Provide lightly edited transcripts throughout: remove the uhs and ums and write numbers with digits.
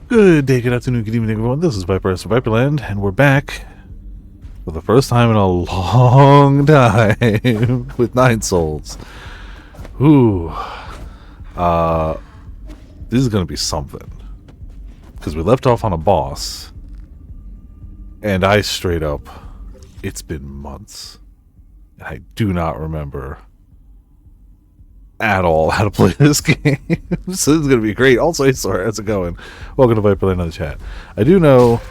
Good day, good afternoon, good evening, everyone. This is Viper from Viperland, and we're back for the first time in a long time with 9 souls. Ooh. This is gonna be something. Because we left off on a boss, and I straight up, it's been months, and I do not remember at all how to play this game. So this is going to be great. Also, hey, sorry, how's it going? Welcome to Viperland on the chat. I do know...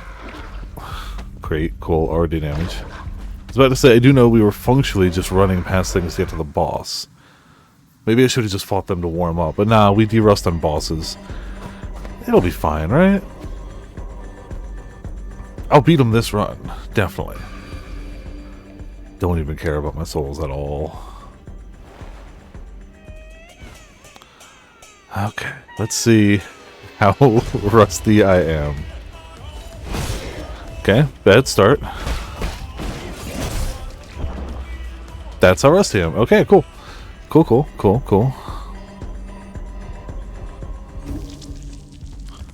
Great, cool, already damage. I was about to say, I do know we were functionally just running past things to get to the boss. Maybe I should have just fought them to warm up. But nah, we de-rust on bosses. It'll be fine, right? I'll beat them this run. Definitely. Don't even care about my souls at all. Okay, let's see how rusty I am. Okay, bad start. That's how rusty I am. Okay, cool. Cool.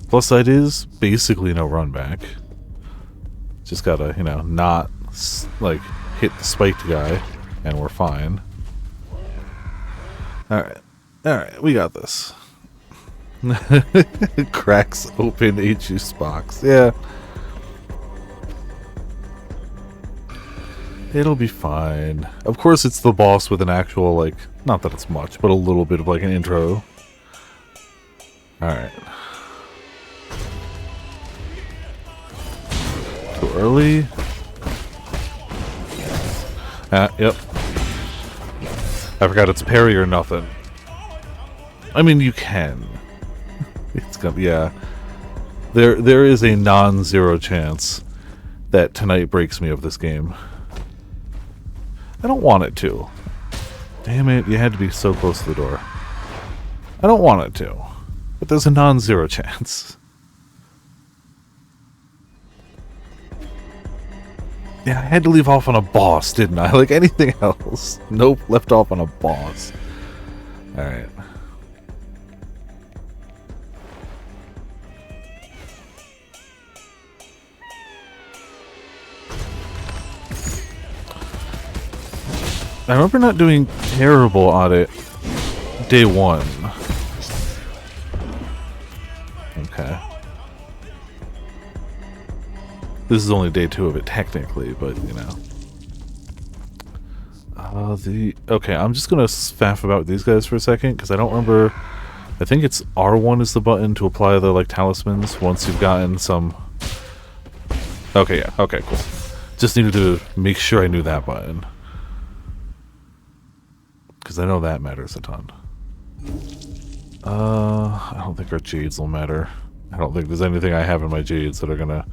Plus side is basically no run back. Just gotta, not, like, hit the spiked guy, and we're fine. Alright, we got this. Cracks open juice box. Yeah. It'll be fine. Of course it's the boss with an actual, like, not that it's much, but a little bit of, like, an intro. Alright. Too early. Yep. I forgot it's parry or nothing. I mean, you can. It's gonna, yeah. There is a non-zero chance that tonight breaks me of this game. I don't want it to. Damn it, you had to be so close to the door. I don't want it to. But there's a non-zero chance. Yeah, I had to leave off on a boss, didn't I? Like anything else. Nope, left off on a boss. Alright. I remember not doing terrible on it day 1. Okay. This is only day 2 of it, technically, but, Okay, I'm just gonna faff about with these guys for a second, because I don't remember... I think it's R1 is the button to apply the, like, talismans once you've gotten some... Okay, yeah, okay, cool. Just needed to make sure I knew that button. Because I know that matters a ton. I don't think our jades will matter. I don't think there's anything I have in my jades that are gonna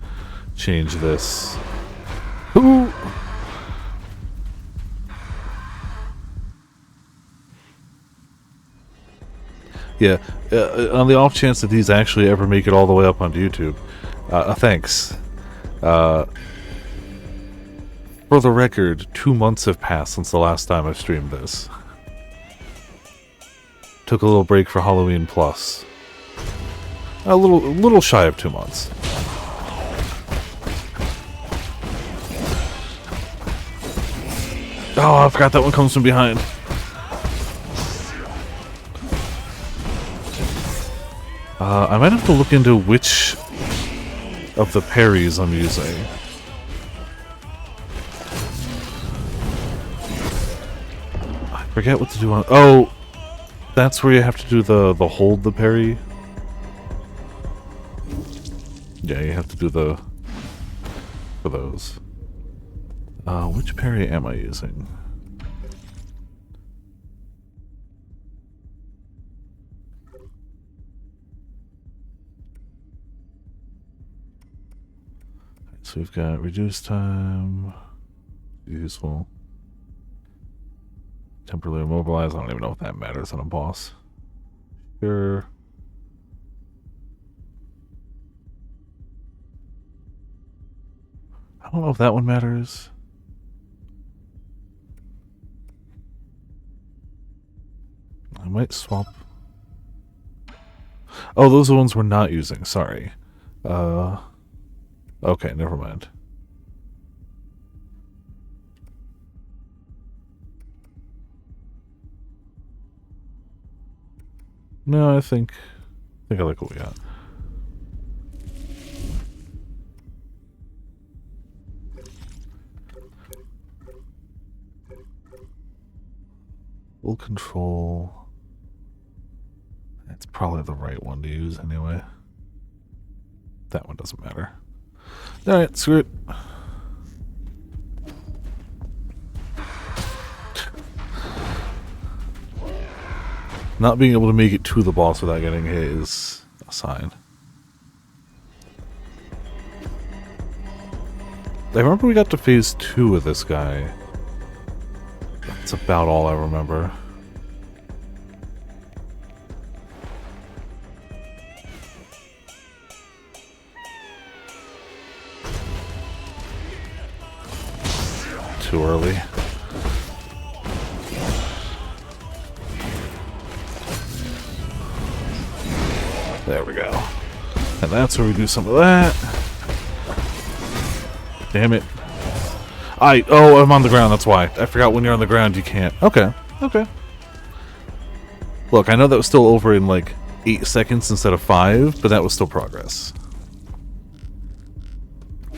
change this. Ooh! Yeah, on the off chance that these actually ever make it all the way up onto YouTube, thanks. For the record, 2 months have passed since the last time I streamed this. Took a little break for Halloween Plus. A little shy of 2 months. Oh, I forgot that one comes from behind. I might have to look into which of the parries I'm using. I forget what to do on... Oh! That's where you have to do the hold the parry. Yeah, you have to do the... for those. Which parry am I using? So we've got reduced time, useful, temporarily immobilize. I don't even know if that matters on a boss. Sure. I don't know if that one matters. I might swap. Oh, those are the ones we're not using. Sorry. Okay, never mind. No, I think I like what we got. Full control. That's probably the right one to use anyway. That one doesn't matter. Alright, screw it. Not being able to make it to the boss without getting hit is a sign. I remember we got to phase 2 of this guy. That's about all I remember. Too early. There we go. And that's where we do some of that. Damn it. Oh, I'm on the ground, that's why. I forgot when you're on the ground you can't. Okay, okay. Look, I know that was still over in like 8 seconds instead of 5, but that was still progress.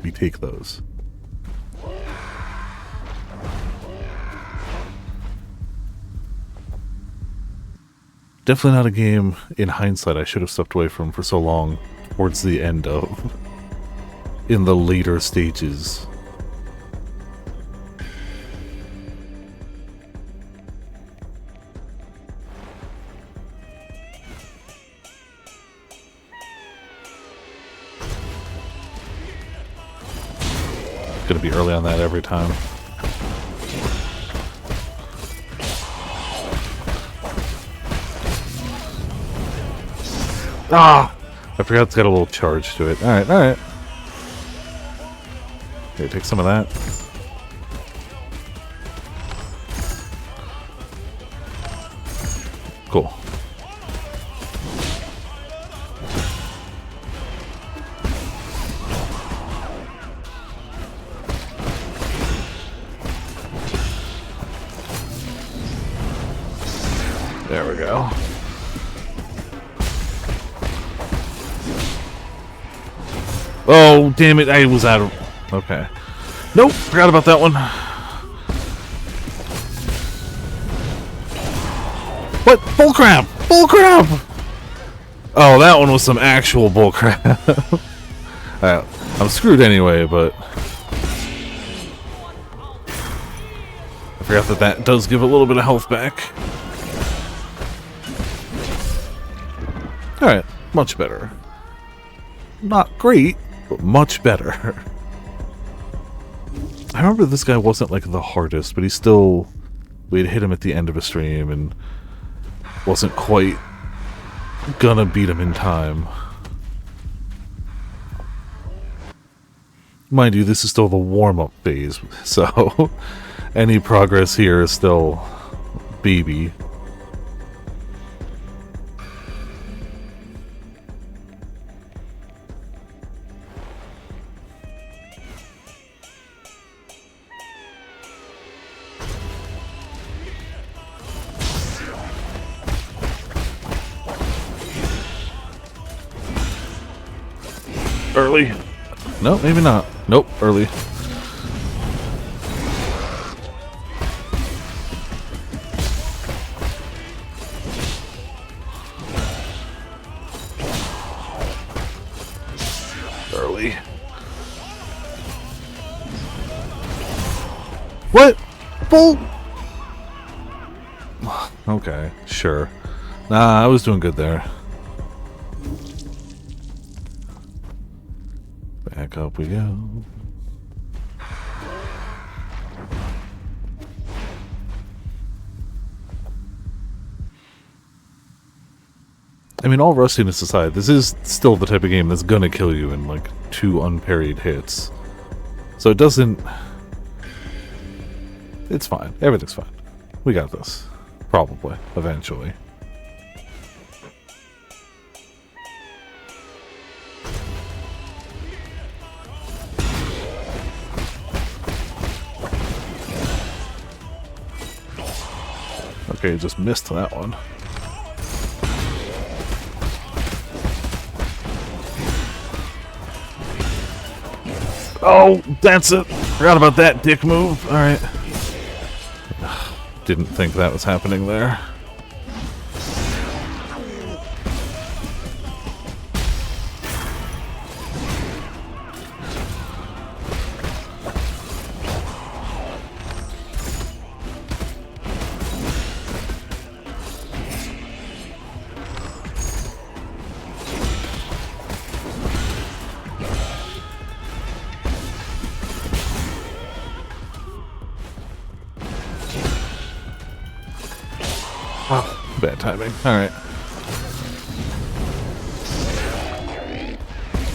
We take those. Definitely not a game, in hindsight, I should have stepped away from for so long towards the end of. In the later stages. Gonna be early on that every time. Ah! I forgot it's got a little charge to it. Alright, alright. Here, take some of that. Cool. There we go. Oh, damn it, I was out of... Okay. Nope, forgot about that one. What? Bullcrap! Bullcrap! Oh, that one was some actual bullcrap. I'm screwed anyway, but... I forgot that that does give a little bit of health back. Alright, much better. Not great, but much better. I remember this guy wasn't like the hardest, but he still... We had hit him at the end of a stream and wasn't quite gonna beat him in time. Mind you, this is still the warm-up phase, so any progress here is still baby. Early. No, maybe not. Nope, early. Early. What? Bull? Okay, sure. Nah, I was doing good there. Back up we go. I mean, all rustiness aside, this is still the type of game that's gonna kill you in like 2 unparried hits. So it doesn't... It's fine. Everything's fine. We got this. Probably. Eventually. Okay, just missed that one. Oh, that's it. Forgot about that dick move. Alright. Didn't think that was happening there. Oh, bad timing. Alright.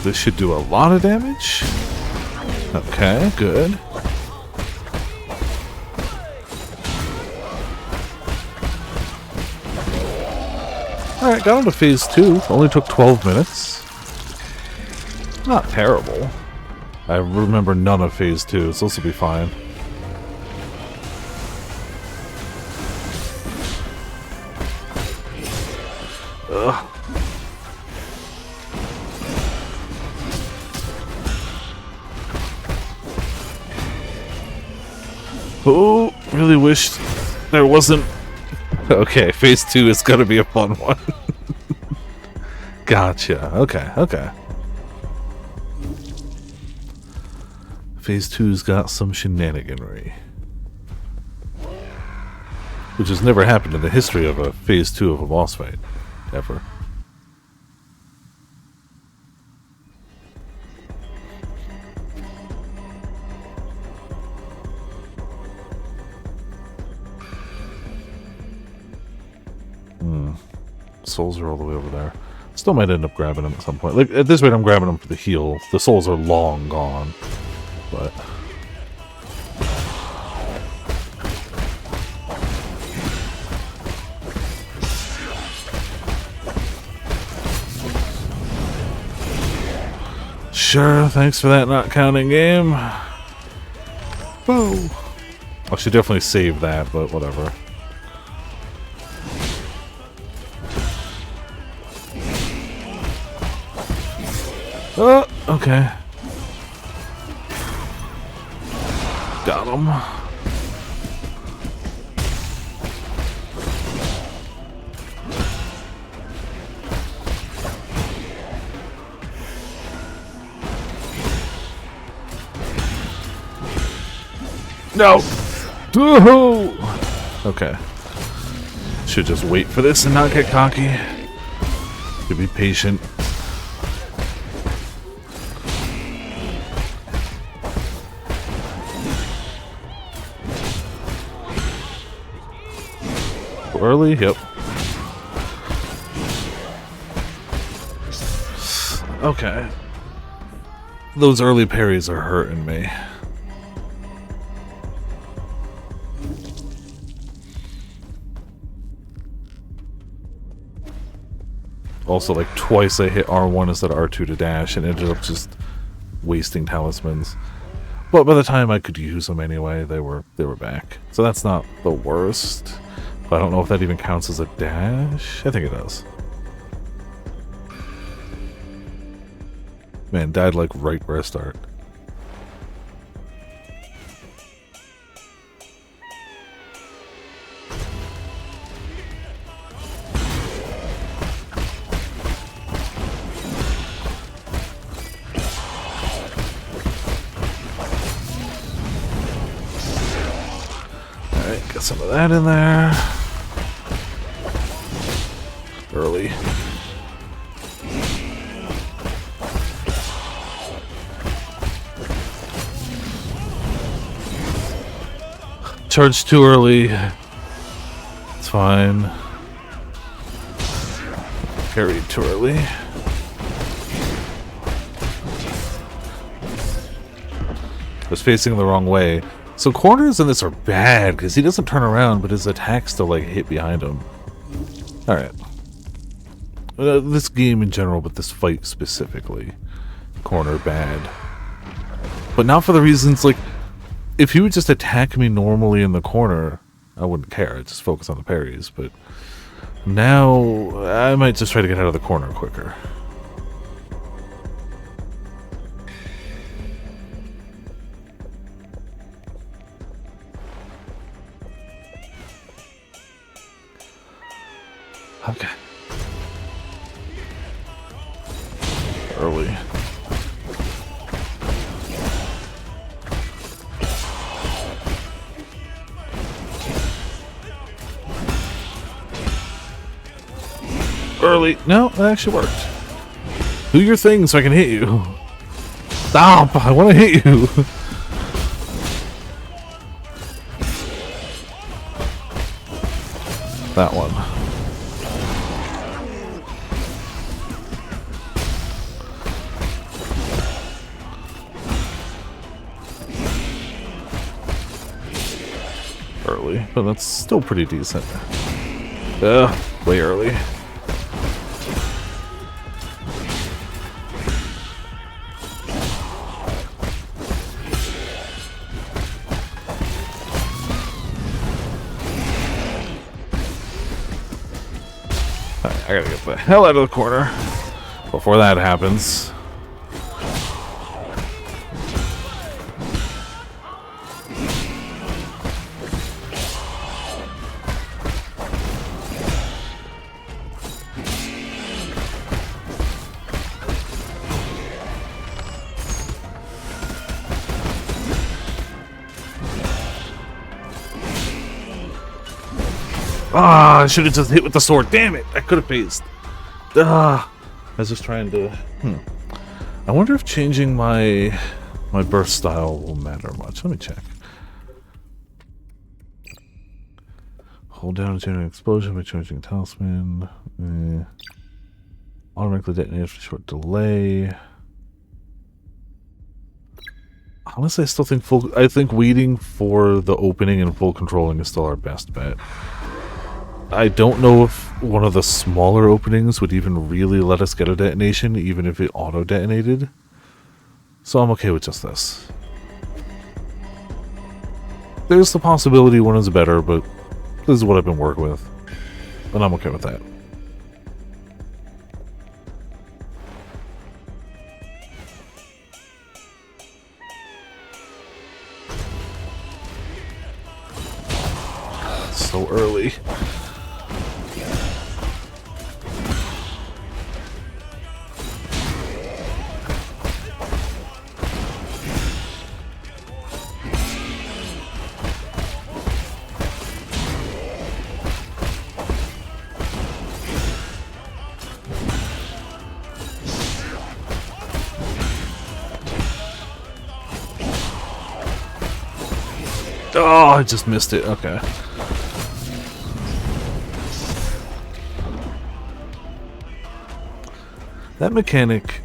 This should do a lot of damage. Okay, good. Alright, got into phase 2. Only took 12 minutes. Not terrible. I remember none of phase 2, so this will be fine. Ugh. Oh, really wished there wasn't... Okay, phase 2 is gonna be a fun one. Gotcha. Okay, okay. Phase 2's got some shenaniganry. Which has never happened in the history of a phase 2 of a boss fight. Ever. Souls are all the way over there. Still might end up grabbing them at some point. Like, at this rate, I'm grabbing them for the heal. The souls are long gone. But... Sure, thanks for that not counting game. Whoa. I should definitely save that, but whatever. Oh, okay. Got him. No! Okay. Should just wait for this and not get cocky. Should be patient. Early? Yep. Okay. Those early parries are hurting me. Also, like, twice I hit R1 instead of R2 to dash and ended up just wasting talismans. But by the time I could use them anyway, they were back. So that's not the worst. But I don't know if that even counts as a dash. I think it does. Man, died like right where I start. Alright, get some of that in there. Early. Charged too early. It's fine. Carried too early. Was facing the wrong way. So corners in this are bad because he doesn't turn around, but his attacks still like hit behind him. All right. This game in general, but this fight specifically, corner bad. But not for the reasons like, if he would just attack me normally in the corner, I wouldn't care. I'd just focus on the parries, but now I might just try to get out of the corner quicker. Okay. Early. Early. No, that actually worked. Do your thing so I can hit you. Stop! I want to hit you. That one. Early, but that's still pretty decent. Way early. I gotta get the hell out of the corner before that happens. Ah, I should have just hit with the sword. Damn it! I could have phased. Ah, I was just trying to. I wonder if changing my burst style will matter much. Let me check. Hold down to generate an explosion by charging talisman. Automatically detonate after a short delay. Honestly, I still think I think waiting for the opening and full controlling is still our best bet. I don't know if one of the smaller openings would even really let us get a detonation, even if it auto-detonated. So I'm okay with just this. There's the possibility one is better, but this is what I've been working with. And I'm okay with that. So early. Oh, I just missed it. Okay. That mechanic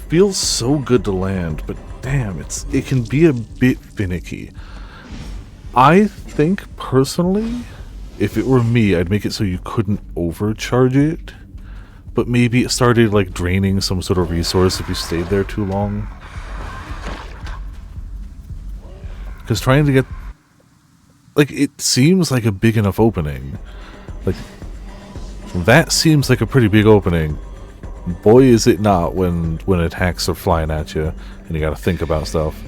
feels so good to land, but damn, it can be a bit finicky. I think, personally, if it were me, I'd make it so you couldn't overcharge it, but maybe it started, like, draining some sort of resource if you stayed there too long. Because trying to get... Like, it seems like a big enough opening. Like, that seems like a pretty big opening. Boy, is it not when attacks are flying at you and you gotta think about stuff.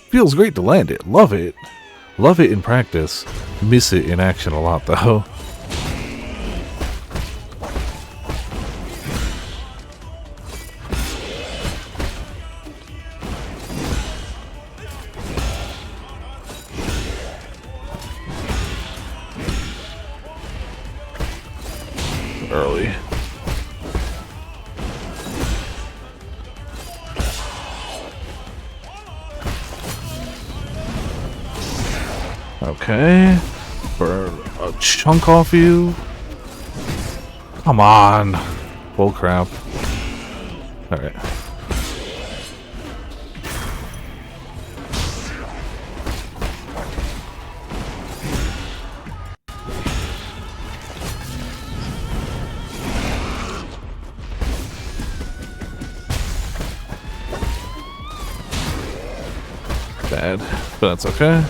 Feels great to land it. Love it. Love it in practice. Miss it in action a lot, though. Early. Okay. Burn a chunk off you. Come on. Bull crap. Alright. bad, but that's okay.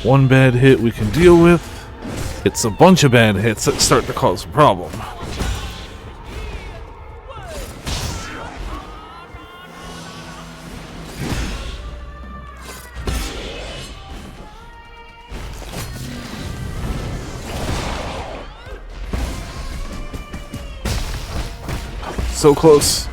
One bad hit we can deal with. It's a bunch of bad hits that start to cause a problem. So close.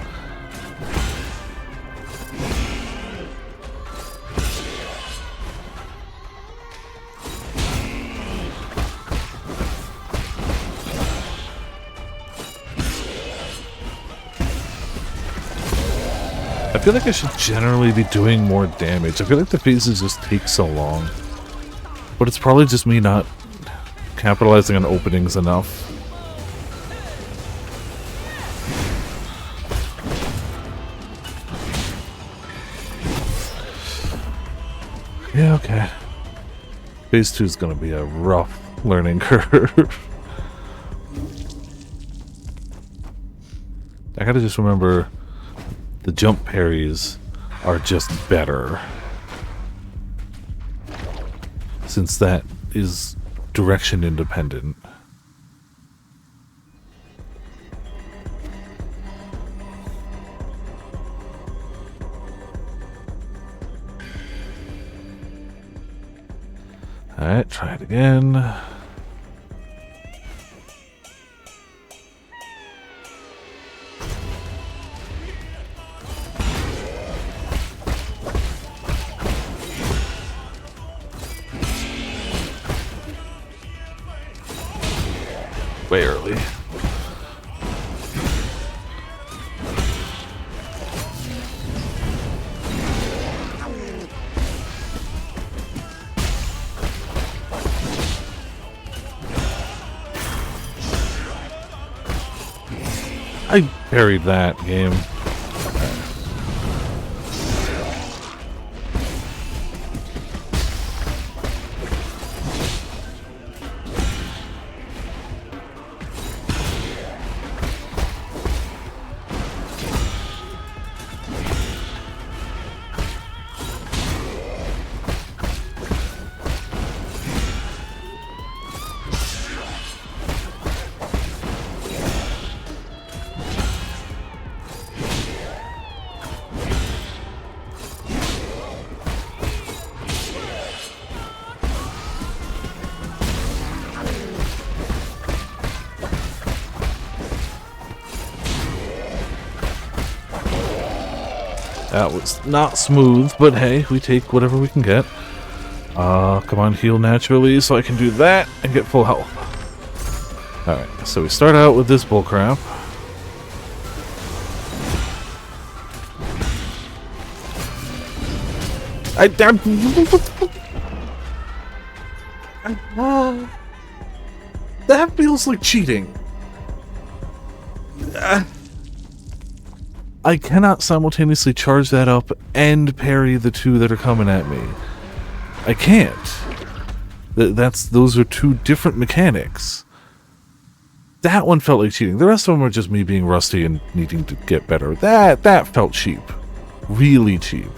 I feel like I should generally be doing more damage. I feel like the phases just take so long. But it's probably just me not capitalizing on openings enough. Yeah, okay. Phase 2 is going to be a rough learning curve. I gotta just remember the jump parries are just better. Since that is direction independent. Alright, try it again. Way early. I parried that game. That was not smooth, but hey, we take whatever we can get. Come on, heal naturally so I can do that and get full health. Alright, so we start out with this bullcrap. That feels like cheating. I cannot simultaneously charge that up and parry the two that are coming at me. I can't. Those are two different mechanics. That one felt like cheating. The rest of them are just me being rusty and needing to get better. That felt cheap. Really cheap.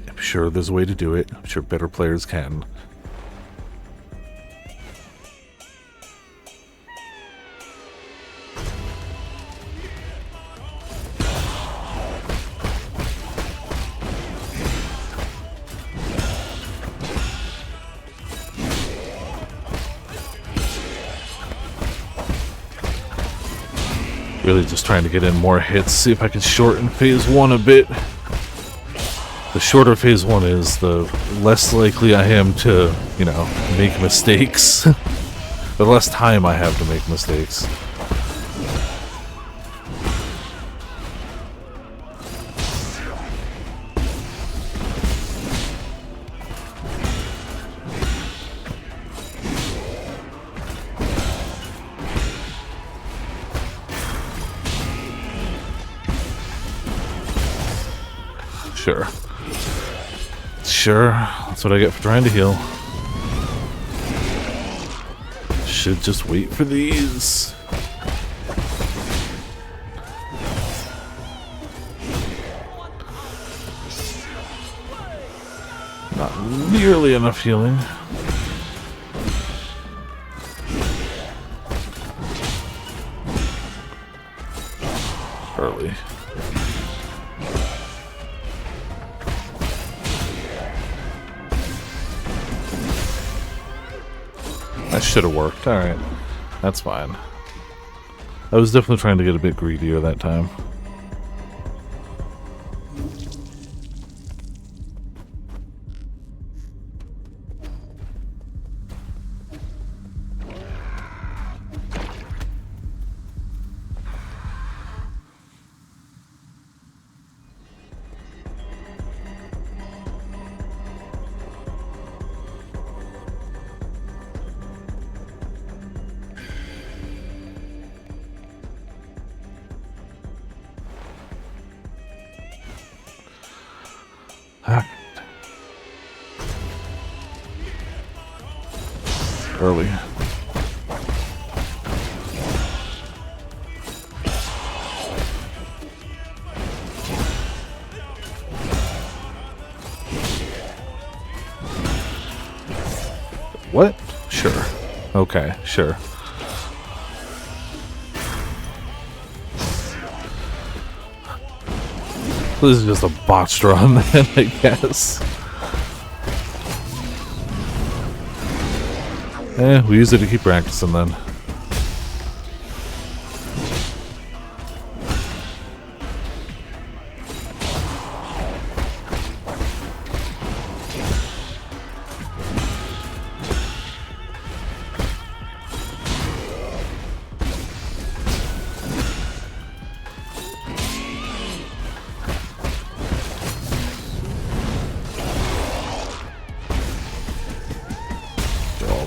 I'm sure there's a way to do it. I'm sure better players can. Really just trying to get in more hits, see if I can shorten phase 1 a bit. The shorter phase 1 is, the less likely I am to, you know, make mistakes. The less time I have to make mistakes. Sure, that's what I get for trying to heal. Should just wait for these. Not nearly enough healing. Early. That should have worked. Alright. That's fine. I was definitely trying to get a bit greedier that time. Early. What? Sure. Okay, sure. This is just a botched run, then, I guess. We use it to keep practicing then.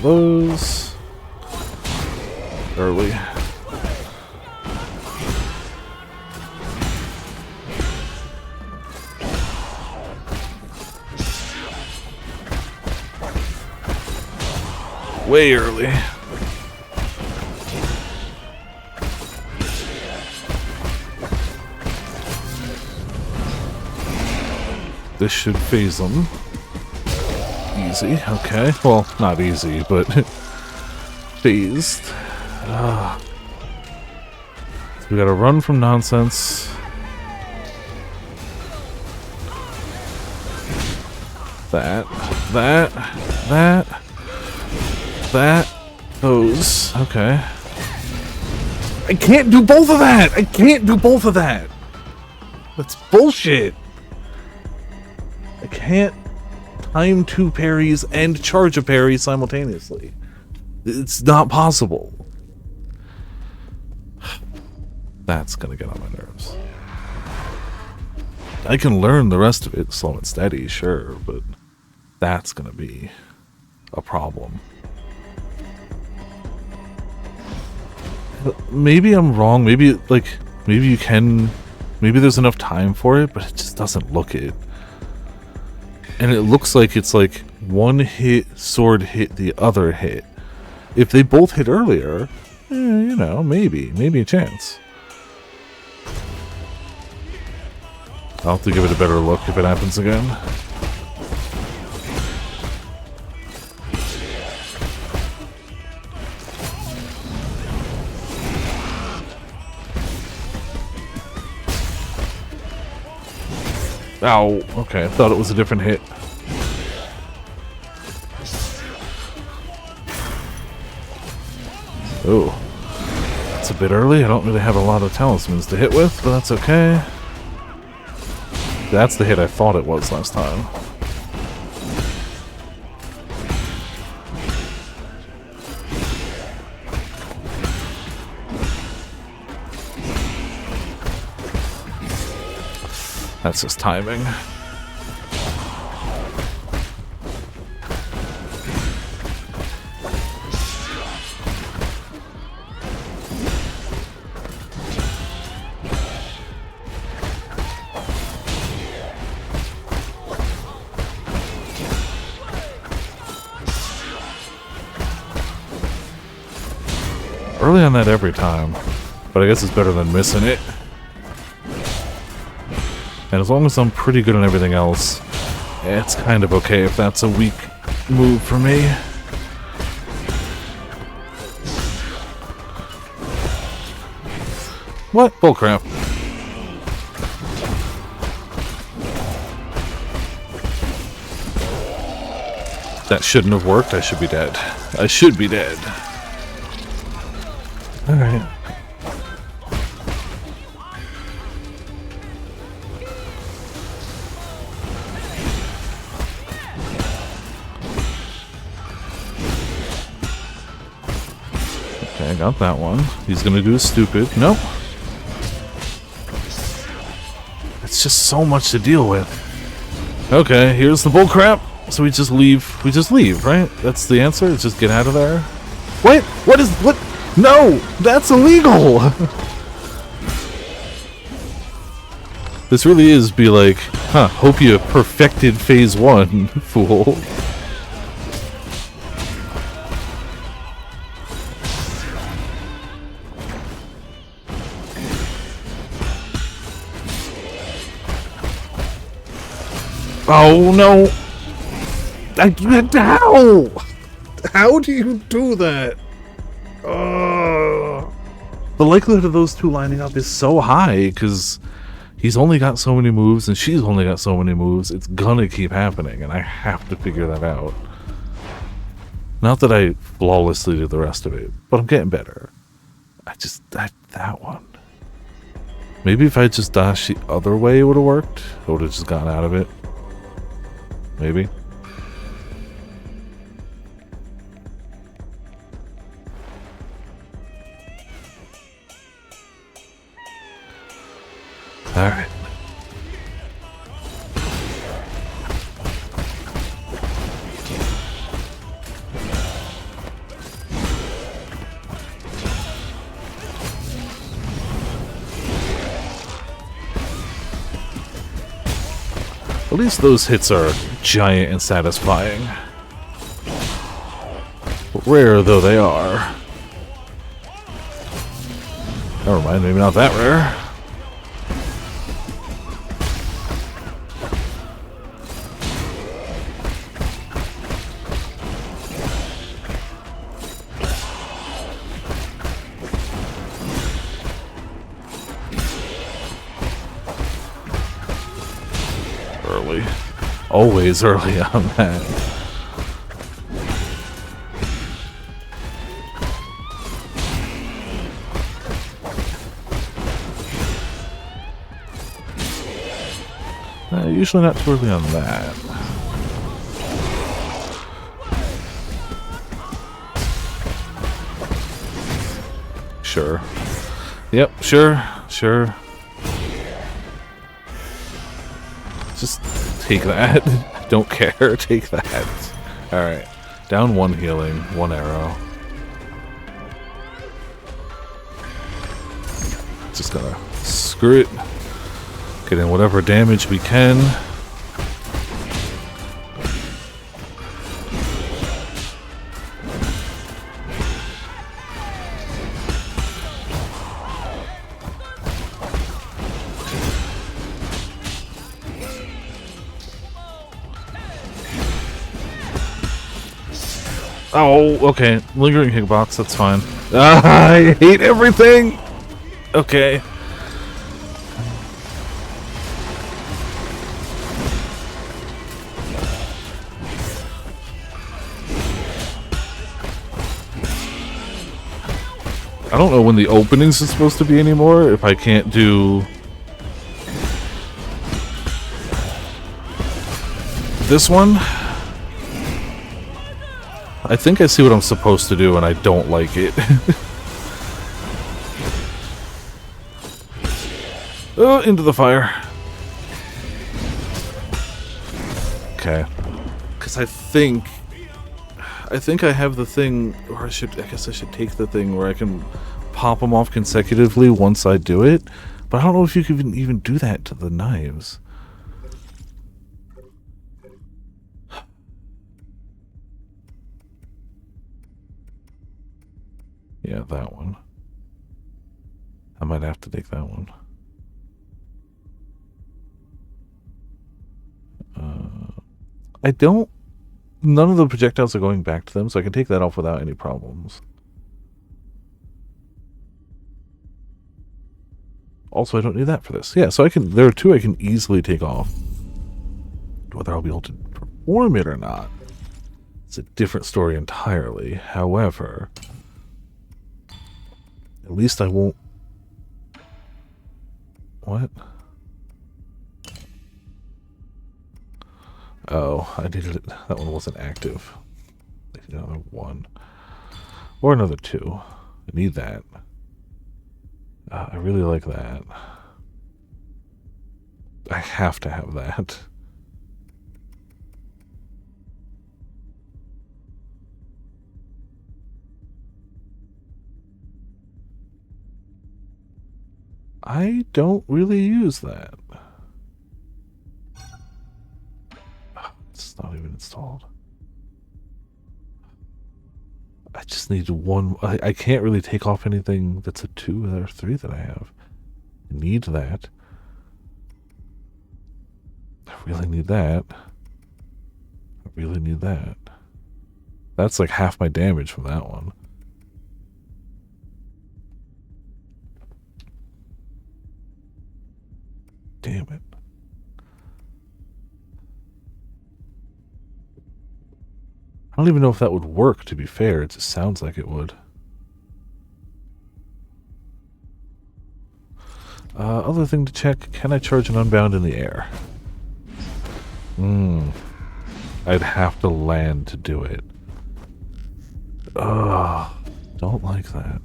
Those early. Way early. This should phase them. Easy, okay. Well, not easy, but phased. So we gotta run from nonsense. That. Those. Okay. I can't do both of that! I can't do both of that! That's bullshit! I can't time 2 parries and charge a parry simultaneously. It's not possible. That's gonna get on my nerves. I can learn the rest of it slow and steady, sure, but that's gonna be a problem. Maybe I'm wrong, maybe you can, maybe there's enough time for it, but it just doesn't look it. And it looks like it's like one hit, sword hit the other hit. If they both hit earlier, you know, maybe a chance. I'll have to give it a better look if it happens again. Ow, okay, I thought it was a different hit. Oh, that's a bit early. I don't really have a lot of talismans to hit with, but that's okay. That's the hit I thought it was last time. That's just timing. Early on that every time, but I guess it's better than missing it. And as long as I'm pretty good on everything else, It's kind of okay if that's a weak move for me. What? Bullcrap. That shouldn't have worked. I should be dead. I should be dead. Alright. Okay, I got that one. He's gonna do stupid. Nope. It's just so much to deal with. Okay, here's the bullcrap. So we just leave. We just leave, right? That's the answer? Just get out of there? Wait! What is... What? No! That's illegal! This really is be like, huh, hope you perfected phase 1, fool. Oh, no! How? How do you do that? The likelihood of those two lining up is so high because he's only got so many moves and she's only got so many moves. It's gonna keep happening, and I have to figure that out. Not that I flawlessly do the rest of it, but I'm getting better. That one. Maybe if I just dashed the other way, it would have worked. I would have just gotten out of it. Maybe. Alright. At least those hits are giant and satisfying. Rare though they are. Never mind, maybe not that rare. Early. Always early on that. Usually not too early on that. Sure. Yep, sure, sure. Just take that. Don't care. Take that. Alright. Down one healing, one arrow. Just gonna screw it. Get in whatever damage we can. Oh, okay. Lingering hitbox, that's fine. I hate everything! Okay. I don't know when the openings is supposed to be anymore, if I can't do this one. I think I see what I'm supposed to do and I don't like it. Oh, into the fire. Okay. Because I think I have the thing, or I guess I should take the thing where I can pop them off consecutively once I do it. But I don't know if you can even do that to the knives. Yeah, that one. I might have to take that one. I don't... None of the projectiles are going back to them, so I can take that off without any problems. Also, I don't need that for this. Yeah, so I can... There are two I can easily take off. Whether I'll be able to perform it or not, it's a different story entirely. However, at least I won't... What? Oh, I needed it. That one wasn't active. I need another one. Or another two. I need that. I really like that. I have to have that. I don't really use that. It's not even installed. I just need one. I can't really take off anything that's a 2 or 3 that I have. I need that. I really need that. I really need that. That's like half my damage from that one. Damn it. I don't even know if that would work, to be fair. It just sounds like it would. Other thing to check, can I charge an Unbound in the air? I'd have to land to do it. Ugh, don't like that.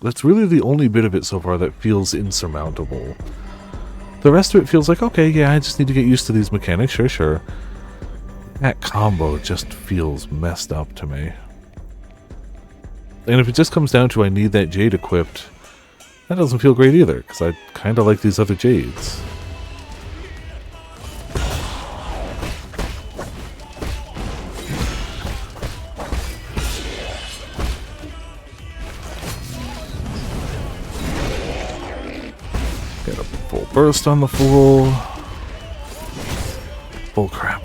That's really the only bit of it so far that feels insurmountable. The rest of it feels like, okay, yeah, I just need to get used to these mechanics, sure. That combo just feels messed up to me. And if it just comes down to I need that jade equipped, that doesn't feel great either, because I kind of like these other jades. Burst on the fool. Bull crap.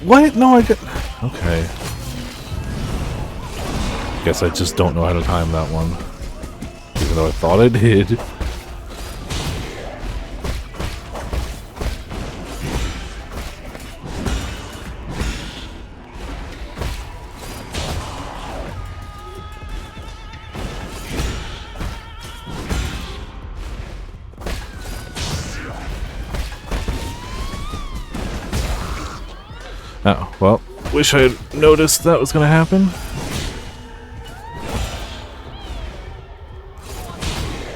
What? No, I got... Okay. Guess I just don't know how to time that one. Even though I thought I did. Oh, well, wish I had noticed that was going to happen.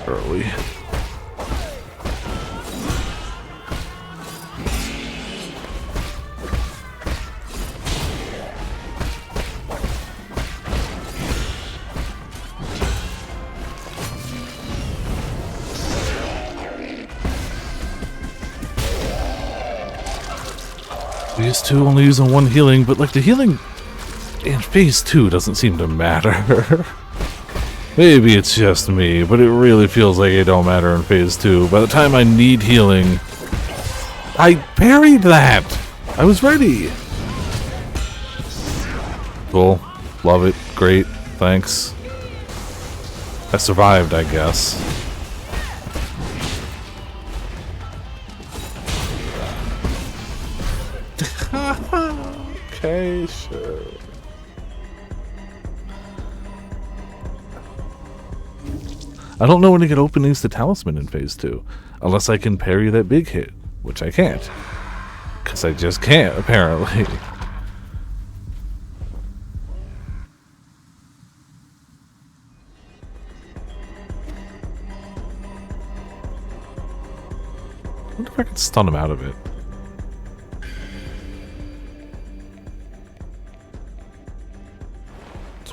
Early. Phase 2 only using 1 healing, but like the healing in Phase 2 doesn't seem to matter. Maybe it's just me, but it really feels like it don't matter in Phase 2. By the time I need healing, I parried that! I was ready! Cool. Love it. Great. Thanks. I survived, I guess. Okay, sure. I don't know when to get openings to Talisman in Phase 2, unless I can parry that big hit, which I can't. Because I just can't, apparently. I wonder if I can stun him out of it.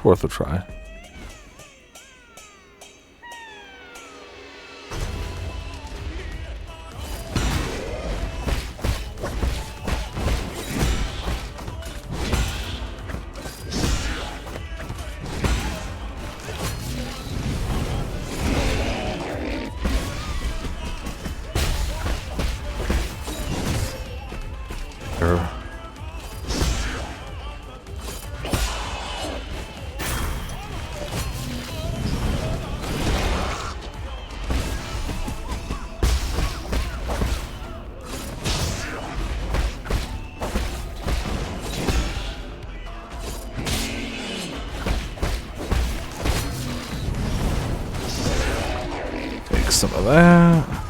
Worth a try. some of that.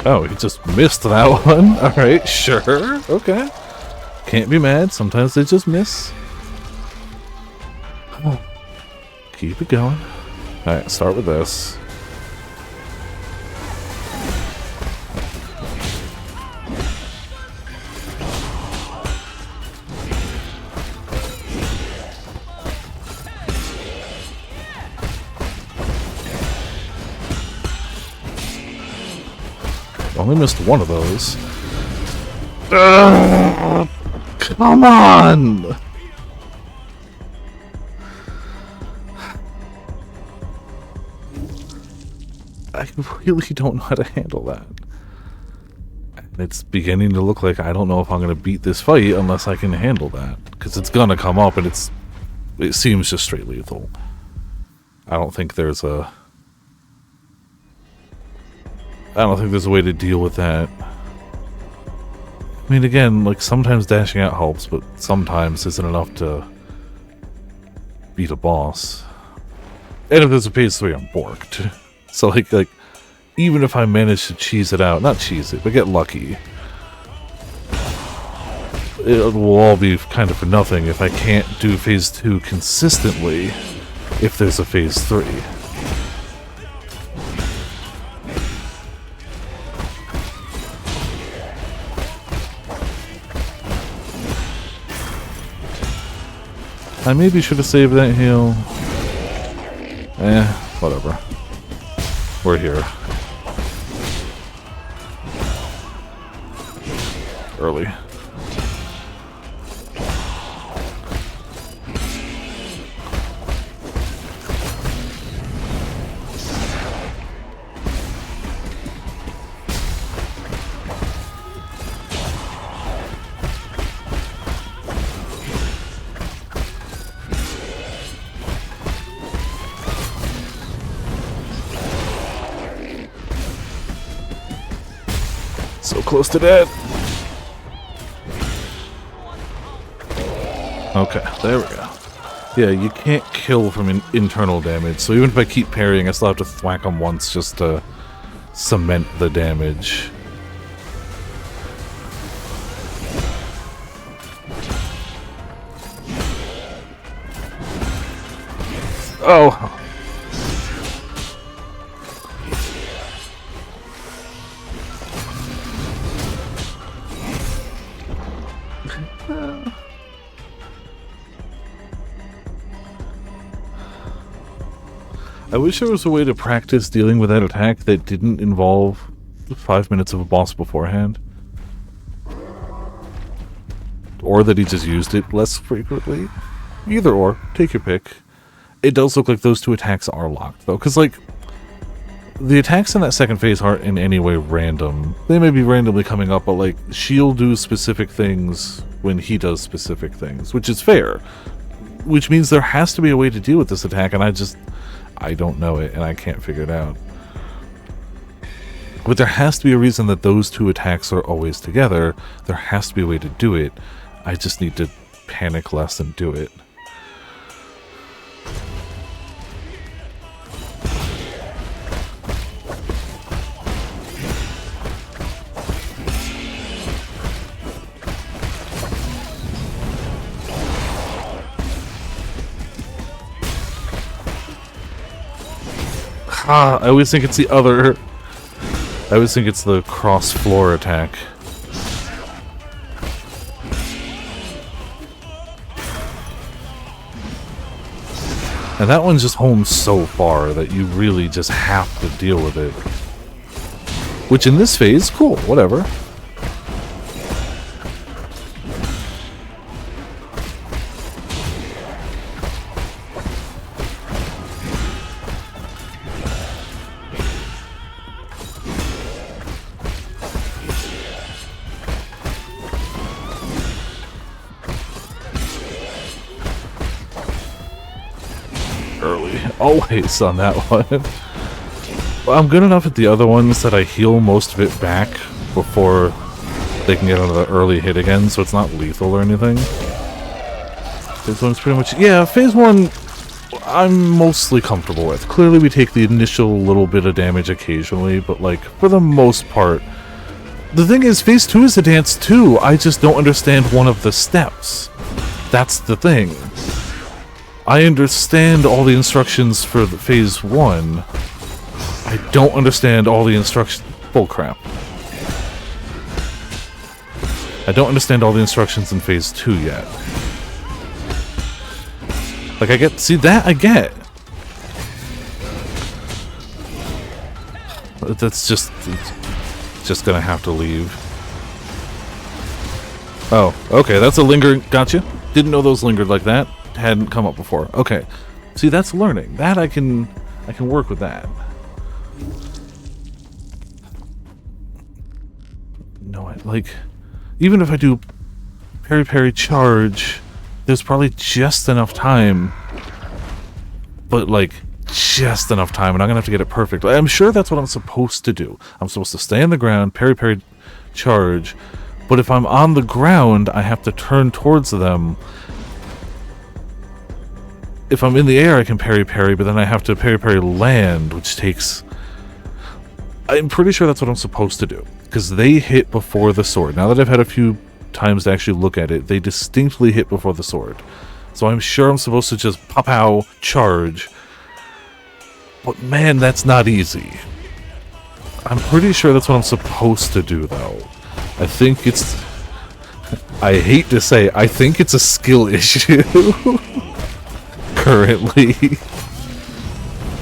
Oh, he just missed that one. Alright, sure. Okay. Can't be mad. Sometimes they just miss. Keep it going. Alright, start with this. Only missed one of those. Come on! I really don't know how to handle that. It's beginning to look like I don't know if I'm going to beat this fight unless I can handle that. Because it's going to come up and it seems just straight lethal. I don't think there's a way to deal with that. I mean, again, like, sometimes dashing out helps, but sometimes isn't enough to beat a boss. And if there's a phase 3, I'm borked. So, like, even if I manage to cheese it out, not cheese it, but get lucky, it will all be kind of for nothing if I can't do phase 2 consistently if there's a phase 3. I maybe should have saved that heal. Whatever. We're here. Early. So close to dead. Okay, there we go. Yeah, you can't kill from internal damage, so even if I keep parrying, I still have to thwack them once just to cement the damage. Oh! I wish there was a way to practice dealing with that attack that didn't involve 5 minutes of a boss beforehand. Or that he just used it less frequently. Either or. Take your pick. It does look like those two attacks are locked, though. Because, like, the attacks in that second phase aren't in any way random. They may be randomly coming up, but, like, she'll do specific things when he does specific things. Which is fair. Which means there has to be a way to deal with this attack, and I don't know it, and I can't figure it out. But there has to be a reason that those two attacks are always together. There has to be a way to do it. I just need to panic less and do it. I always think it's the other... I always think it's the cross-floor attack. And that one's just home so far that you really just have to deal with it. Which in this phase, cool, whatever. early. Always on that one. Well, I'm good enough at the other ones that I heal most of it back before they can get on the early hit again, so it's not lethal or anything. Phase 1's pretty much... Yeah, Phase 1 I'm mostly comfortable with. Clearly we take the initial little bit of damage occasionally, but like, for the most part... The thing is, Phase 2 is a dance too, I just don't understand one of the steps. That's the thing. I understand all the instructions for the Phase 1. I don't understand all the instructions... Bullcrap. I don't understand all the instructions in Phase 2 yet. Like, I get... See, that I get. That's just... Just gonna have to leave. Oh, okay, that's a lingering... Gotcha. Didn't know those lingered like that. Hadn't come up before. Okay. See, that's learning. That I can work with that. No, like... Even if I do parry charge, there's probably just enough time. But, like, just enough time, and I'm gonna have to get it perfect. I'm sure that's what I'm supposed to do. I'm supposed to stay on the ground, parry charge, but if I'm on the ground, I have to turn towards them. If I'm in the air, I can parry, but then I have to parry land, which takes... I'm pretty sure that's what I'm supposed to do, because they hit before the sword. Now that I've had a few times to actually look at it, they distinctly hit before the sword. So I'm sure I'm supposed to just pow, charge. But man, that's not easy. I'm pretty sure that's what I'm supposed to do, though. I think it's... I hate to say, I think it's a skill issue. Currently.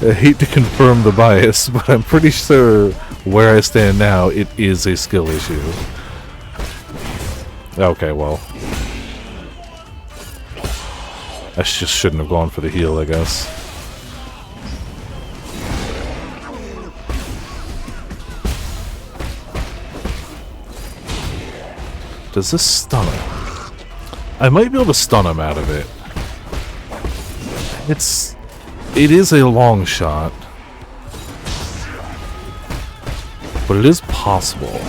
I hate to confirm the bias, but I'm pretty sure where I stand now, it is a skill issue. Okay, well. I just shouldn't have gone for the heal, I guess. Does this stun him? I might be able to stun him out of it. It is a long shot. But it is possible.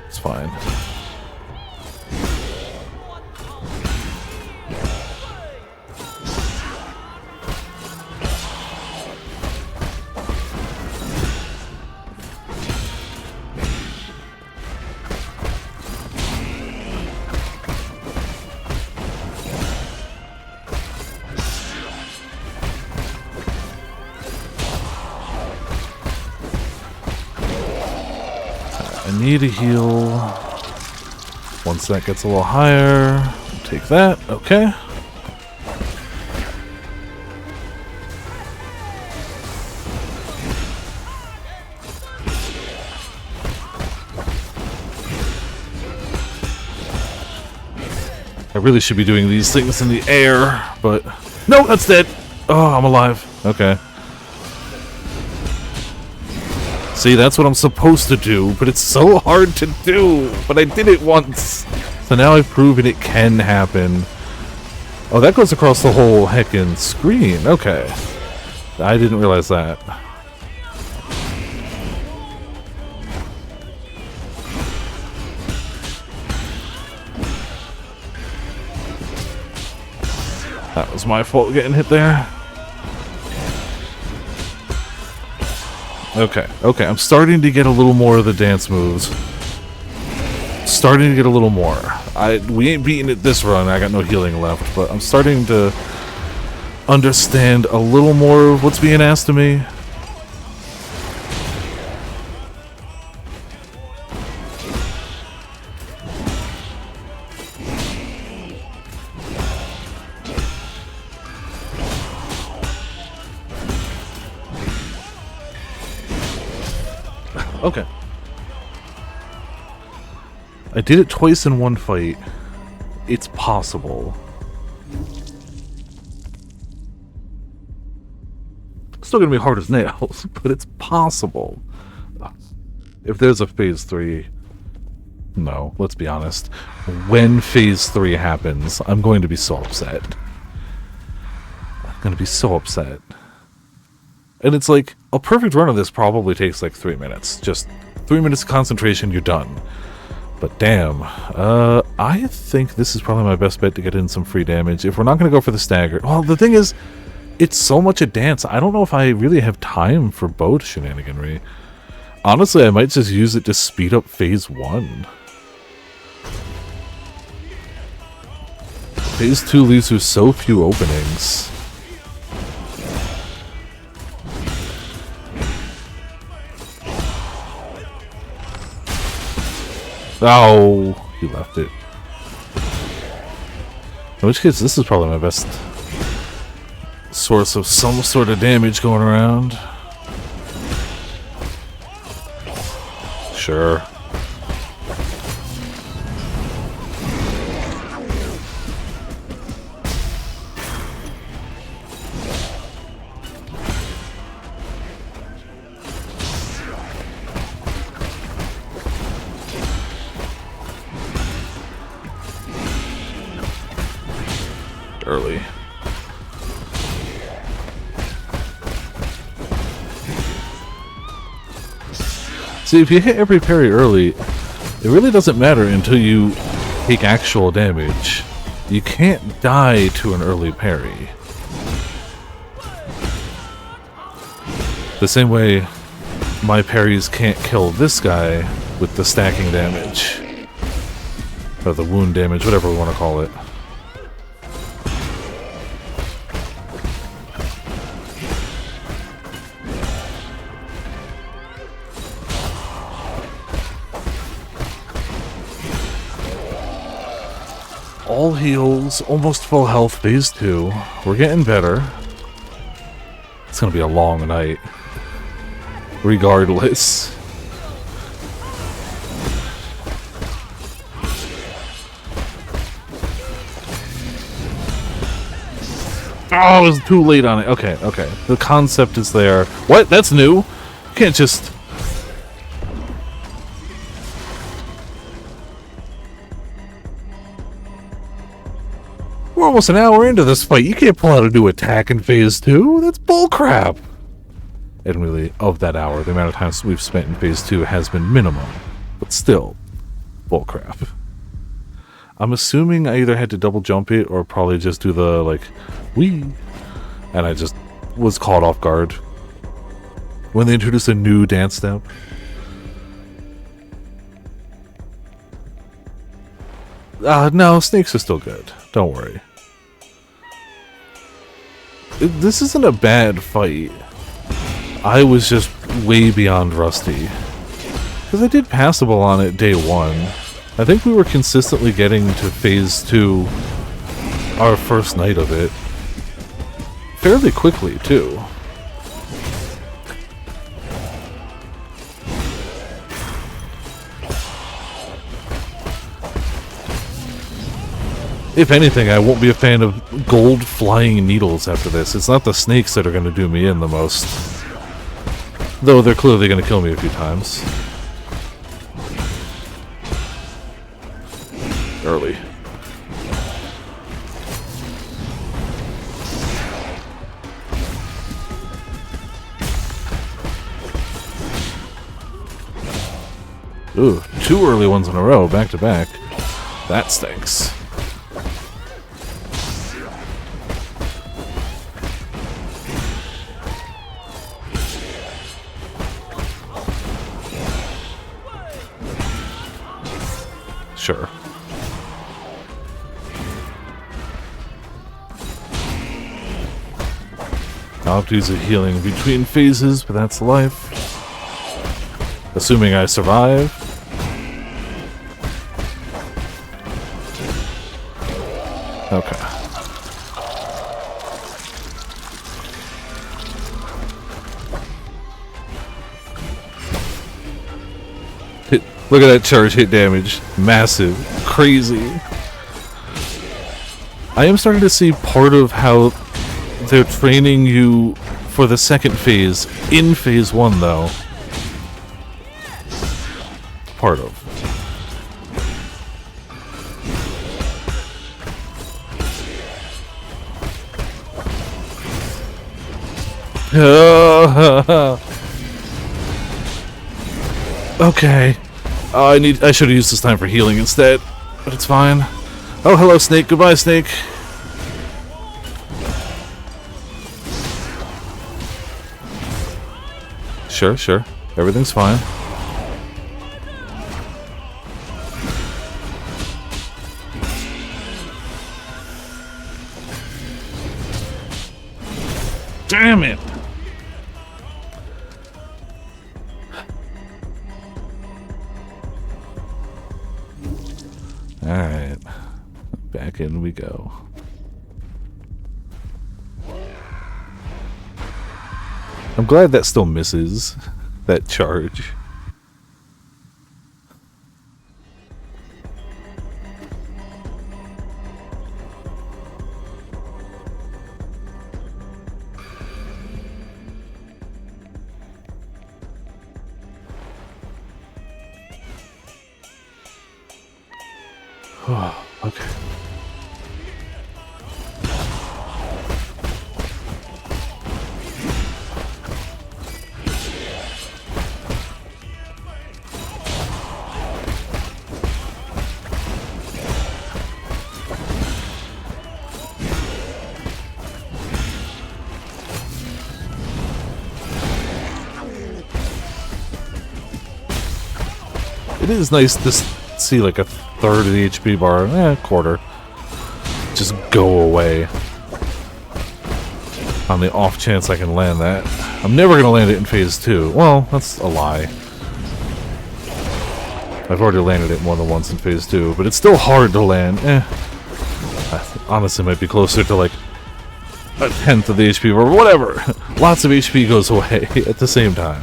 It's fine. I need a heal. Once that gets a little higher, take that. Okay. I really should be doing these things in the air, but... No, that's dead! Oh, I'm alive. Okay. See, that's what I'm supposed to do, but it's so hard to do. But I did it once. So now I've proven it can happen. Oh, that goes across the whole heckin' screen. Okay. I didn't realize that. That was my fault getting hit there. Okay, okay, I'm starting to get a little more of the dance moves. Starting to get a little more. We ain't beating it this run, I got no healing left, but I'm starting to understand a little more of what's being asked of me. Okay. I did it twice in one fight. It's possible. Still gonna be hard as nails, but it's possible. If there's a phase 3... No, let's be honest. When phase 3 happens, I'm going to be so upset. I'm going to be so upset. And it's like, a perfect run of this probably takes like 3 minutes. Just 3 minutes of concentration, you're done. But damn, I think this is probably my best bet to get in some free damage. If we're not going to go for the stagger... Well, the thing is, it's so much a dance. I don't know if I really have time for both shenaniganry. Honestly, I might just use it to speed up phase 1. Phase 2 leaves with so few openings. Oh, he left it. In which case, this is probably my best source of some sort of damage going around. Sure. Early. See, if you hit every parry early, it really doesn't matter until you take actual damage. You can't die to an early parry. The same way my parries can't kill this guy with the stacking damage. Or the wound damage, whatever we want to call it. All heals, almost full health, phase 2. We're getting better. It's gonna be a long night. Regardless. Oh, I was too late on it. Okay, okay. The concept is there. What? That's new? You can't just... We're almost an hour into this fight. You can't pull out a new attack in phase 2. That's bullcrap. And really, of that hour, the amount of time we've spent in phase 2 has been minimum. But still, bullcrap. I'm assuming I either had to double jump it or probably just do the, like, whee. And I just was caught off guard when they introduced a new dance step. No, snakes are still good. Don't worry. This isn't a bad fight. I was just way beyond rusty. Because I did passable on it day 1. I think we were consistently getting to phase 2 our first night of it. Fairly quickly, too. If anything, I won't be a fan of gold flying needles after this. It's not the snakes that are going to do me in the most. Though they're clearly going to kill me a few times. Early. Ooh, 2 early ones in a row, back to back. That stinks. Sure. I'll have to use a healing between phases, but that's life. Assuming I survive. Okay. Look at that charge hit damage. Massive. Crazy. I am starting to see part of how they're training you for the second phase in phase 1, though. part of. Okay. I should have used this time for healing instead, but it's fine. Oh, hello, Snake. Goodbye, Snake. Sure, sure. Everything's fine. Damn it! Alright. Back in we go. I'm glad that still misses that charge. Oh, okay. It is nice to see like a third of the HP bar, quarter, just go away. On the off chance I can land that. I'm never going to land it in phase 2. Well, that's a lie. I've already landed it more than once in phase 2, but it's still hard to land. I honestly might be closer to like a tenth of the HP bar, whatever. Lots of HP goes away at the same time.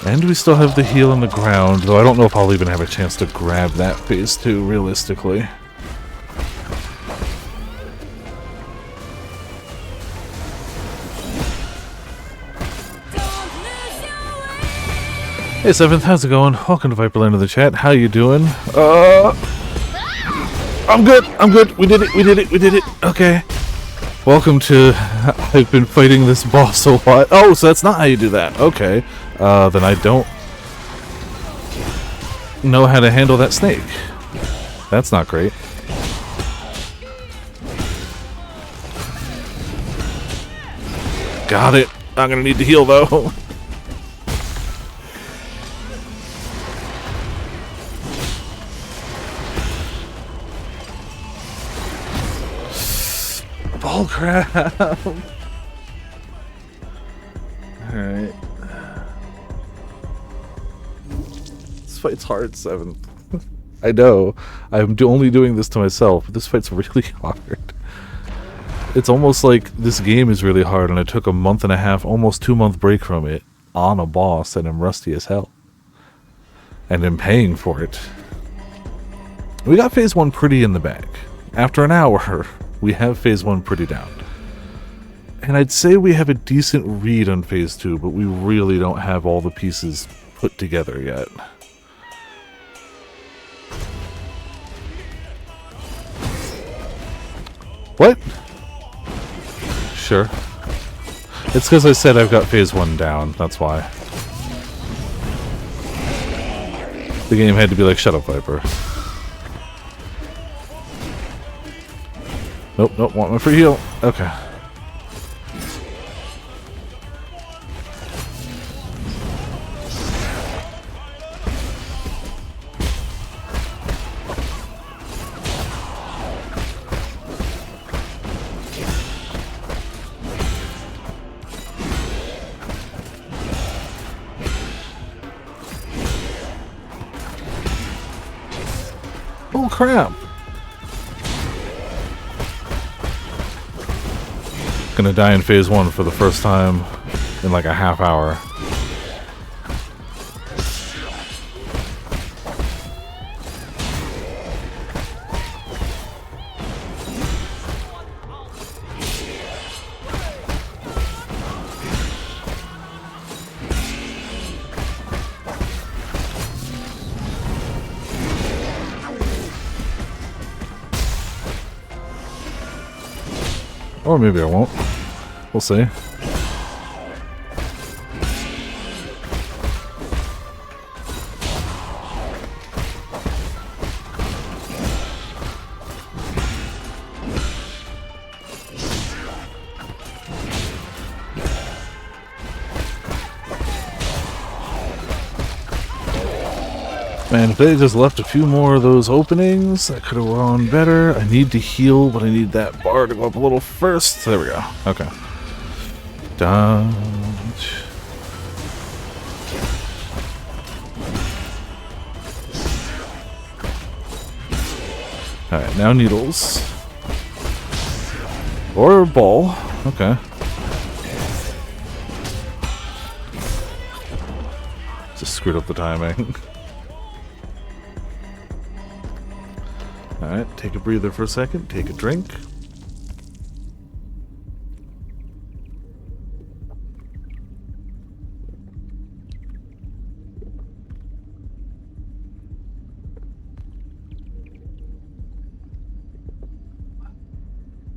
And we still have the heal on the ground, though I don't know if I'll even have a chance to grab that phase 2, realistically. Hey, Seventh, how's it going? Welcome to Viperland in the chat. How you doing? I'm good. We did it. Okay. Welcome to... I've been fighting this boss a lot. Oh, so that's not how you do that. Okay. Then I don't know how to handle that snake. That's not great. Got it. I'm gonna need to heal, though. Bull crap. Alright. This fight's hard, Seven. I know. I'm only doing this to myself, but this fight's really hard. It's almost like this game is really hard, and I took a month and a half, almost 2-month break from it on a boss, and I'm rusty as hell. And I'm paying for it. We got phase 1 pretty in the bag. After an hour, we have phase 1 pretty down. And I'd say we have a decent read on phase 2, but we really don't have all the pieces put together yet. What? Sure. It's because I said I've got phase 1 down, that's why. The game had to be like, shut up, Viper. Nope, want my free heal. Okay. Oh crap! Gonna die in phase 1 for the first time in like a half hour. Or maybe I won't. We'll see. Man, if they just left a few more of those openings, that could have gone better. I need to heal, but I need that bar to go up a little first. There we go. Okay. Dodge. Alright, now needles. Or ball. Okay. Just screwed up the timing. Alright, take a breather for a second, take a drink.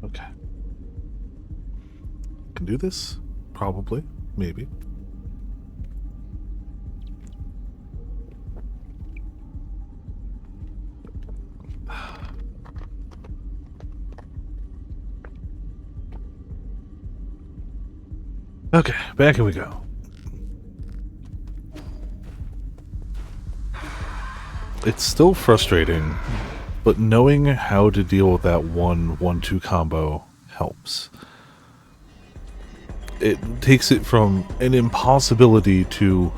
Okay. Can do this? Probably. Maybe. Okay, back we go. It's still frustrating, but knowing how to deal with that 1-1-2 combo helps. It takes it from an impossibility to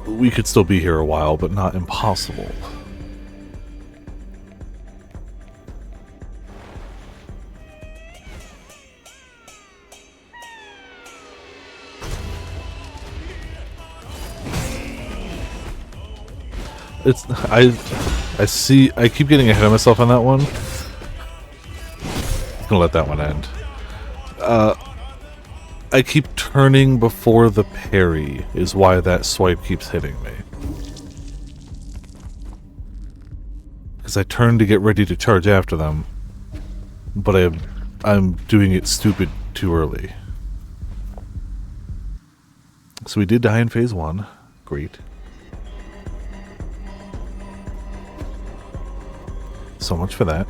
we could still be here a while, but not impossible. It's I keep getting ahead of myself on that one. I'm gonna let that one end. I keep turning before the parry is why that swipe keeps hitting me. Because I turn to get ready to charge after them, but I'm doing it stupid too early. So we did die in phase 1. Great. So much for that.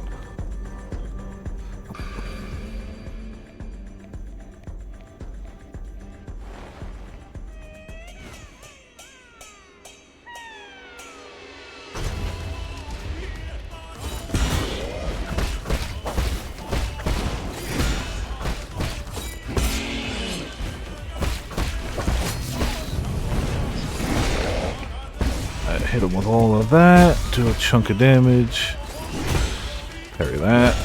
I hit him with all of that, do a chunk of damage. Parry that.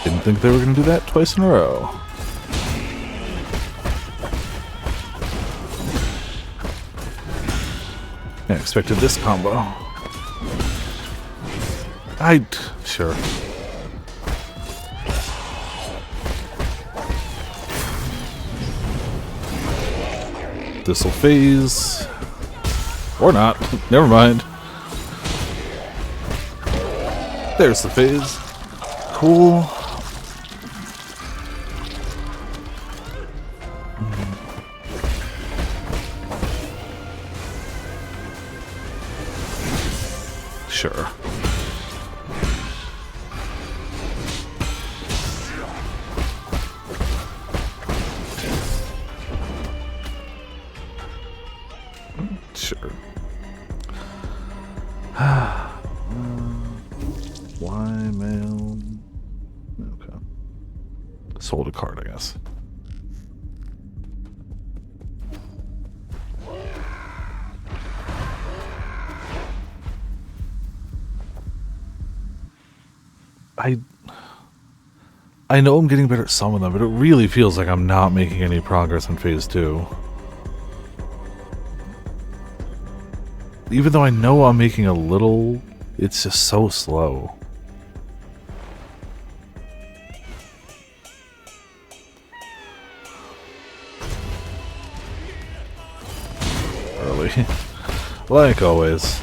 Didn't think they were going to do that twice in a row. I expected this combo. Sure. This'll phase. Or not. Never mind. There's the phase. Cool. Sure. Sure. Why mail? Okay. Sold a card, I guess. I know I'm getting better at some of them, but it really feels like I'm not making any progress in phase 2. even though I know I'm making a little, it's just so slow. Early. Like always.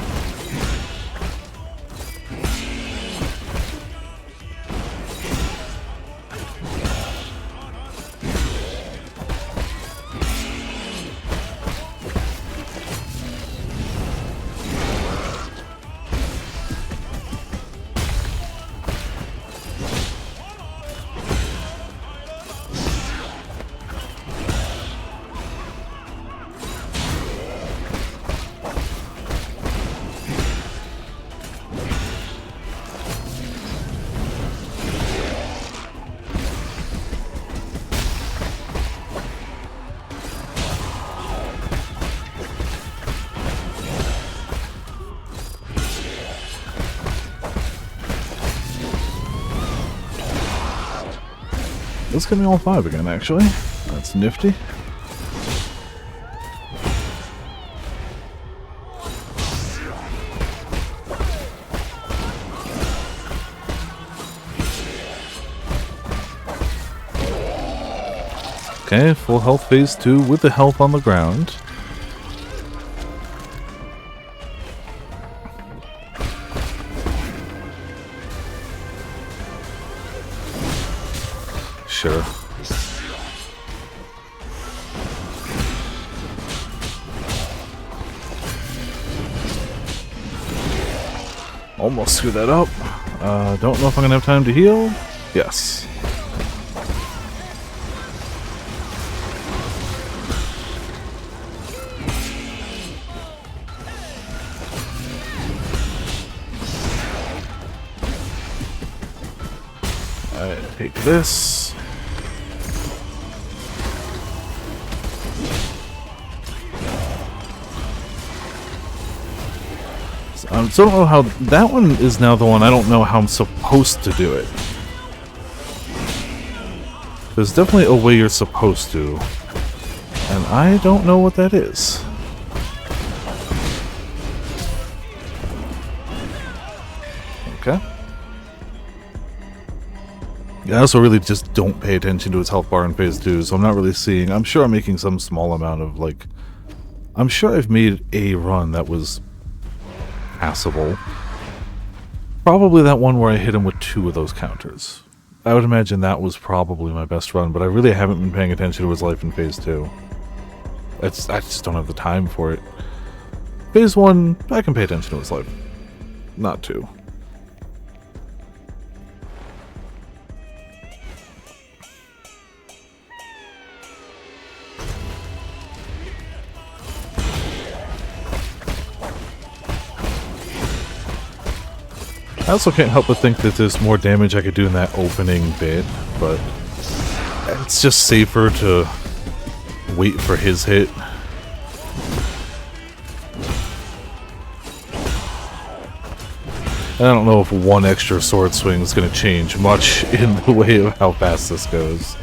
Let's get me all 5 again, actually. That's nifty. Okay, full health phase 2 with the health on the ground. Sure. Almost screwed that up. Don't know if I'm gonna have time to heal. Yes. Alright, take this. I don't know how... That one is now the one I don't know how I'm supposed to do it. There's definitely a way you're supposed to. And I don't know what that is. Okay. Yeah, I also really just don't pay attention to its health bar in phase 2, so I'm not really seeing... I'm sure I'm making some small amount of, like... I'm sure I've made a run that was passable. Probably that one where I hit him with 2 of those counters. I would imagine that was probably my best run, but I really haven't been paying attention to his life in phase 2. I just don't have the time for it. Phase 1, I can pay attention to his life. Not 2. I also can't help but think that there's more damage I could do in that opening bit, but it's just safer to wait for his hit. I don't know if one extra sword swing is going to change much in the way of how fast this goes.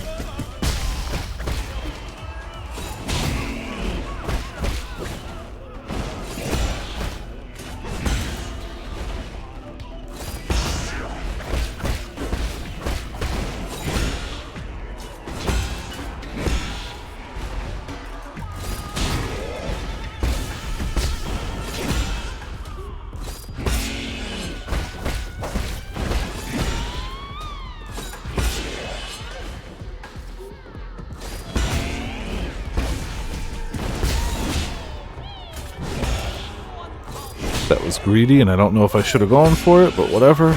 That was greedy, and I don't know if I should have gone for it, but whatever.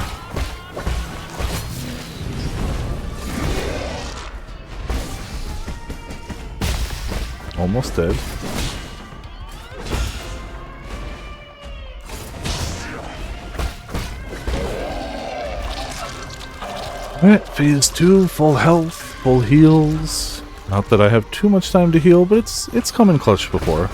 Almost dead. Alright, phase 2, full health, full heals. Not that I have too much time to heal, but it's come in clutch before.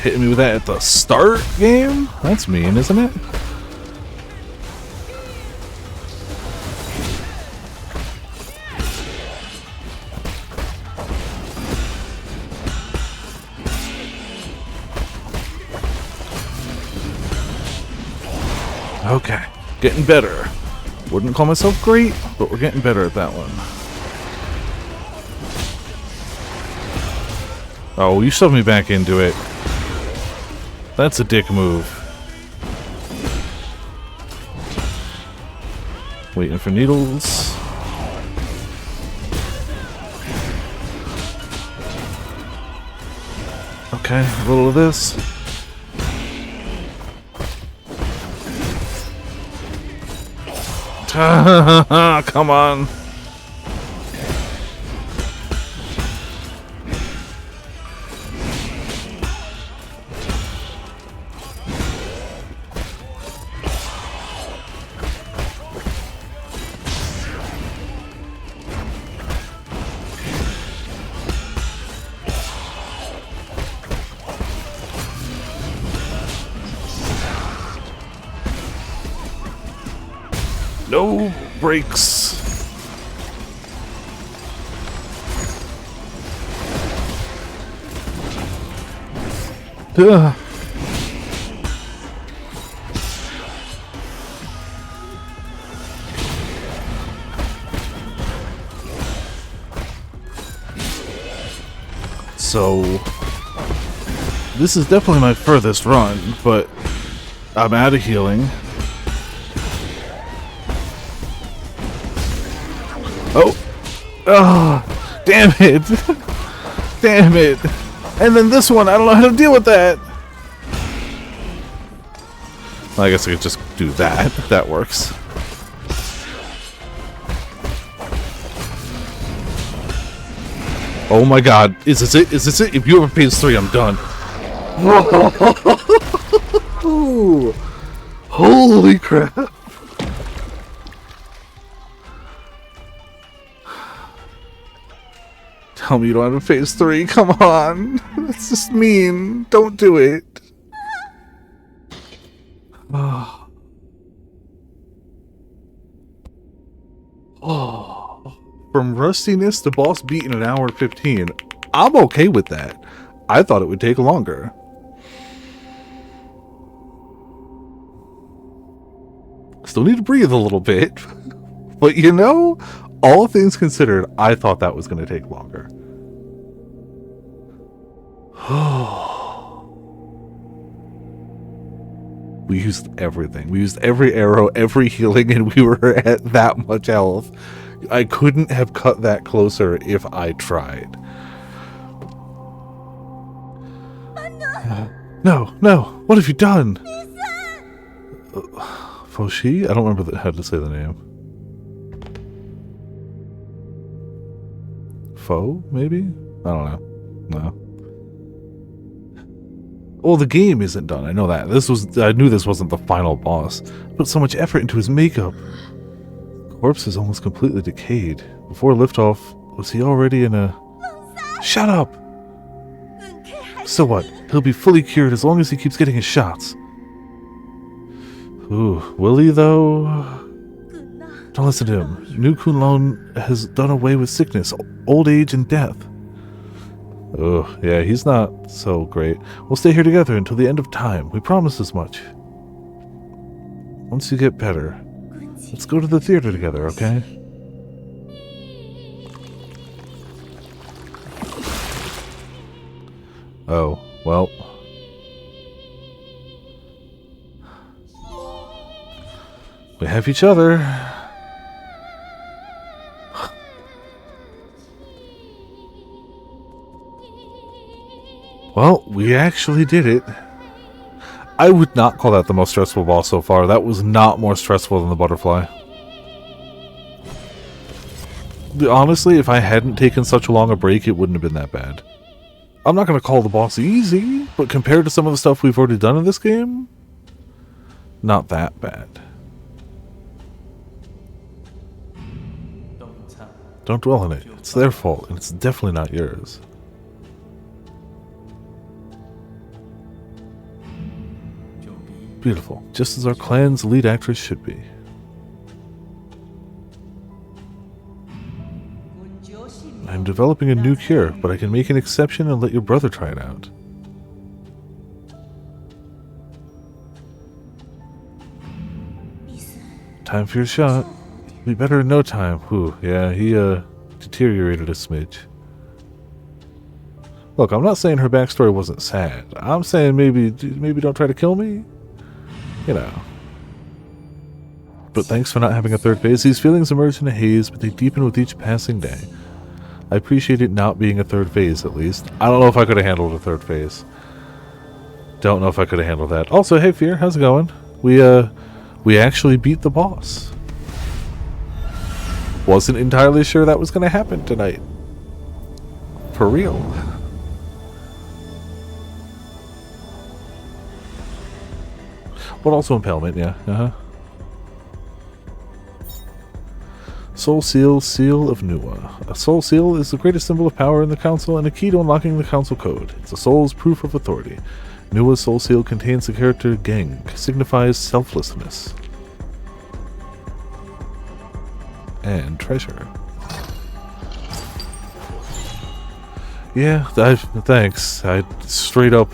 Hitting me with that at the start game? That's mean, isn't it? Okay, getting better. Wouldn't call myself great, but we're getting better at that one. Oh, you shoved me back into it. That's a dick move. Waiting for needles. Okay, a little of this. Come on. No breaks. Ugh. So, this is definitely my furthest run, but I'm out of healing. Oh! Oh! Damn it! Damn it! And then this one, I don't know how to deal with that! Well, I guess I could just do that. That works. Oh my god. Is this it? Is this it? If you ever phase 3, I'm done. Ooh. Holy crap. Tell me you don't have a phase 3. Come on. That's just mean. Don't do it. Oh. Oh. From rustiness to boss beat in an hour 15. I'm okay with that. I thought it would take longer. Still need to breathe a little bit. But you know, all things considered, I thought that was going to take longer. We used everything. We used every arrow, every healing, and we were at that much health. I couldn't have cut that closer if I tried. No, no. What have you done? Foshi? I don't remember how to say the name. Foe, maybe? I don't know. No. Well, the game isn't done. I know that. I knew this wasn't the final boss. Put so much effort into his makeup. The corpse is almost completely decayed. Before liftoff, was he already in a... Shut up! So what? He'll be fully cured as long as he keeps getting his shots. Ooh, will he though? Don't listen to him. New Kunlun has done away with sickness, old age, and death. Oh, yeah, he's not so great. We'll stay here together until the end of time. We promise as much. Once you get better, let's go to the theater together, okay? Oh, well. We have each other. Well, we actually did it. I would not call that the most stressful boss so far. That was not more stressful than the butterfly. Honestly, if I hadn't taken such a long break, it wouldn't have been that bad. I'm not going to call the boss easy, but compared to some of the stuff we've already done in this game, not that bad. Don't dwell on it. It's their fault, and it's definitely not yours. Beautiful. Just as our clan's lead actress should be. I'm developing a new cure, but I can make an exception and let your brother try it out. Time for your shot. Be better in no time. Whew, yeah, he, deteriorated a smidge. Look, I'm not saying her backstory wasn't sad. I'm saying maybe don't try to kill me. You know. But thanks for not having a third phase. These feelings emerge in a haze, but they deepen with each passing day. I appreciate it not being a third phase, at least. I don't know if I could have handled a third phase. Don't know if I could have handled that. Also, hey Fear, how's it going? We actually beat the boss. Wasn't entirely sure that was going to happen tonight. For real. But also impalement, yeah. Soul Seal, Seal of Nuwa. A Soul Seal is the greatest symbol of power in the Council and a key to unlocking the Council Code. It's a soul's proof of authority. Nuwa's Soul Seal contains the character Geng, signifies selflessness. And treasure. Yeah, thanks. I straight up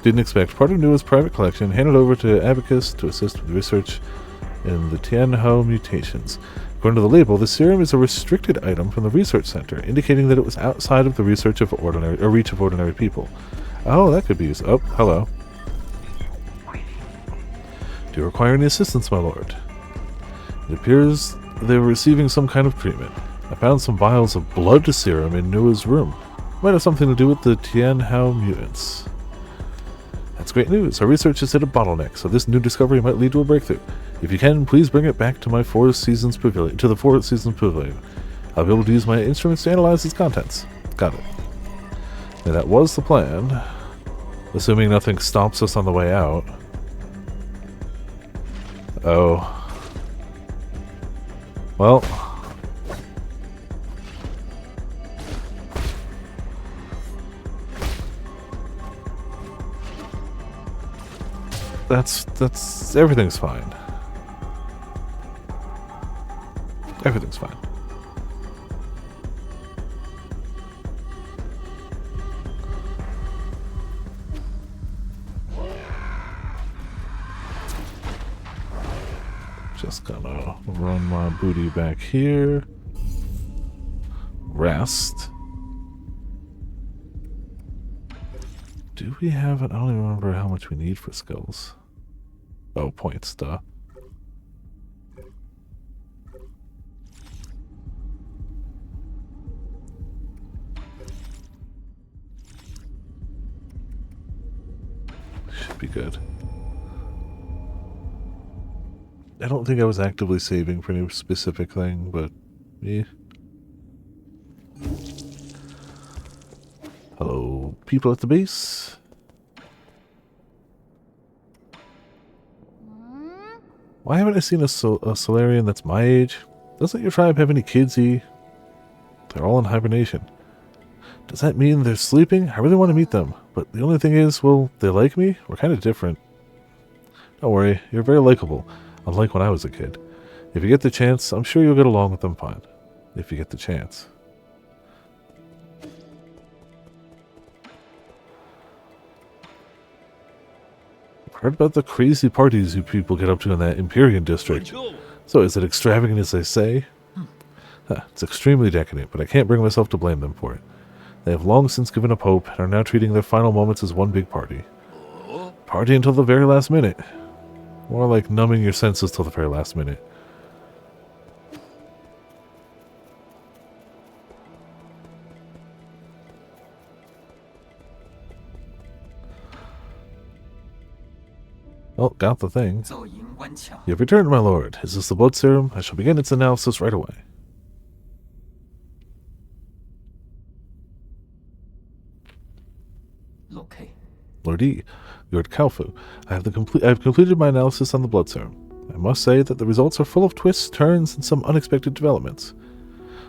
didn't expect. Part of Nuwa's private collection, handed over to Abacus to assist with research in the Tianhou mutations. According to the label, the serum is a restricted item from the research center, indicating that it was outside of the reach of ordinary people. Oh, that could be used. Oh, hello. Do you require any assistance, my lord? It appears they were receiving some kind of treatment. I found some vials of blood serum in Nuwa's room. Might have something to do with the Tianhou mutants. That's great news. Our research has hit a bottleneck, so this new discovery might lead to a breakthrough. If you can, please bring it back to my Four Seasons Pavilion. I'll be able to use my instruments to analyze its contents. Got it. Now that was the plan. Assuming nothing stops us on the way out. Oh. Well. That's everything's fine. Everything's fine. Just gonna run my booty back here. Rest. Do we have it? I don't even remember how much we need for skills. Oh, points, duh. Should be good. I don't think I was actively saving for any specific thing, but yeah. Hello, people at the base. Why haven't I seen a Solarian that's my age? Doesn't your tribe have any kidsy? They're all in hibernation. Does that mean they're sleeping? I really want to meet them. But the only thing is, will they like me? We're kind of different. Don't worry, you're very likable. Unlike when I was a kid. If you get the chance, I'm sure you'll get along with them fine. If you get the chance. I've heard about the crazy parties you people get up to in that Empyrean district. So is it extravagant as they say? It's extremely decadent, but I can't bring myself to blame them for it. They have long since given up hope and are now treating their final moments as one big party. Party until the very last minute. More like numbing your senses till the very last minute. Oh, got the thing. You have returned, my lord. Is this the blood serum? I shall begin its analysis right away. Lord E, Lord Kalfu, I have completed my analysis on the blood serum. I must say that the results are full of twists, turns, and some unexpected developments.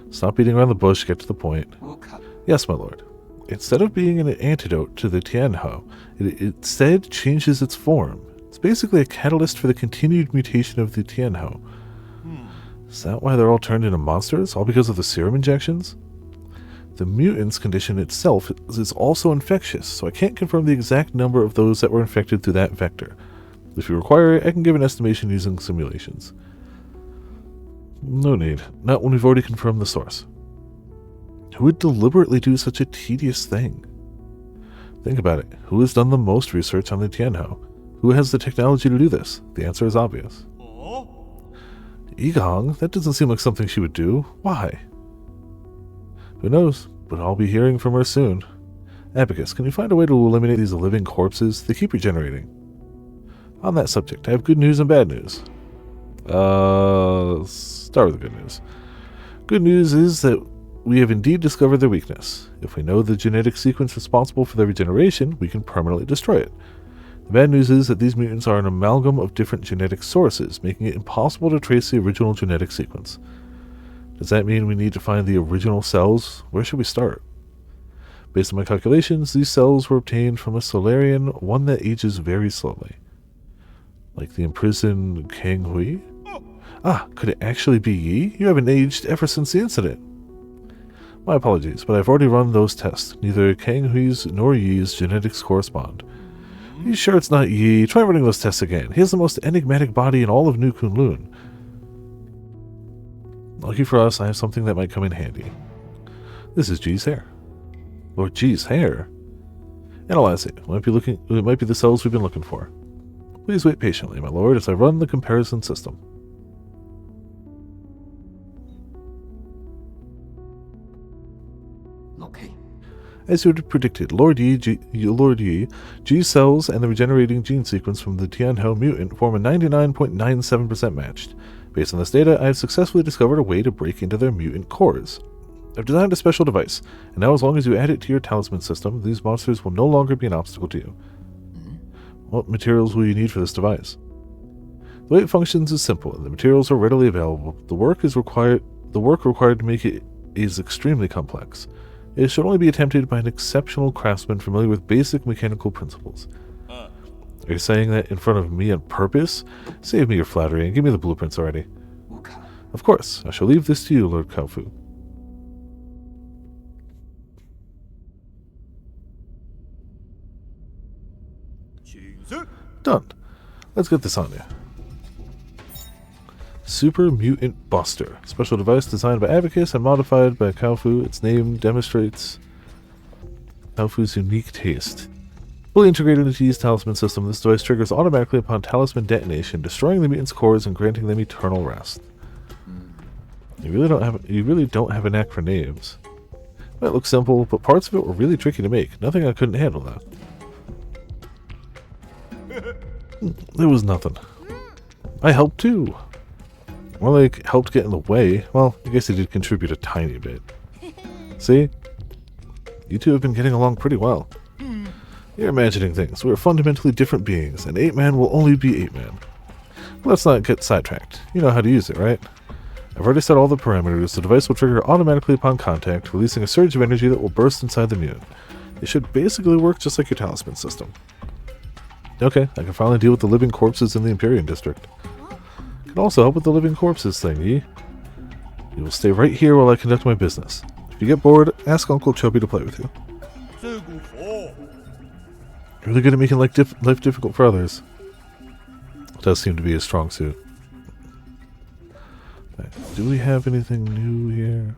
Stop beating around the bush, get to the point. Yes, my lord. Instead of being an antidote to the Tianhou, it instead changes its form. It's basically a catalyst for the continued mutation of the Tianhou. Is that why they're all turned into monsters? All because of the serum injections? The mutant's condition itself is also infectious, so I can't confirm the exact number of those that were infected through that vector. If you require it, I can give an estimation using simulations. No need. Not when we've already confirmed the source. Who would deliberately do such a tedious thing? Think about it. Who has done the most research on the Tianhou? Who has the technology to do this? The answer is obvious. Yigong? That doesn't seem like something she would do. Why? Who knows? But I'll be hearing from her soon. Abacus, can you find a way to eliminate these living corpses? They keep regenerating. On that subject, I have good news and bad news. Start with the good news. Good news is that we have indeed discovered their weakness. If we know the genetic sequence responsible for their regeneration, we can permanently destroy it. The bad news is that these mutants are an amalgam of different genetic sources, making it impossible to trace the original genetic sequence. Does that mean we need to find the original cells? Where should we start? Based on my calculations, these cells were obtained from a Solarian, one that ages very slowly. Like the imprisoned Kang Hui? Ah, could it actually be Yi? You haven't aged ever since the incident. My apologies, but I've already run those tests. Neither Kang Hui's nor Yi's genetics correspond. Are you sure it's not Yi? Try running those tests again. He has the most enigmatic body in all of New Kunlun. Lucky for us, I have something that might come in handy. This is Ji's hair. Lord Ji's hair? Analyze it. It might be the cells we've been looking for. Please wait patiently, my lord, as I run the comparison system. Okay. As you had predicted, Lord Yi, Ji's cells and the regenerating gene sequence from the Tianhou mutant form a 99.97% matched. Based on this data, I have successfully discovered a way to break into their mutant cores. I've designed a special device, and now as long as you add it to your talisman system, these monsters will no longer be an obstacle to you. What materials will you need for this device? The way it functions is simple, and the materials are readily available. The work required to make it is extremely complex. It should only be attempted by an exceptional craftsman familiar with basic mechanical principles. Are you saying that in front of me on purpose? Save me your flattery and give me the blueprints already. Okay. Of course, I shall leave this to you, Lord Kaofu. Done. Let's get this on you. Super Mutant Buster. Special device designed by Abacus and modified by Kaofu. Its name demonstrates Kaofu's unique taste. Fully integrated into Yi's talisman system, this device triggers automatically upon talisman detonation, destroying the mutant's cores and granting them eternal rest. You really don't have a knack for names. It might look simple, but parts of it were really tricky to make. Nothing I couldn't handle that. There was nothing. I helped too. More like helped get in the way. Well, I guess he did contribute a tiny bit. See? You two have been getting along pretty well. You're imagining things. We're fundamentally different beings, and 8-man will only be 8-man. Let's not get sidetracked. You know how to use it, right? I've already set all the parameters. The device will trigger automatically upon contact, releasing a surge of energy that will burst inside the mutant. It should basically work just like your talisman system. Okay, I can finally deal with the living corpses in the Empyrean district. I can also help with the living corpses thing, Yi. You will stay right here while I conduct my business. If you get bored, ask Uncle Chubby to play with you. You're really good at making life difficult for others. It does seem to be a strong suit. Right. Do we have anything new here?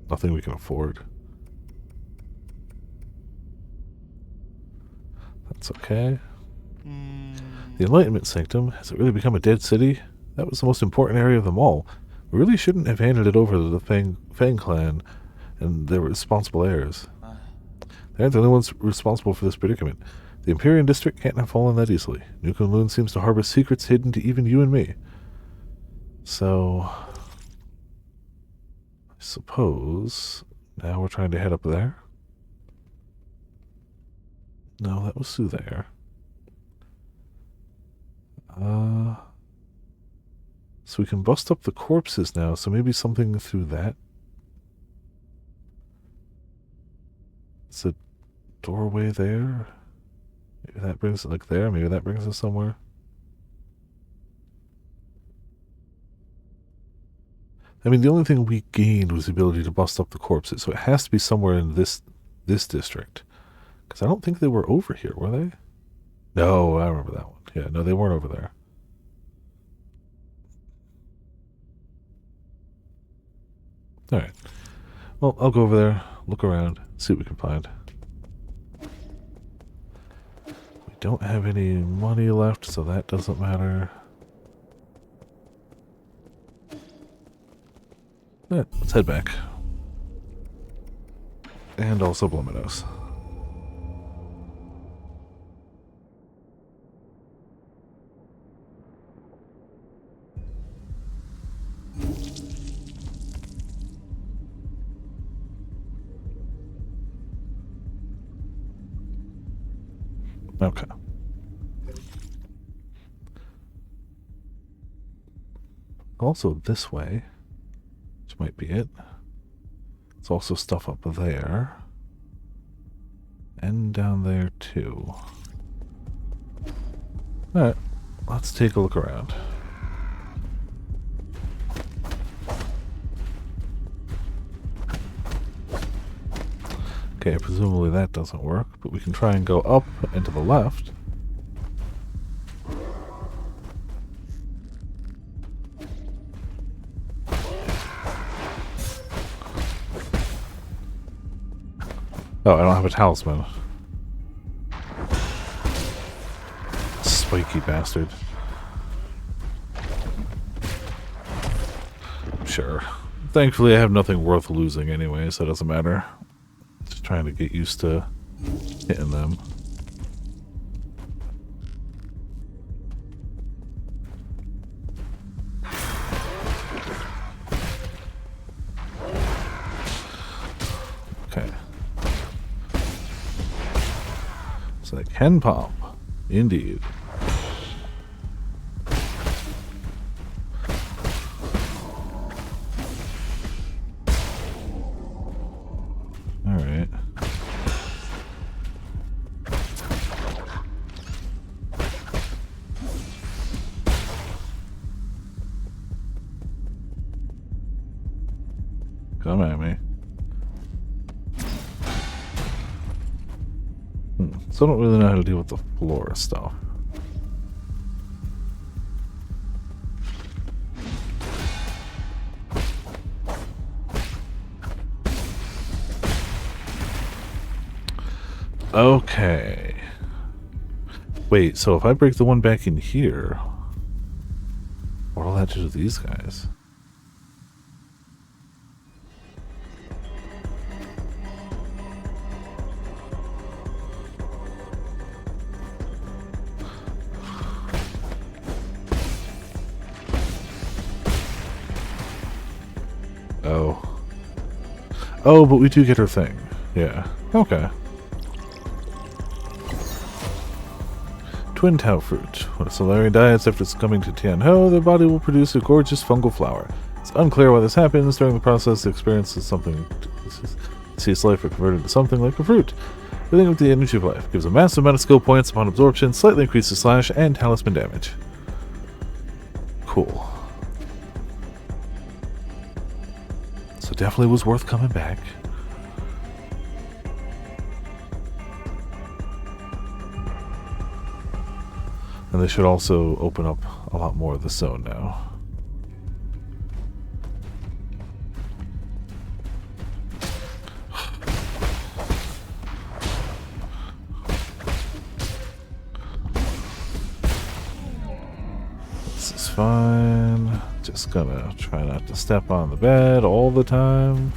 Nothing we can afford. That's okay. The Enlightenment Sanctum, has it really become a dead city? That was the most important area of them all. We really shouldn't have handed it over to the Fang clan and their responsible heirs. They aren't the only ones responsible for this predicament. The Empyrean district can't have fallen that easily. New Kunlun seems to harbor secrets hidden to even you and me. So, I suppose now we're trying to head up there. No, that was through there. So we can bust up the corpses now, so maybe something through that. It's a doorway there. Maybe that brings it like there, maybe that brings us somewhere. I mean, the only thing we gained was the ability to bust up the corpses, so it has to be somewhere in this district. Because I don't think they were over here, were they? No, I remember that one. Yeah, no, they weren't over there. Alright. Well, I'll go over there, look around, see what we can find. We don't have any money left, so that doesn't matter. Alright, let's head back. And also Blominos. Okay. Also this way, which might be it. There's also stuff up there. And down there too. Alright, let's take a look around. Okay, presumably that doesn't work, but we can try and go up and to the left. Oh, I don't have a talisman. Spiky bastard. Sure. Thankfully I have nothing worth losing anyway, so it doesn't matter. Just trying to get used to hitting them. Okay. So they can pop. Indeed. Alright. Come at me. So I don't really know how to deal with the floor stuff. Okay. Wait, so if I break the one back in here, what'll that do to these guys? Oh. Oh, but we do get her thing. Yeah. Okay. Twin Tao fruit. When a Solarian dies after succumbing to Tianhou, their body will produce a gorgeous fungal flower. It's unclear why this happens. During the process, the experience is something. Its life are converted to something like a fruit. Filling up the energy of life gives a massive amount of skill points upon absorption, slightly increases slash and talisman damage. Cool. So definitely was worth coming back. And they should also open up a lot more of the zone now. This is fine. Just gonna try not to step on the bed all the time.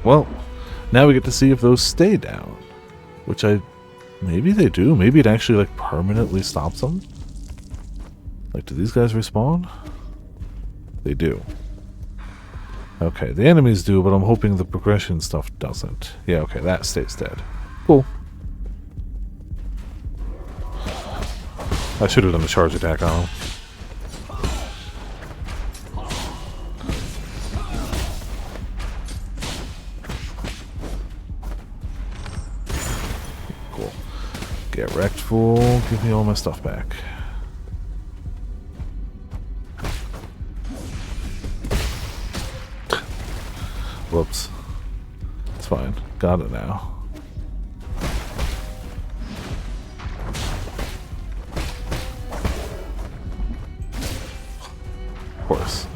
Well, now we get to see if those stay down. Which maybe they do. Maybe it actually, like, permanently stops them. Like, do these guys respawn? They do. Okay, the enemies do, but I'm hoping the progression stuff doesn't. Yeah, okay, that stays dead. Cool. I should have done a charge attack on him. Cool. Get wrecked, fool. Give me all my stuff back. Whoops. It's fine. Got it now. Of course.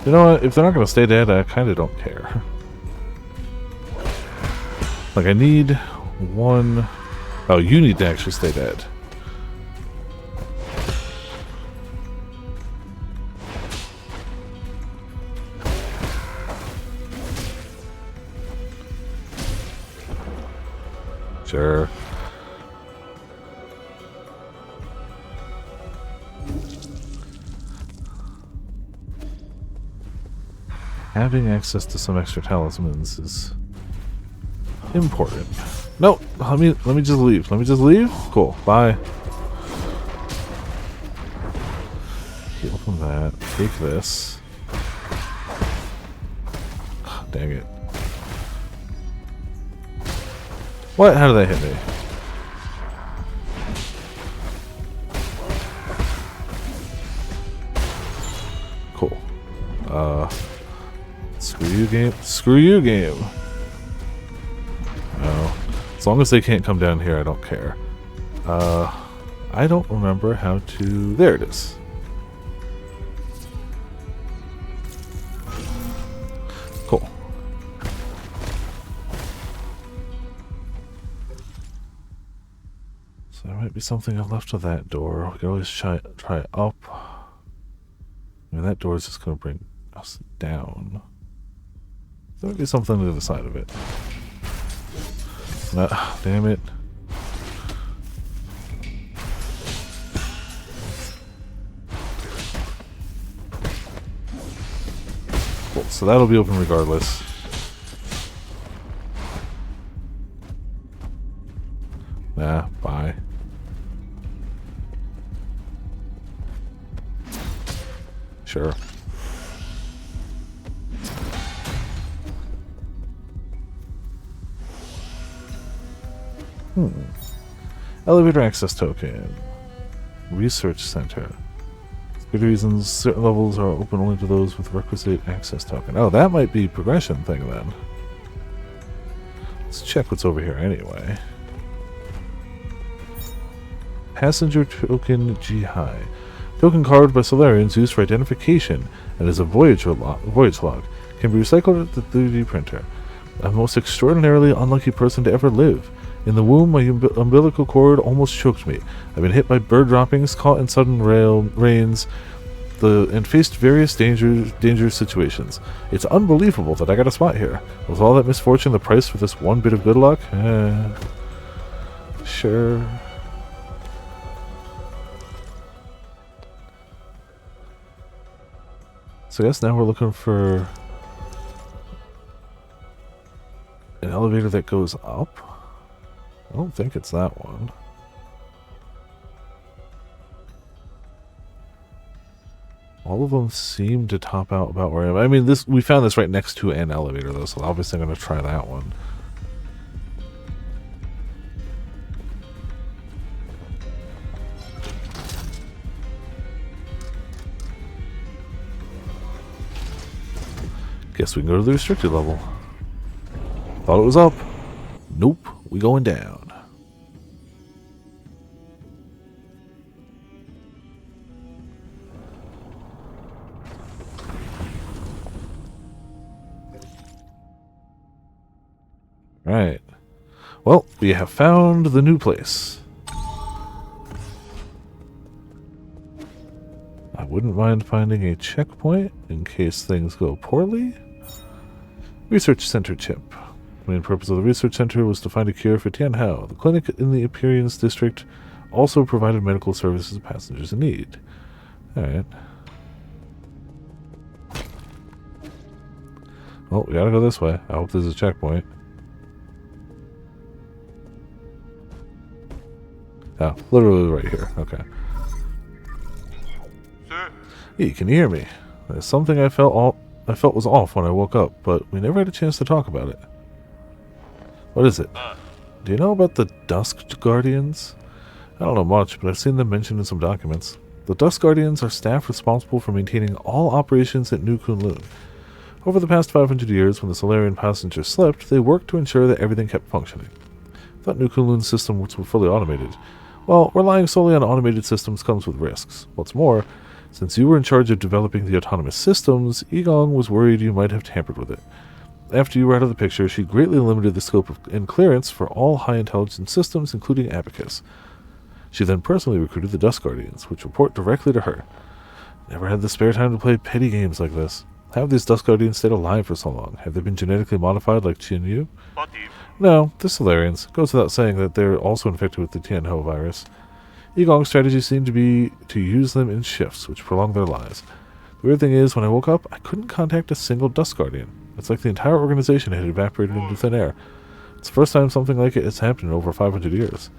You know what? If they're not going to stay dead, I kind of don't care. Like, I need one... Oh, you need to actually stay dead. Sure. Having access to some extra talismans is important. No, let me just leave. Let me just leave. Cool. Bye. Heal from that. Take this. Oh, dang it. What? How did that hit me? Cool. Screw you, game. Screw you, game. No. As long as they can't come down here, I don't care. I don't remember how to... There it is. Cool. So there might be something I left of that door. We can always try up. I mean, that door is just going to bring us down. There might be something to the side of it. Damn it. Cool, so that'll be open regardless. Nah, bye. Sure. Elevator access token. Research center. Good reasons certain levels are open only to those with requisite access token. Oh, that might be progression thing then. Let's check what's over here anyway. Passenger token G-High. Token carved by Solarians used for identification and as a voyage log. Can be recycled at the 3D printer. A most extraordinarily unlucky person to ever live. In the womb, my umbilical cord almost choked me. I've been hit by bird droppings, caught in sudden rains, and faced various dangerous situations. It's unbelievable that I got a spot here. Was all that misfortune the price for this one bit of good luck? Sure. So I guess now we're looking for an elevator that goes up. I don't think it's that one. All of them seem to top out about where I am. I mean, we found this right next to an elevator, though, so obviously I'm going to try that one. Guess we can go to the restricted level. Thought it was up. Nope, we going down. Right. Well, we have found the new place. I wouldn't mind finding a checkpoint in case things go poorly. Research Center chip. The main purpose of the research center was to find a cure for Tian Hao. The clinic in the Aperian's district also provided medical services to passengers in need. Alright. Well, we gotta go this way. I hope there's a checkpoint. Oh, literally right here. Okay. Sir? Yeah, you can hear me. There's something I felt was off when I woke up, but we never had a chance to talk about it. What is it? Do you know about the Dusk Guardians? I don't know much, but I've seen them mentioned in some documents. The Dusk Guardians are staff responsible for maintaining all operations at New Kunlun. Over the past 500 years, when the Solarian passengers slept, they worked to ensure that everything kept functioning. I thought New Kunlun's system was fully automated. Well, relying solely on automated systems comes with risks. What's more, since you were in charge of developing the autonomous systems, Igong was worried you might have tampered with it. After you were out of the picture, she greatly limited the scope and clearance for all high-intelligence systems, including Abacus. She then personally recruited the Dusk Guardians, which report directly to her. Never had the spare time to play petty games like this. How have these Dusk Guardians stayed alive for so long? Have they been genetically modified like Qin Yu? No, they're Solarians. Goes without saying that they're also infected with the Tianho virus. Igong's strategy seemed to be to use them in shifts, which prolonged their lives. The weird thing is, when I woke up, I couldn't contact a single Dusk Guardian. It's like the entire organization had evaporated into thin air. It's the first time something like it has happened in over 500 years.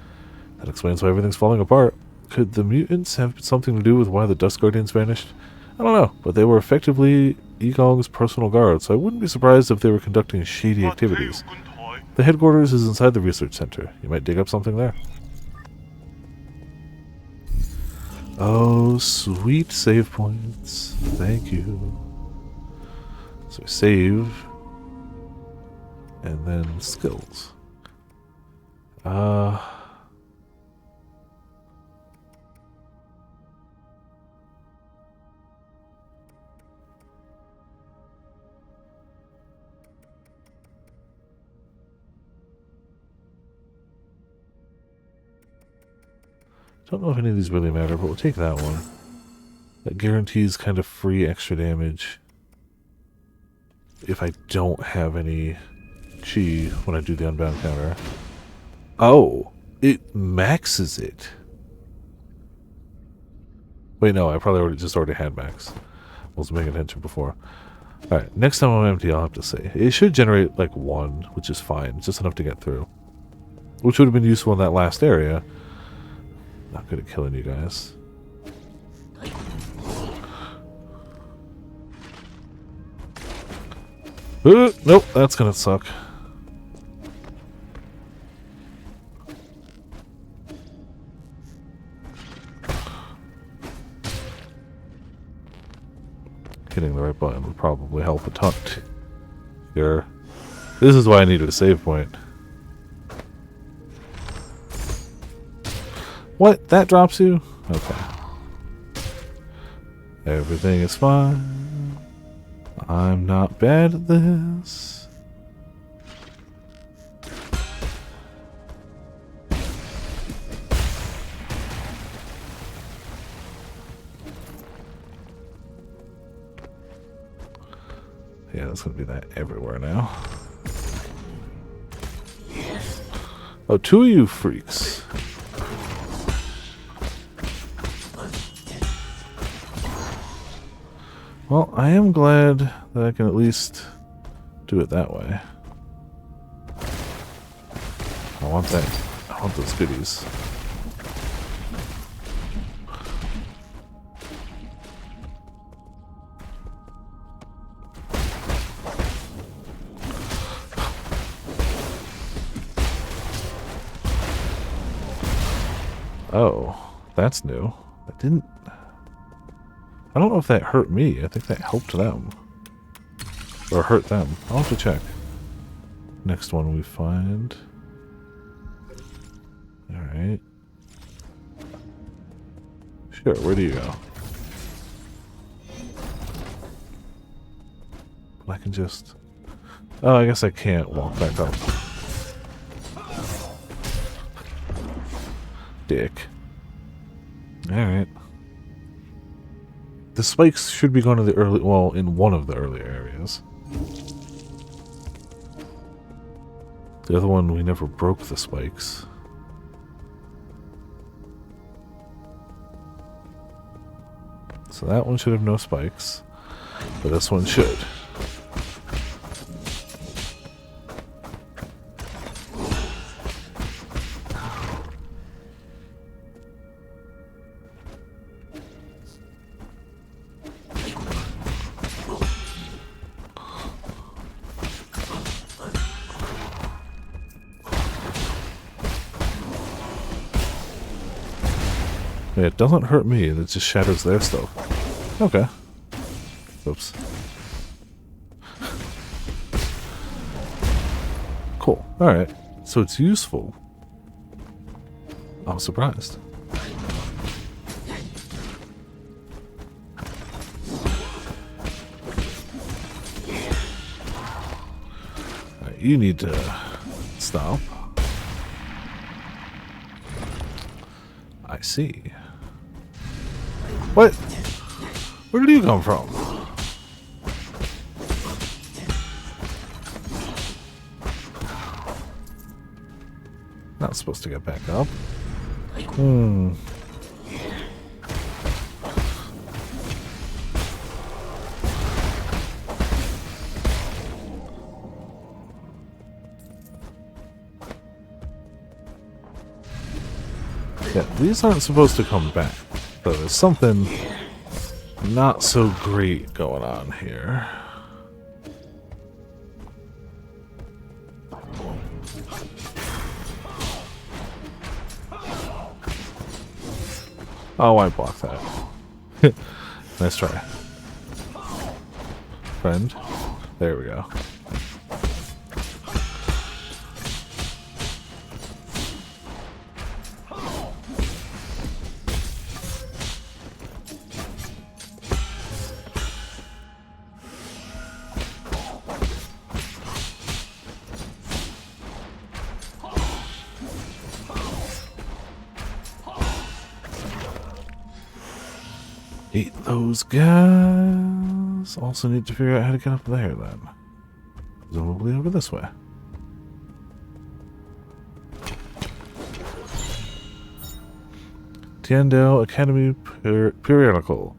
That explains why everything's falling apart. Could the mutants have something to do with why the Dusk Guardians vanished? I don't know, but they were effectively Igong's personal guard, so I wouldn't be surprised if they were conducting shady activities. The headquarters is inside the research center. You might dig up something there. Oh, sweet save points. Thank you. So save. And then skills. Don't know if any of these really matter, but we'll take that one. That guarantees kind of free extra damage if I don't have any chi when I do the unbound counter. Oh, it maxes it. Wait, no, I probably already had max. I wasn't paying attention before. Alright, next time I'm empty, I'll have to say. It should generate like 1, which is fine. It's just enough to get through. Which would have been useful in that last area. Not good at killing you guys. Nope, that's gonna suck. Hitting the right button would probably help a ton. Here. This is why I needed a save point. What? That drops you? Okay. Everything is fine. I'm not bad at this. Yeah, that's gonna be that everywhere now. Oh, 2 of you freaks. Well, I am glad that I can at least do it that way. I want that. I want those goodies. Oh, that's new. That didn't... I don't know if that hurt me. I think that helped them. Or hurt them. I'll have to check. Next one we find. Alright. Sure, where do you go? I can just... Oh, I guess I can't walk back up. Dick. Alright. The spikes should be going to the early... Well, in one of the earlier areas. The other one, we never broke the spikes. So that one should have no spikes. But this one should. It doesn't hurt me, it just shatters their stuff. Okay. Oops. Cool. Alright. So it's useful. I'm surprised. Alright, you need to stop. I see. What? Where did you come from? Not supposed to get back up. Hmm. Yeah, these aren't supposed to come back. But there's something not so great going on here. Oh, I blocked that. Nice try. Friend. There we go. Eat those guys. Also need to figure out how to get up there then. Presumably over this way. Tiandale Academy Periodical.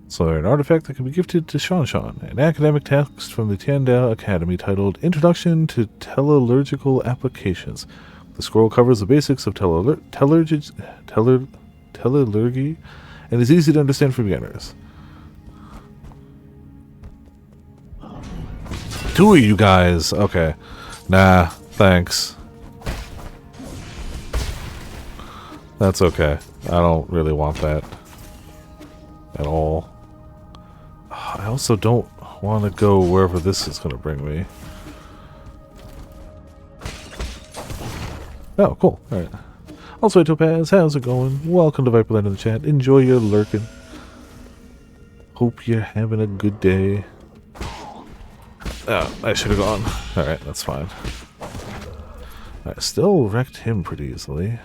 So an artifact that can be gifted to Shanshan. An academic text from the Tiandale Academy titled Introduction to Tellurgical Applications. The scroll covers the basics of tellurgy and is easy to understand for beginners. Two of you guys. Okay. Nah, thanks. That's okay. I don't really want that at all. I also don't want to go wherever this is going to bring me. Oh, cool. Alright. Also, Topaz, how's it going? Welcome to Viperland in the chat. Enjoy your lurking. Hope you're having a good day. Oh, I should have gone. Alright, that's fine. I still wrecked him pretty easily.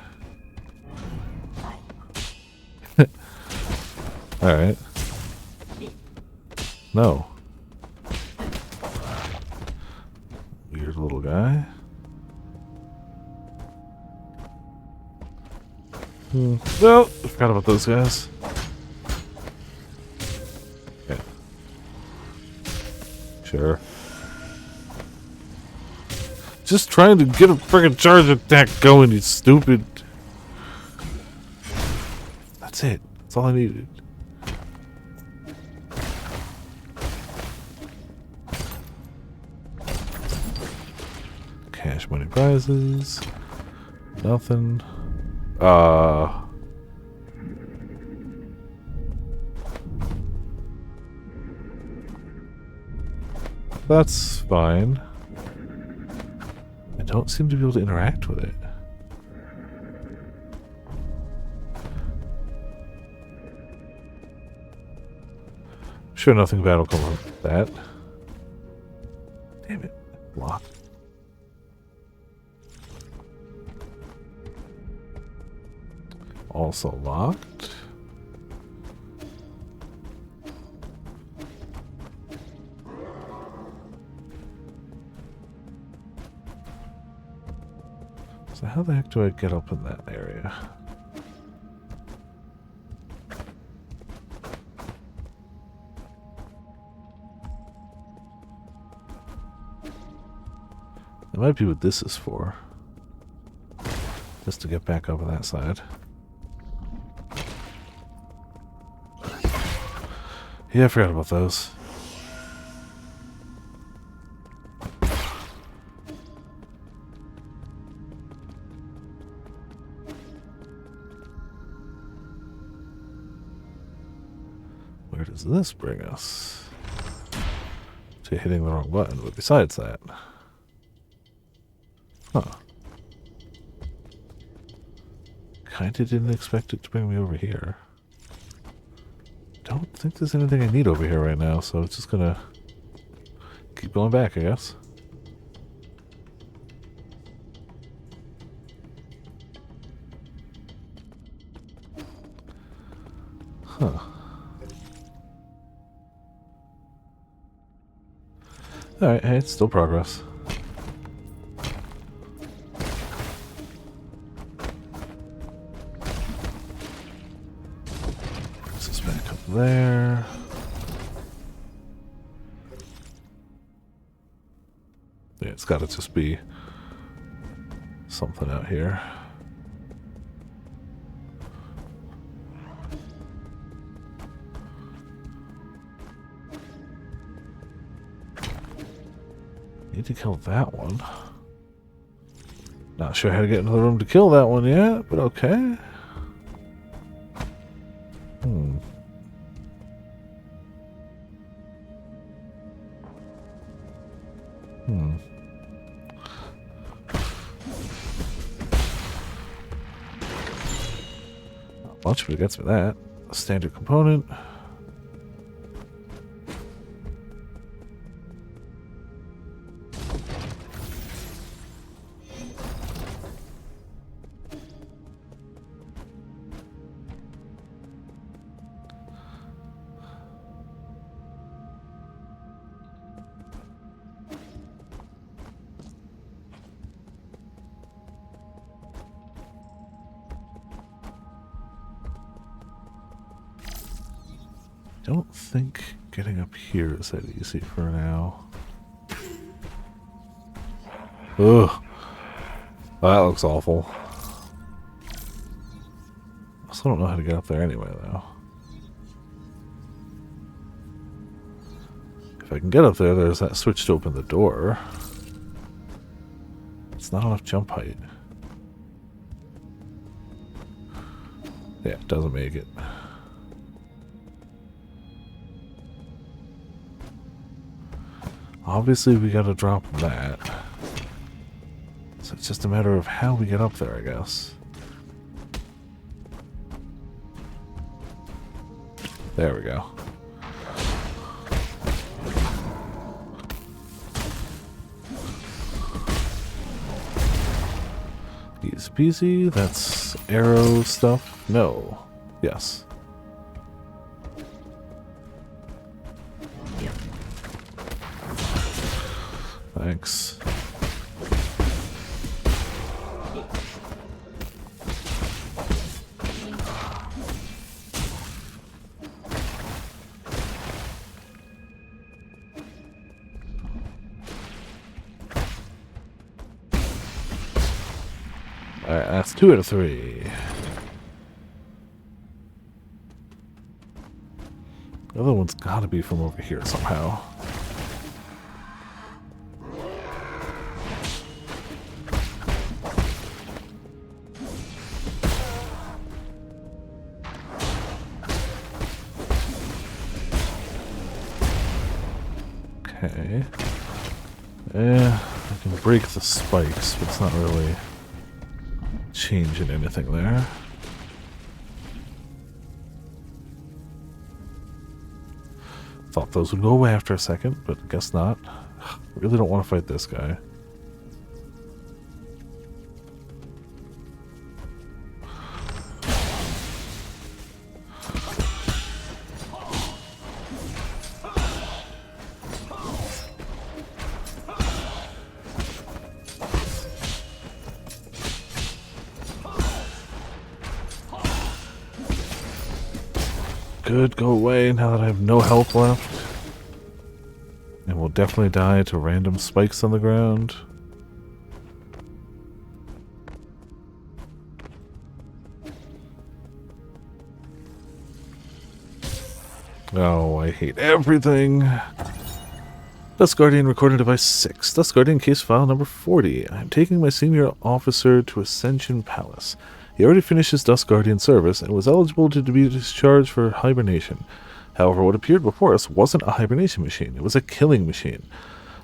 Alright. No. Weird little guy. Well, I forgot about those guys. Okay. Sure. Just trying to get a friggin' charge attack going, you stupid. That's it. That's all I needed. Cash money prizes. Nothing. That's fine. I don't seem to be able to interact with it. Sure, nothing bad will come from that. Damn it. Locked. Also locked. So how the heck do I get up in that area? It might be what this is for. Just to get back up on that side. Yeah, I forgot about those. does this bring us? To hitting the wrong button, but besides that. Huh. Kinda didn't expect it to bring me over here. Don't think there's anything I need over here right now, so it's just gonna keep going back, I guess. Huh. Alright, hey, it's still progress. Brings us back up there. Yeah, it's gotta just be something out here. Need to kill that one. Not sure how to get into the room to kill that one yet, but okay. Not much, but it gets me that. A standard component. Don't think getting up here is that easy for now. Ugh. That looks awful. I still don't know how to get up there anyway, though. If I can get up there, there's that switch to open the door. It's not enough jump height. Yeah, it doesn't make it. Obviously, we gotta drop that. So it's just a matter of how we get up there, I guess. There we go. Easy peasy. That's arrow stuff. No. Yes. Thanks. Alright, that's 2 out of 3. The other one's gotta be from over here somehow. Okay. Yeah, I can break the spikes, but it's not really changing anything there. Thought those would go away after a second, but I guess not. I really don't want to fight this guy. Good, go away now that I have no health left. And we'll definitely die to random spikes on the ground. Oh, I hate everything. Dust Guardian recording device 6. Dust Guardian case file number 40. I am taking my senior officer to Ascension Palace. He already finished his Dust Guardian service and was eligible to be discharged for hibernation. However, what appeared before us wasn't a hibernation machine. It was a killing machine.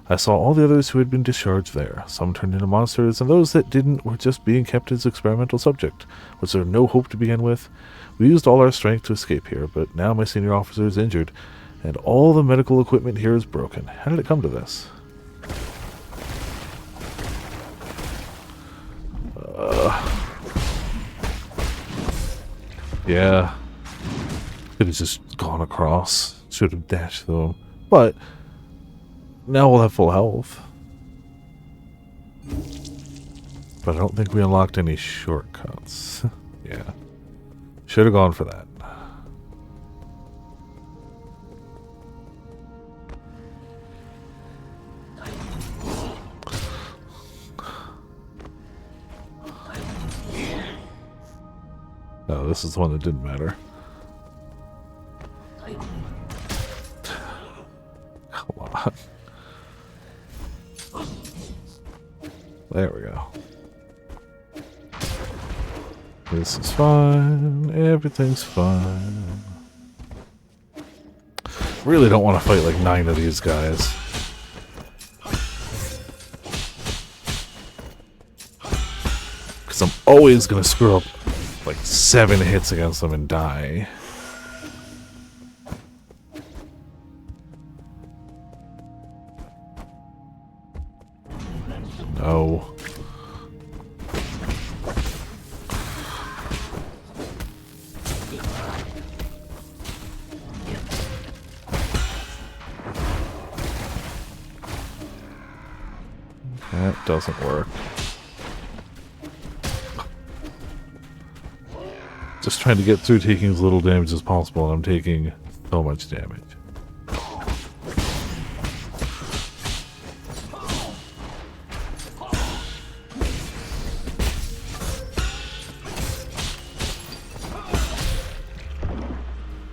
I saw all the others who had been discharged there. Some turned into monsters, and those that didn't were just being kept as experimental subject. Was there no hope to begin with? We used all our strength to escape here, but now my senior officer is injured, and all the medical equipment here is broken. How did it come to this? Yeah. Could have just gone across. Should have dashed through him. But now we'll have full health. But I don't think we unlocked any shortcuts. Yeah. Should have gone for that. No, this is the one that didn't matter. Come on. There we go. This is fine. Everything's fine. Really don't want to fight like 9 of these guys. Because I'm always going to screw up like 7 hits against them and die. No. That doesn't work. Just trying to get through taking as little damage as possible, and I'm taking so much damage.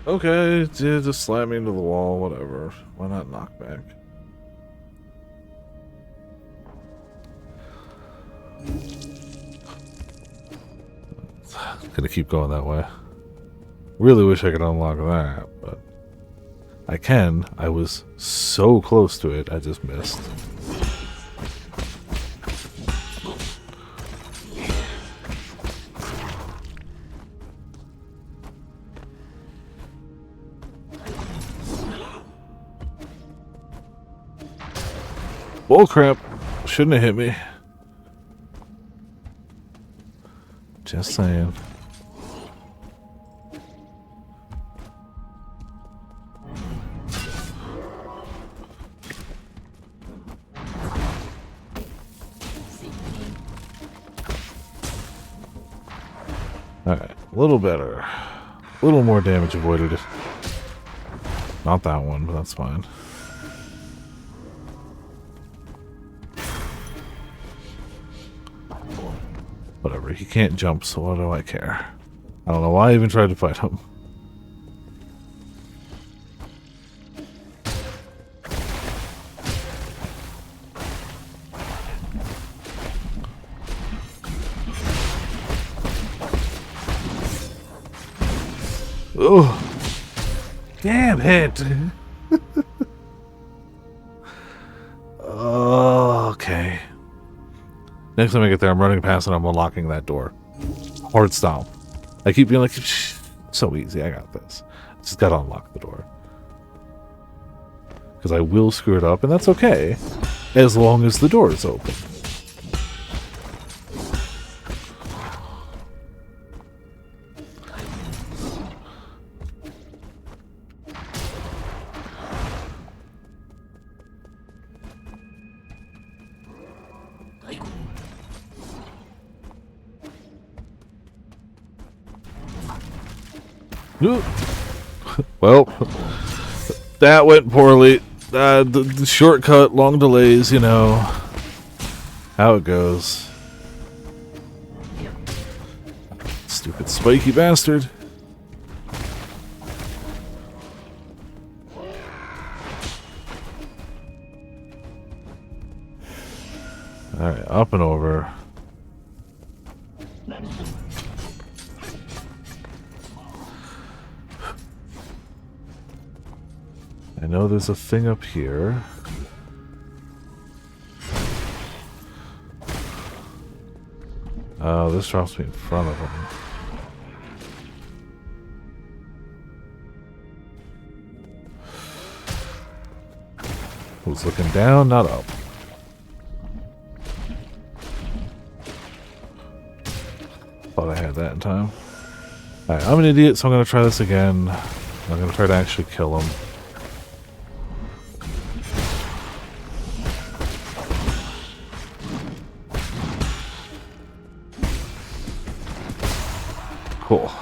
Okay, yeah, just slam me into the wall, whatever. Why not knockback? Gonna keep going that way. Really wish I could unlock that, but I can. I was so close to it, I just missed. Bullcrap! Shouldn't have hit me. Just saying. Alright, a little better. A little more damage avoided. Not that one, but that's fine. Whatever, he can't jump, so what do I care? I don't know why I even tried to fight him. Oh, damn it! Okay. Next time I get there, I'm running past and I'm unlocking that door. Hard stomp. I keep being like, shh, so easy, I got this. Just gotta unlock the door. Because I will screw it up, and that's okay. As long as the door is open. Well, that went poorly. The shortcut, long delays, you know. How it goes. Stupid spiky bastard. Alright, up and over. know there's a thing up here. Oh, this drops me in front of him. Who's looking down, not up. Thought I had that in time. Alright, I'm an idiot, so I'm going to try this again. I'm going to try to actually kill him. Cool.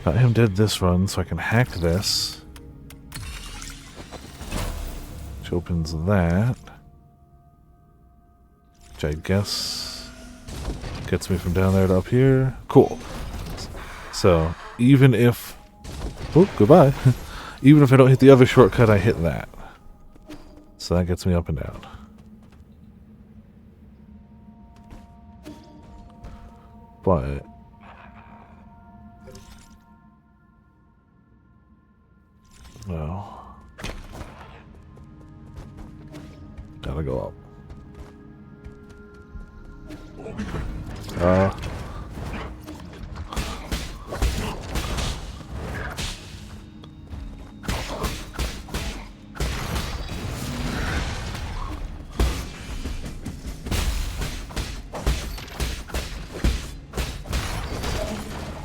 Got him dead this run, so I can hack this. Which opens that. Which I guess gets me from down there to up here. Cool. So, even if... Oh, goodbye. Even if I don't hit the other shortcut, I hit that. So that gets me up and down. But... no. Gotta go up.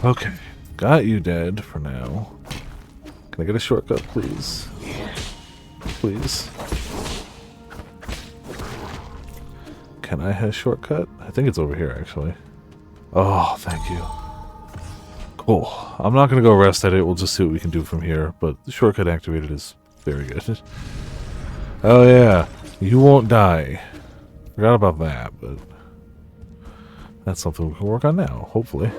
Okay. Got you dead for now. Can I get a shortcut, please? Please. Can I have a shortcut? I think it's over here, actually. Oh, thank you. Cool. I'm not going to go rest at it. We'll just see what we can do from here. But the shortcut activated is very good. Oh, yeah. You won't die. Forgot about that, but... that's something we can work on now, hopefully.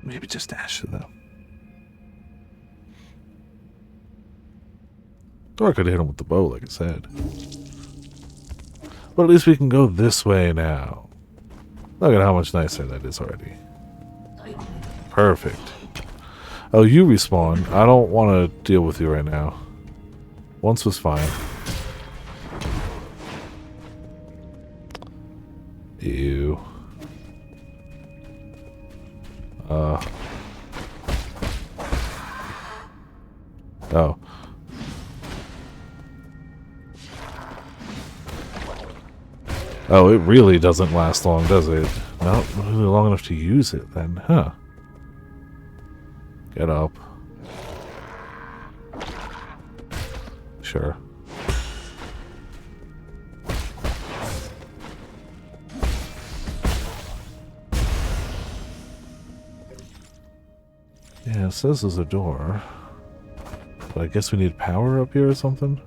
Maybe just dash to them. Or I could hit him with the bow, like I said. But at least we can go this way now. Look at how much nicer that is already. Perfect. Oh, you respawn. I don't want to deal with you right now. Once was fine. Ew. Oh. Oh, it really doesn't last long, does it? Not really long enough to use it then, huh? Get up. Sure. Yeah, it says there's a door. But I guess we need power up here or something?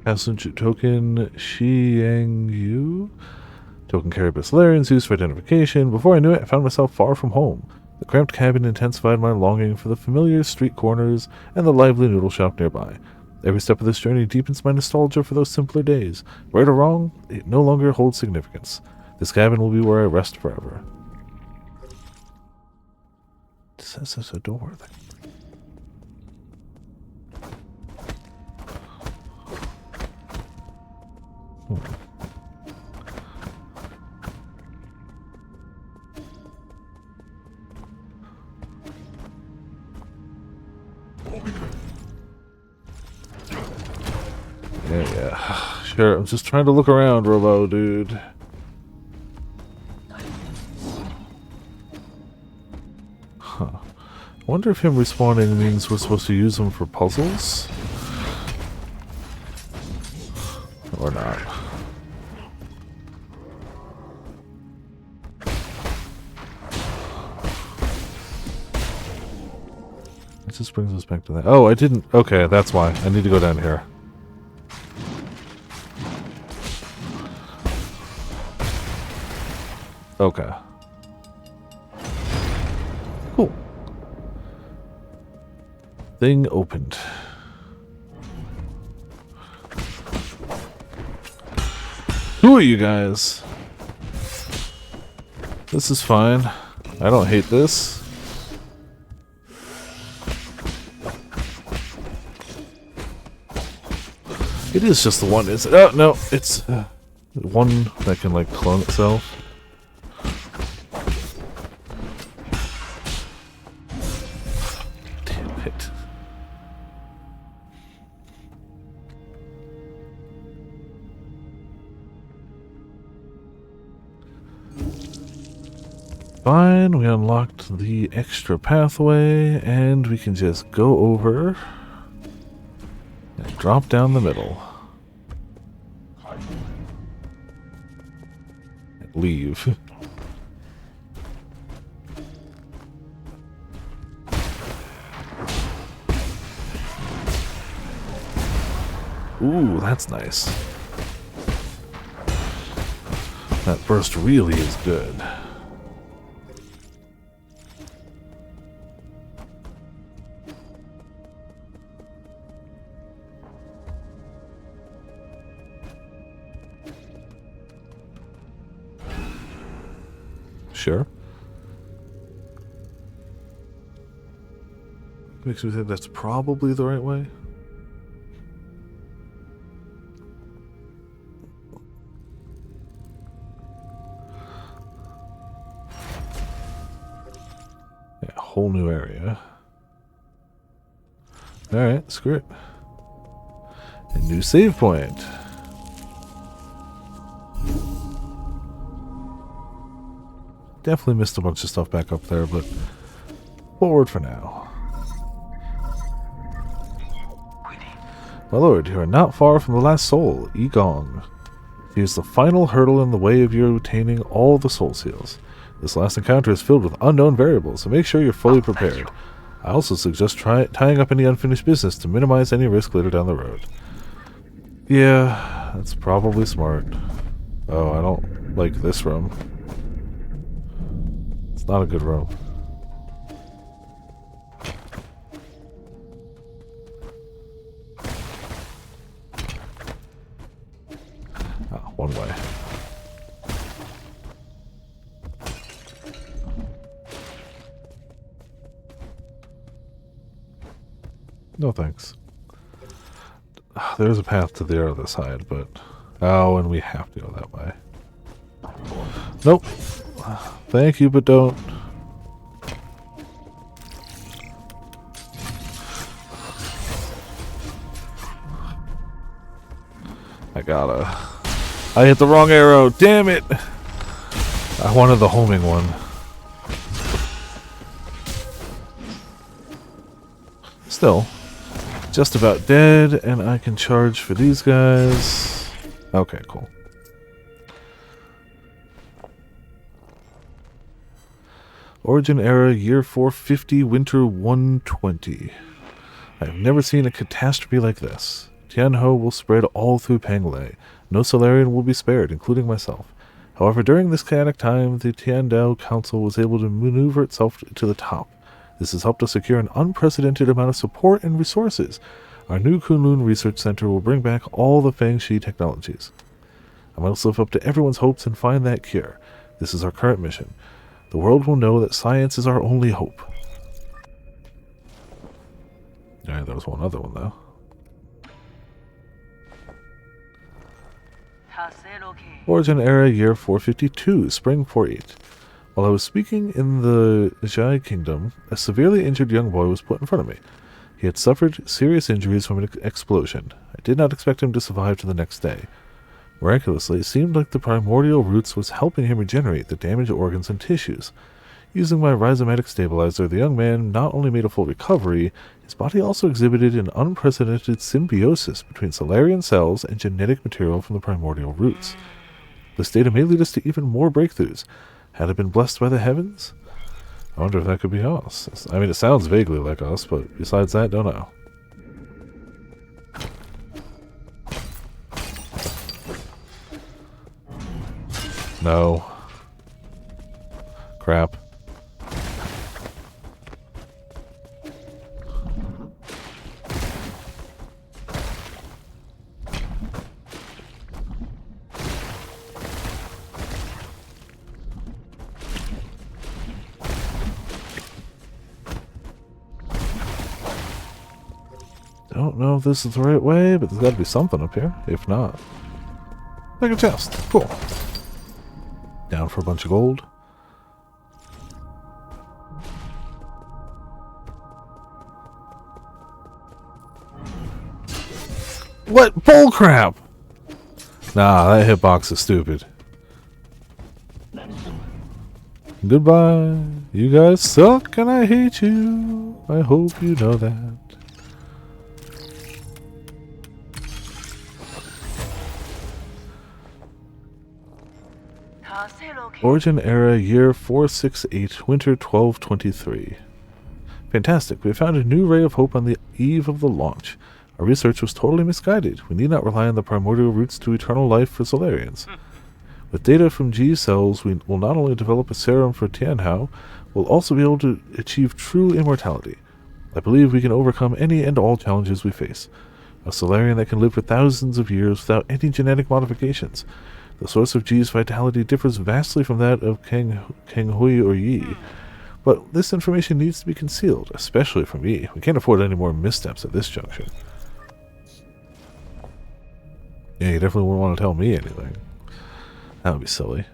Passage token Xiang Yu. Token carried by Solarians used for identification. Before I knew it, I found myself far from home. The cramped cabin intensified my longing for the familiar street corners and the lively noodle shop nearby. Every step of this journey deepens my nostalgia for those simpler days. Right or wrong, it no longer holds significance. This cabin will be where I rest forever. It says there's a door there. Yeah. Sure, I'm just trying to look around, Robo, dude. Huh. I wonder if him respawning means we're supposed to use him for puzzles? Or not. It just brings us back to that. Oh, I didn't... okay, that's why. I need to go down here. Okay. Thing opened. Who are you guys? This is fine. I don't hate this. It is just the one. It's oh no, it's one that can like clone itself. Damn it. Fine, we unlocked the extra pathway, and we can just go over and drop down the middle. And leave. Ooh, that's nice. That burst really is good. Sure. Makes me think that's probably the right way. Yeah, whole new area. Alright, screw it. A new save point. Definitely missed a bunch of stuff back up there, but forward for now. My lord, you are not far from the last soul, Igong. He is the final hurdle in the way of your obtaining all the soul seals. This last encounter is filled with unknown variables, so make sure you're fully prepared. I also suggest tying up any unfinished business to minimize any risk later down the road. Yeah, that's probably smart. Oh, I don't like this room. It's not a good room. Ah, one way. No thanks. There's a path to the other side, but... Oh, and we have to go that way. Nope. Thank you, but don't. I hit the wrong arrow. Damn it! I wanted the homing one. Still. Just about dead, and I can charge for these guys. Okay, cool. Origin era, year 450, winter 120. I have never seen a catastrophe like this. Tianho will spread all through Penglai. No Solarian will be spared, including myself. However, during this chaotic time, the Tiandao Council was able to maneuver itself to the top. This has helped us secure an unprecedented amount of support and resources. Our new Kunlun Research Center will bring back all the Fangshi technologies. I must live up to everyone's hopes and find that cure. This is our current mission. The world will know that science is our only hope. Alright, there was one other one, though. Origin era, year 452, spring 48. While I was speaking in the Jai Kingdom, a severely injured young boy was put in front of me. He had suffered serious injuries from an explosion. I did not expect him to survive to the next day. Miraculously, it seemed like the primordial roots was helping him regenerate the damaged organs and tissues. Using my rhizomatic stabilizer, the young man not only made a full recovery, his body also exhibited an unprecedented symbiosis between Solarian cells and genetic material from the primordial roots. This data may lead us to even more breakthroughs. Had it been blessed by the heavens? I wonder if that could be us. I mean, it sounds vaguely like us, but besides that, don't know. No. Crap. Don't know if this is the right way, but there's got to be something up here. If not, like a chest. Cool. Down for a bunch of gold. What bullcrap? Nah, that hitbox is stupid. Goodbye. You guys suck and I hate you. I hope you know that. Origin era year 468, winter 1223. Fantastic. We have found a new ray of hope on the eve of the launch. Our research was totally misguided. We need not rely on the primordial roots to eternal life for Solarians. With data from G cells, we will not only develop a serum for Tianhao, we'll also be able to achieve true immortality. I believe we can overcome any and all challenges we face. A Solarian that can live for thousands of years without any genetic modifications. The source of G's vitality differs vastly from that of Kang Hui or Yi. But this information needs to be concealed, especially from me. We can't afford any more missteps at this junction. Yeah, you definitely wouldn't want to tell me anything. That would be silly.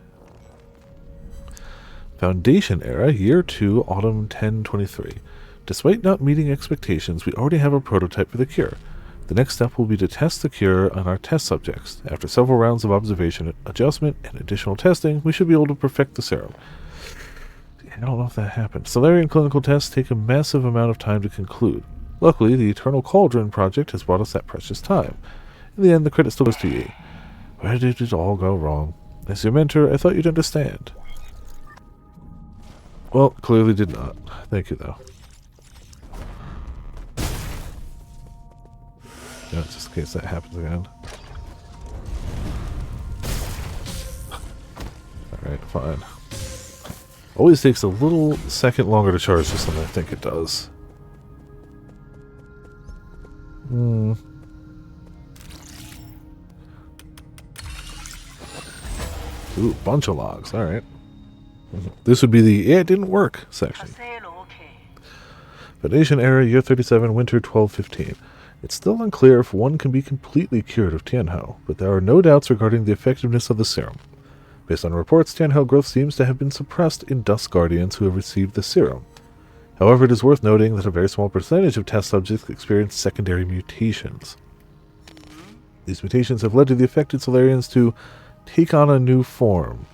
Foundation era, year 2, autumn 1023. Despite not meeting expectations, we already have a prototype for the cure. The next step will be to test the cure on our test subjects. After several rounds of observation, adjustment, and additional testing, we should be able to perfect the serum. I don't know if that happened. Solarian clinical tests take a massive amount of time to conclude. Luckily, the Eternal Cauldron project has brought us that precious time. In the end, the credit still goes to Yi. Where did it all go wrong? As your mentor, I thought you'd understand. Well, clearly did not. Thank you, though. Yeah, just in case that happens again. Alright, fine. Always takes a little second longer to charge this than I think it does. Ooh, bunch of logs. Alright. This would be the "yeah, it didn't work" section. Foundation era, year 37, winter 1215. It's still unclear if one can be completely cured of Tianhao, but there are no doubts regarding the effectiveness of the serum. Based on reports, Tianhao growth seems to have been suppressed in Dust Guardians who have received the serum. However, it is worth noting that a very small percentage of test subjects experience secondary mutations. These mutations have led to the affected Solarians to take on a new form.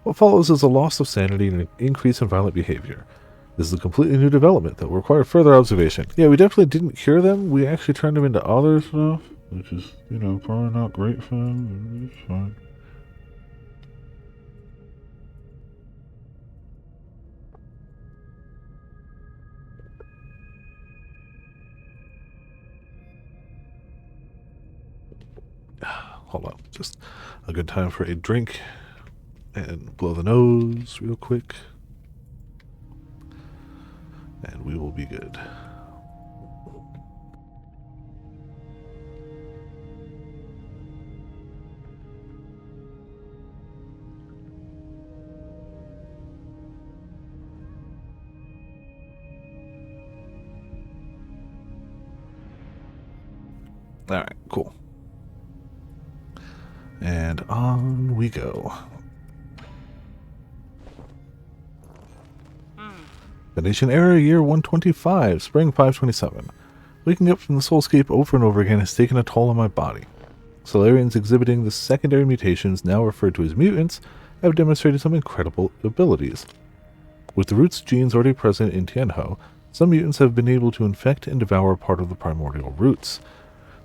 What follows is a loss of sanity and an increase in violent behavior. This is a completely new development that will require further observation. Yeah, we definitely didn't cure them. We actually turned them into other stuff, which is, you know, probably not great for them. It's fine. Hold on, just a good time for a drink and blow the nose real quick, and we will be good. Alright, cool. And on we go. Foundation era, year 125, spring 527. Waking up from the soulscape over and over again has taken a toll on my body. Solarians exhibiting the secondary mutations, now referred to as mutants, have demonstrated some incredible abilities. With the roots genes already present in Tianhao, some mutants have been able to infect and devour part of the primordial roots.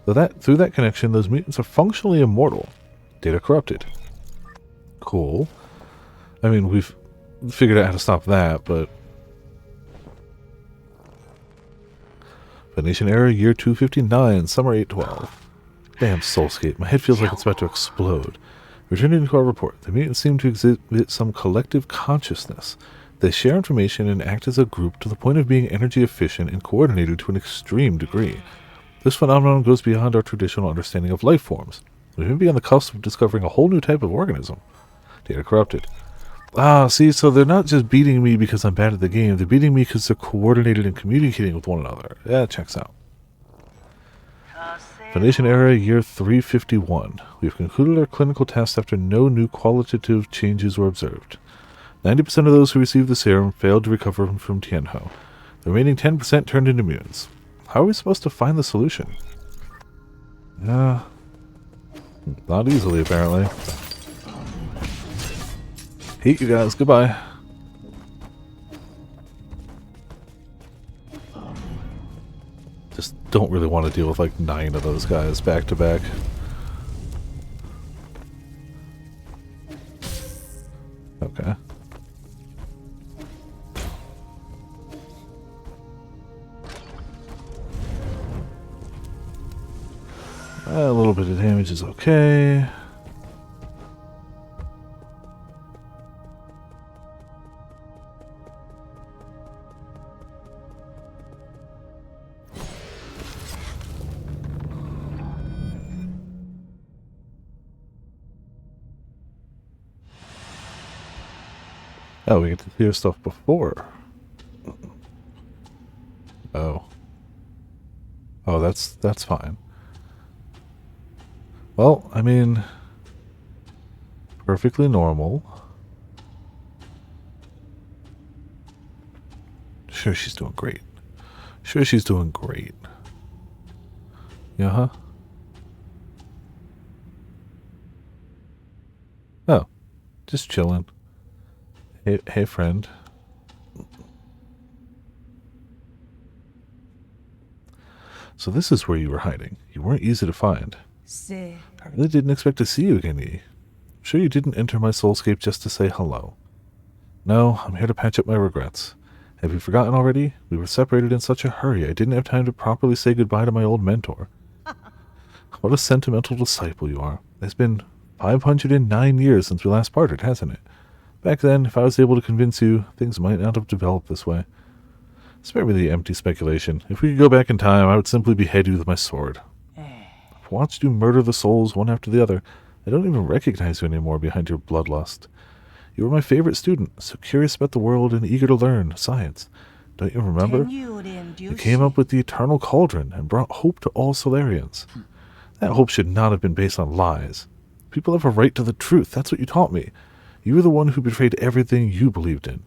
Through that connection, those mutants are functionally immortal. Data corrupted. Cool. I mean, we've figured out how to stop that, but... Foundation era, year 259, summer 812. Damn soulscape, my head feels like it's about to explode. Returning to our report, the mutants seem to exhibit some collective consciousness. They share information and act as a group to the point of being energy efficient and coordinated to an extreme degree. This phenomenon goes beyond our traditional understanding of life forms. We may be on the cusp of discovering a whole new type of organism. Data corrupted. Ah, see, so they're not just beating me because I'm bad at the game. They're beating me because they're coordinated and communicating with one another. Yeah, it checks out. Foundation era, year 351. We have concluded our clinical tests after no new qualitative changes were observed. 90% of those who received the serum failed to recover from Tianho. The remaining 10% turned into mutants. How are we supposed to find the solution? Not easily, apparently. Hate you guys. Goodbye. Just don't really want to deal with like 9 of those guys back to back. Okay. A little bit of damage is okay. Oh, we get to hear stuff before. Oh. Oh, that's fine. Well, I mean, perfectly normal. Sure, she's doing great. Sure, she's doing great. Yeah, huh? Oh, just chilling. Hey, friend. So this is where you were hiding. You weren't easy to find. I really didn't expect to see you again, Yi. I'm sure you didn't enter my soulscape just to say hello. No, I'm here to patch up my regrets. Have you forgotten already? We were separated in such a hurry, I didn't have time to properly say goodbye to my old mentor. What a sentimental disciple you are. It's been 509 years since we last parted, hasn't it? Back then, if I was able to convince you, things might not have developed this way. Spare me the empty speculation. If we could go back in time, I would simply behead you with my sword. I've watched you murder the souls one after the other. I don't even recognize you anymore behind your bloodlust. You were my favorite student, so curious about the world and eager to learn science. Don't you remember? You came up with the Eternal Cauldron and brought hope to all Solarians. That hope should not have been based on lies. People have a right to the truth. That's what you taught me. You were the one who betrayed everything you believed in.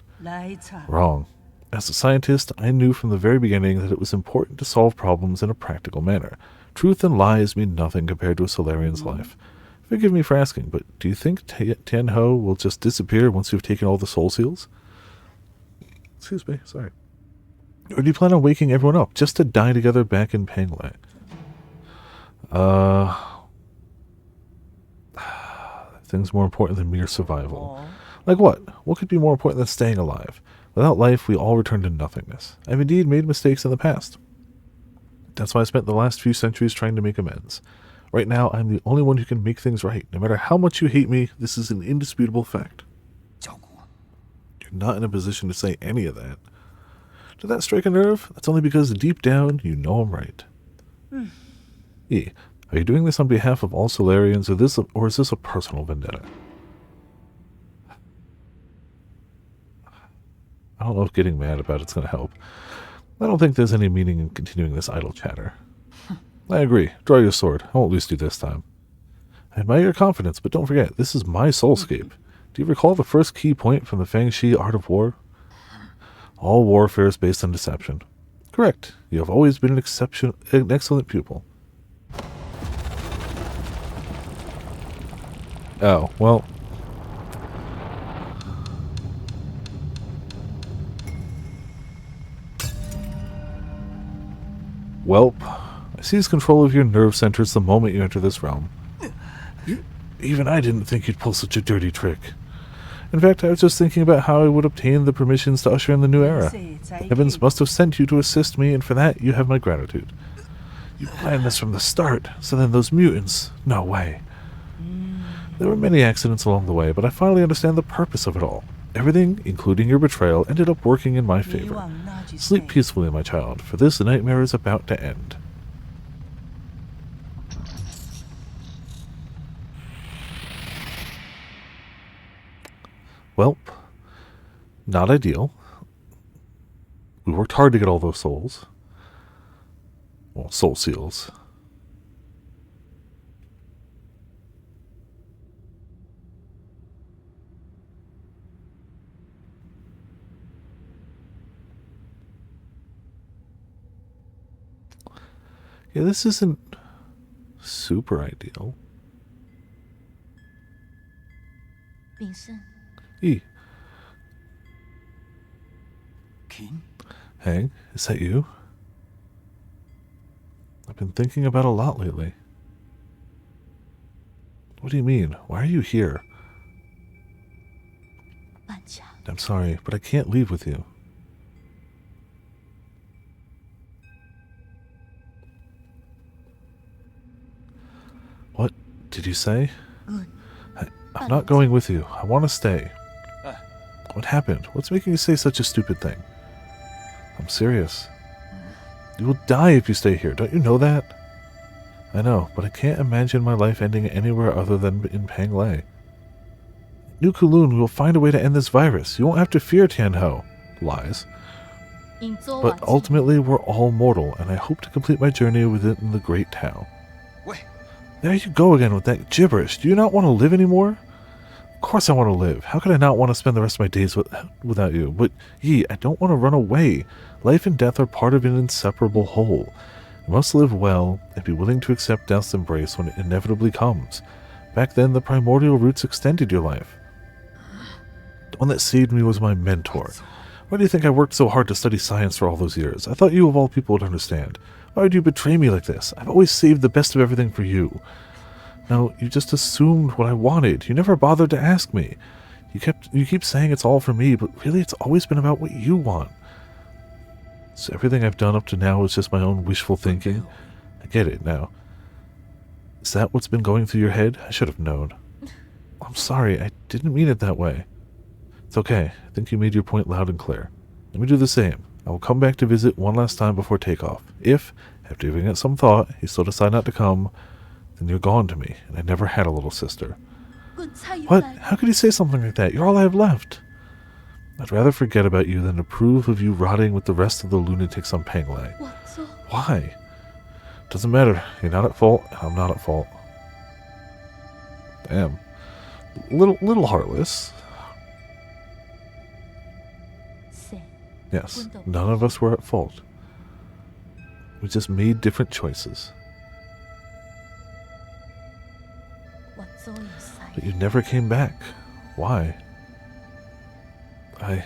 Wrong. As a scientist, I knew from the very beginning that it was important to solve problems in a practical manner. Truth and lies mean nothing compared to a Solarian's life. Forgive me for asking, but do you think Tianho will just disappear once you've taken all the soul seals? Excuse me, sorry. Or do you plan on waking everyone up just to die together back in Penglai? Things more important than mere survival. Like what? What could be more important than staying alive? Without life, we all return to nothingness. I've indeed made mistakes in the past. That's why I spent the last few centuries trying to make amends. Right now, I'm the only one who can make things right. No matter how much you hate me, this is an indisputable fact. You're not in a position to say any of that. Did that strike a nerve? That's only because deep down, you know I'm right. E, are you doing this on behalf of all Solarians, or is this a personal vendetta? I don't know if getting mad about it's going to help. I don't think there's any meaning in continuing this idle chatter. I agree. Draw your sword. I won't lose you this time. I admire your confidence, but don't forget, this is my soulscape. Do you recall the first key point from the Fangshi Art of War? All warfare is based on deception. Correct. You have always been an excellent pupil. Oh, well. Welp, I seize control of your nerve centers the moment you enter this realm. Even I didn't think you'd pull such a dirty trick. In fact, I was just thinking about how I would obtain the permissions to usher in the new era. Heavens must have sent you to assist me, and for that you have my gratitude. You planned this from the start, so then those mutants... No way. There were many accidents along the way, but I finally understand the purpose of it all. Everything, including your betrayal, ended up working in my favor. Sleep peacefully, my child, for this nightmare is about to end. Well, not ideal. We worked hard to get all those souls. Well, soul seals. Yeah, this isn't super ideal. 炳胜， E. King? Hang, is that you? I've been thinking about a lot lately. What do you mean? Why are you here? 半强， I'm sorry, but I can't leave with you. What did you say? I'm not going with you. I want to stay. What happened? What's making you say such a stupid thing? I'm serious. You will die if you stay here. Don't you know that? I know, but I can't imagine my life ending anywhere other than in Panglei. New Kowloon, we will find a way to end this virus. You won't have to fear Tianho. Lies. 因做 But ultimately, we're all mortal, and I hope to complete my journey within the Great Tao. Wait. There you go again with that gibberish. Do you not want to live anymore? Of course I want to live. How could I not want to spend the rest of my days without you? But, Yi, I don't want to run away. Life and death are part of an inseparable whole. You must live well and be willing to accept death's embrace when it inevitably comes. Back then, the primordial roots extended your life. The one that saved me was my mentor. Why do you think I worked so hard to study science for all those years? I thought you of all people would understand. Why would you betray me like this? I've always saved the best of everything for you. No, you just assumed what I wanted. You never bothered to ask me. You keep saying it's all for me, but really it's always been about what you want. So everything I've done up to now is just my own wishful thinking? I get it now. Is that what's been going through your head? I should have known. I'm sorry, I didn't mean it that way. It's okay. I think you made your point loud and clear. Let me do the same. I will come back to visit one last time before takeoff. If, after giving it some thought, you still decide not to come, then you're gone to me, and I never had a little sister. 滚菜园 What? 来， How could you say something like that? You're all I have left. I'd rather forget about you than approve of you rotting with the rest of the lunatics on Panglei. 我做 Why? Doesn't matter. You're not at fault, and I'm not at fault. Damn. Little heartless. 谁？ Yes, none of us were at fault. We just made different choices. 我做有晒， But you never came back. Why? 我嚟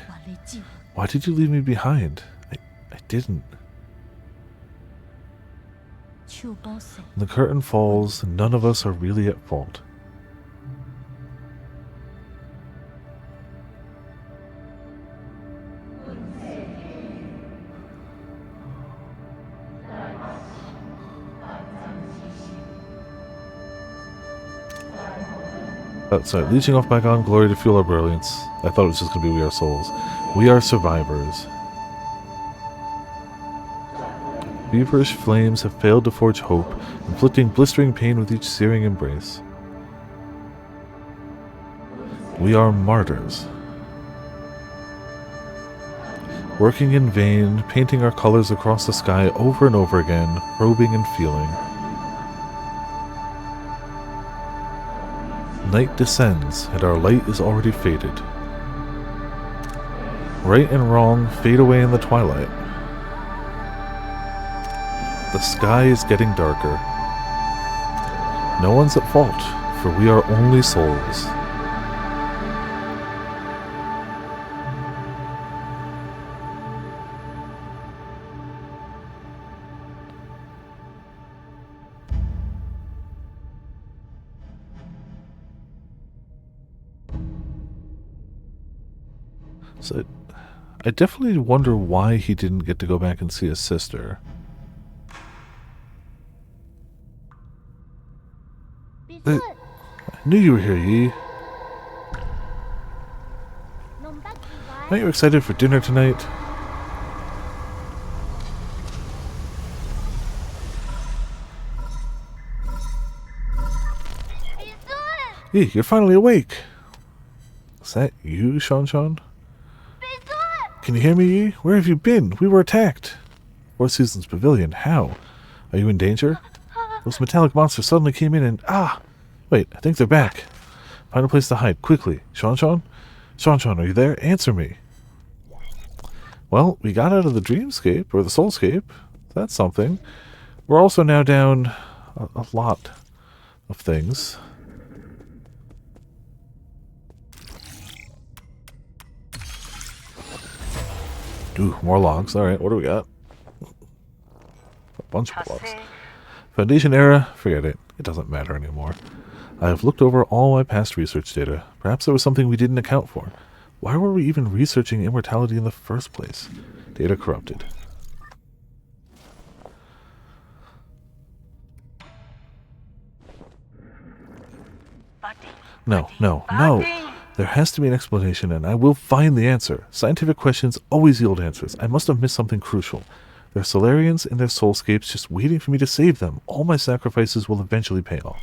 救。 Why did you leave me behind? I didn't. 手包谁？ When the curtain falls, none of us are really at fault. Outside, leeching off bygone glory to fuel our brilliance. I thought it was just going to be We Are Souls. We are survivors. Feverish flames have failed to forge hope, inflicting blistering pain with each searing embrace. We are martyrs. Working in vain, painting our colors across the sky over and over again, probing and feeling. Night descends, and our light is already faded. Right and wrong fade away in the twilight. The sky is getting darker. No one's at fault, for we are only souls. So, I definitely wonder why he didn't get to go back and see his sister. 闭 Uh, 嘴！ I knew you were here, Yi. 弄不起來。 Aren't you excited for dinner tonight? Yi, you're finally awake. Is that you, Sean? Can you hear me, Yi? Where have you been? We were attacked. Four Seasons Pavilion. How? Are you in danger? Those metallic monsters suddenly came in and... Ah! Wait, I think they're back. Find a place to hide, quickly. Sean? Sean, are you there? Answer me. Well, we got out of the dreamscape, or the soulscape. That's something. We're also now down a lot of things. Ooh, more logs. Alright, what do we got? A bunch of logs. Foundation era? Forget it. It doesn't matter anymore. I have looked over all my past research data. Perhaps there was something we didn't account for. Why were we even researching immortality in the first place? Data corrupted. No, no, no. There has to be an explanation, and I will find the answer. Scientific questions always yield answers. I must have missed something crucial. There are Solarians in their soulscapes just waiting for me to save them. All my sacrifices will eventually pay off.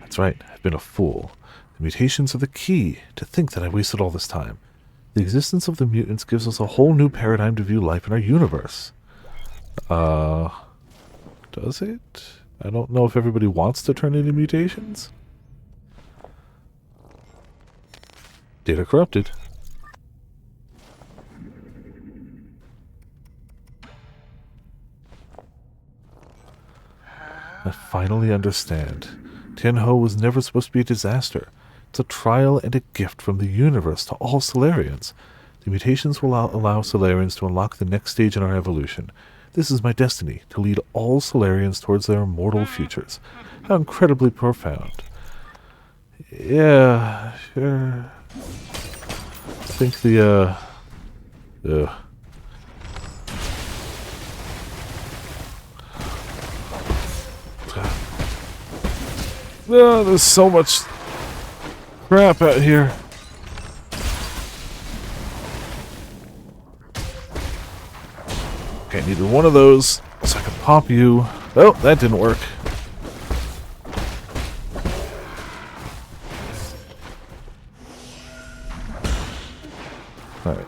That's right, I've been a fool. The mutations are the key. To think that I wasted all this time. The existence of the mutants gives us a whole new paradigm to view life in our universe. Does it? I don't know if everybody wants to turn into mutations. Data corrupted. I finally understand. Tianhe was never supposed to be a disaster. It's a trial and a gift from the universe to all Solarians. The mutations will allow Solarians to unlock the next stage in our evolution. This is my destiny, to lead all Solarians towards their immortal futures. How incredibly profound. Yeah, sure. I think the, Oh, there's so much crap out here. Okay, I needed one of those so I can pop you. Oh, that didn't work. Alright.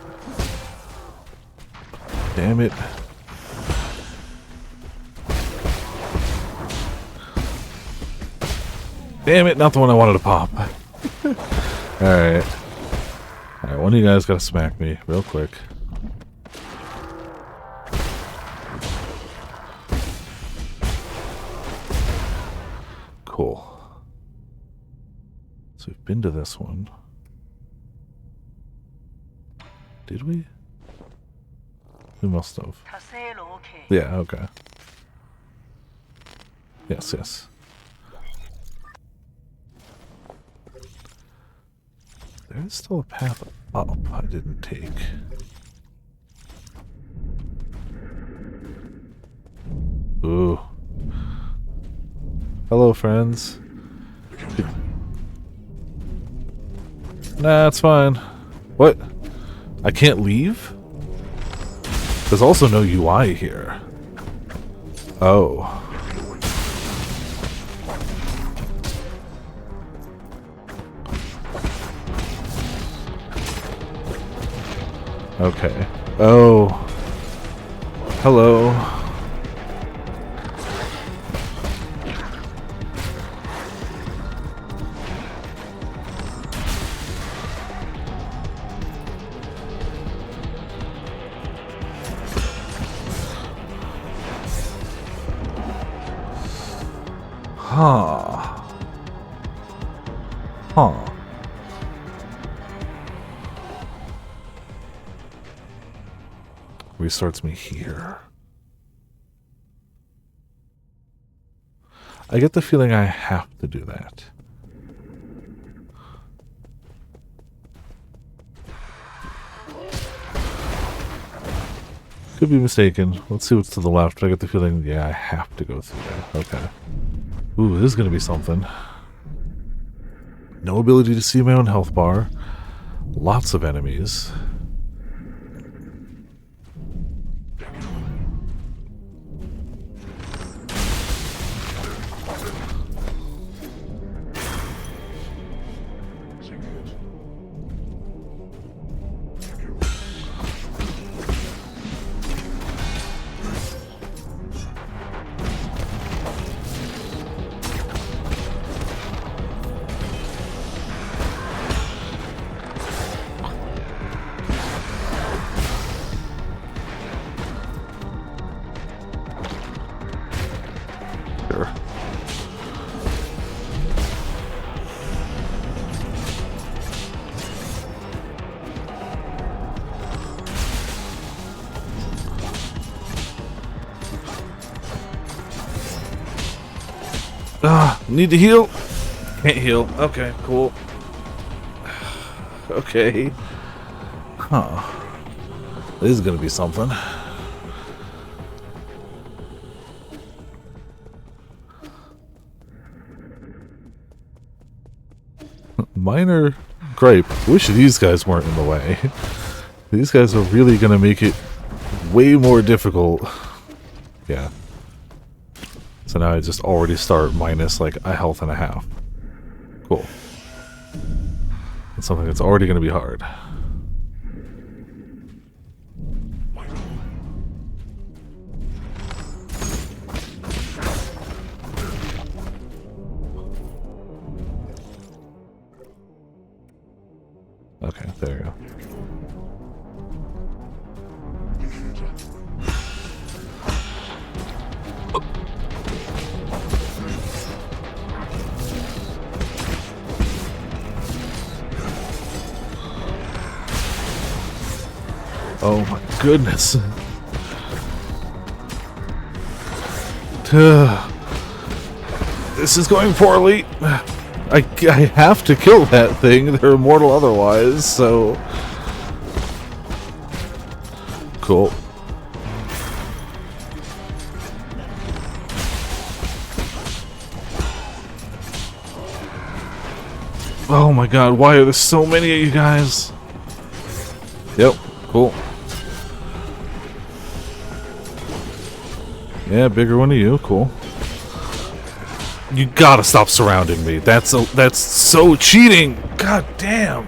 Damn it. Damn it, not the one I wanted to pop. Alright. Alright, one of you guys gotta smack me real quick. Cool. So we've been to this one. Did we? We must have. Yeah, okay. Yes, yes. There's still a path up I didn't take. Ooh. Hello, friends. Nah, it's fine. What? I can't leave? There's also no UI here. Oh. Okay. Oh. Hello. Huh. Huh. Restarts me here. I get the feeling I have to do that. Could be mistaken. Let's see what's to the left. I get the feeling, yeah, I have to go through that. Okay. Ooh, this is going to be something. No ability to see my own health bar. Lots of enemies. Need to heal. Can't heal. Okay, cool. Okay. Huh. This is gonna be something. Minor gripe. Wish these guys weren't in the way. These guys are really gonna make it way more difficult. Yeah. So now I just already start minus like a health and a half. Cool. It's something that's already gonna be hard. Okay, there you go. Oh my goodness. This is going poorly. I have to kill that thing. They're immortal otherwise, so... Cool. Oh my god, why are there so many of you guys? Yep, cool. Yeah, bigger one of you, cool. You gotta stop surrounding me. That's so cheating. God damn.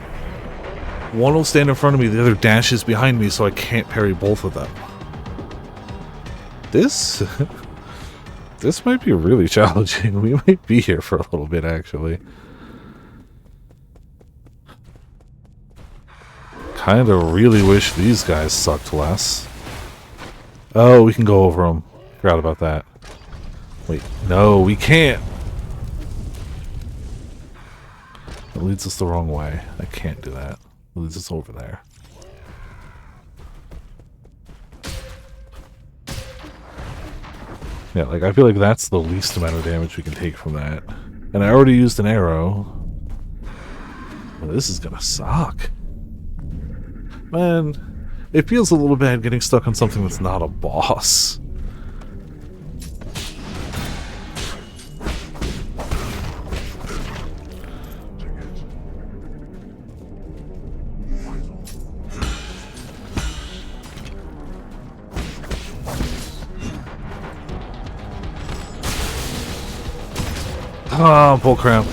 One will stand in front of me, the other dashes behind me, so I can't parry both of them. This might be really challenging. We might be here for a little bit, actually. Kinda really wish these guys sucked less. Oh, we can go over them. Forgot about that. Wait, no, we can't. It leads us the wrong way. I can't do that. It leads us over there. Yeah, like, I feel like that's the least amount of damage we can take from that. And I already used an arrow. Well, this is gonna suck. Man, it feels a little bad getting stuck on something that's not a boss. Oh, bullcrap.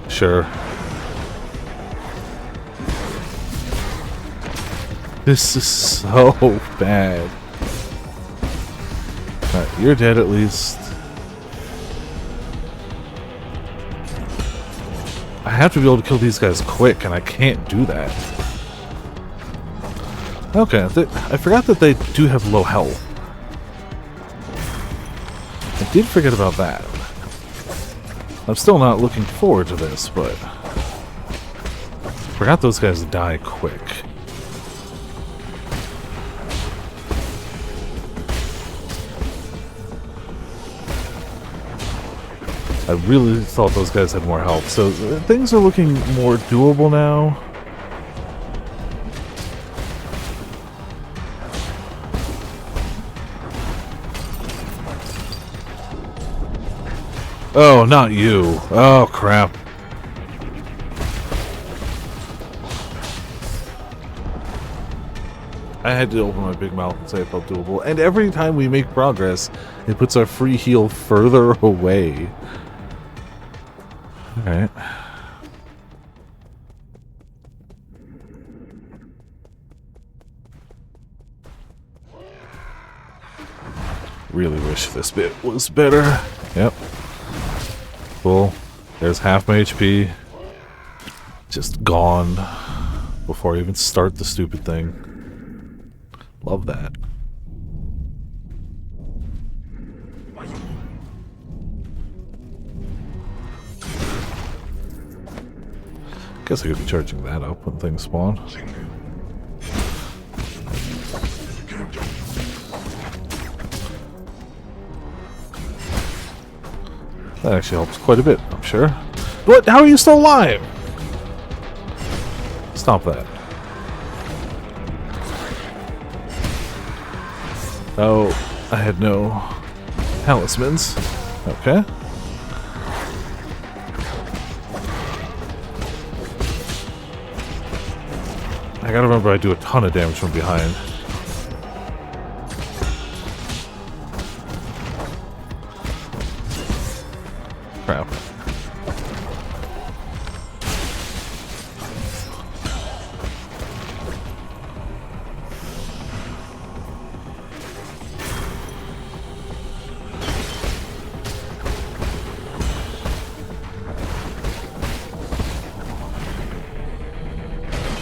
Sure. This is so bad. Alright, you're dead at least. I have to be able to kill these guys quick, and I can't do that. Okay, I forgot that they do have low health. I did forget about that. I'm still not looking forward to this, but... Forgot those guys die quick. I really thought those guys had more health, so things are looking more doable now. Oh, not you. Oh, crap. I had to open my big mouth and say it felt doable. And every time we make progress, it puts our free heal further away. Alright. Really wish this bit was better. Yep. Cool. There's half my HP. Just gone before I even start the stupid thing. Love that. Guess I could be charging that up when things spawn. That actually helps quite a bit, I'm sure. What? How are you still alive? Stop that. Oh, I had no talismans. Okay. I gotta remember I do a ton of damage from behind. Crap.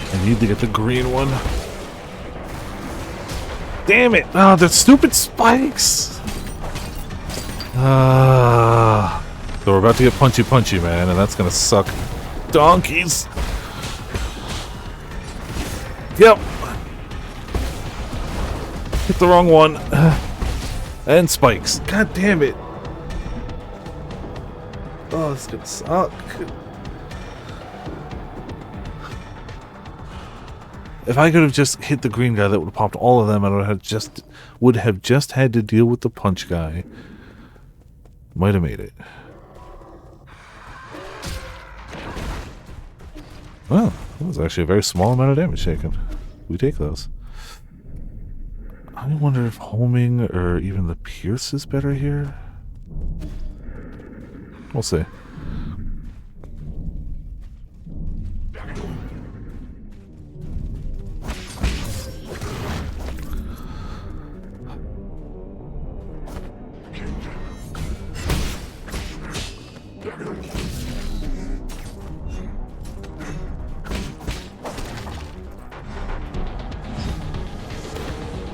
I need to get the green one. Damn it! Oh, the stupid spikes! So we're about to get punchy, man, and that's gonna suck. Donkeys! Yep! Hit the wrong one. And spikes. God damn it! Oh, this is gonna suck. If I could have just hit the green guy, that would have popped all of them, and I would have just had to deal with the punch guy. Might have made it. Well, that was actually a very small amount of damage taken. We take those. I wonder if homing or even the pierce is better here. We'll see.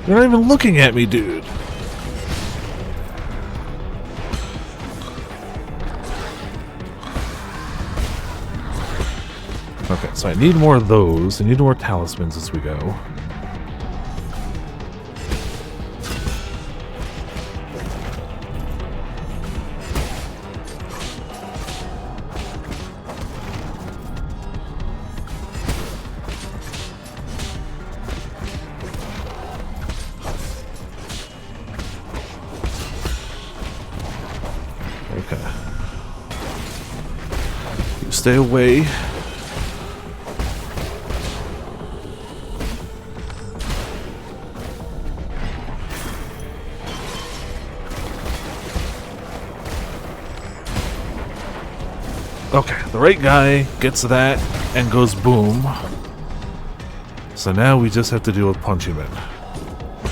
You're not even looking at me, dude. Okay, so I need more of those. I need more talismans as we go. Okay. You stay away. Okay, the right guy gets that and goes boom. So now we just have to deal with Punchy Men,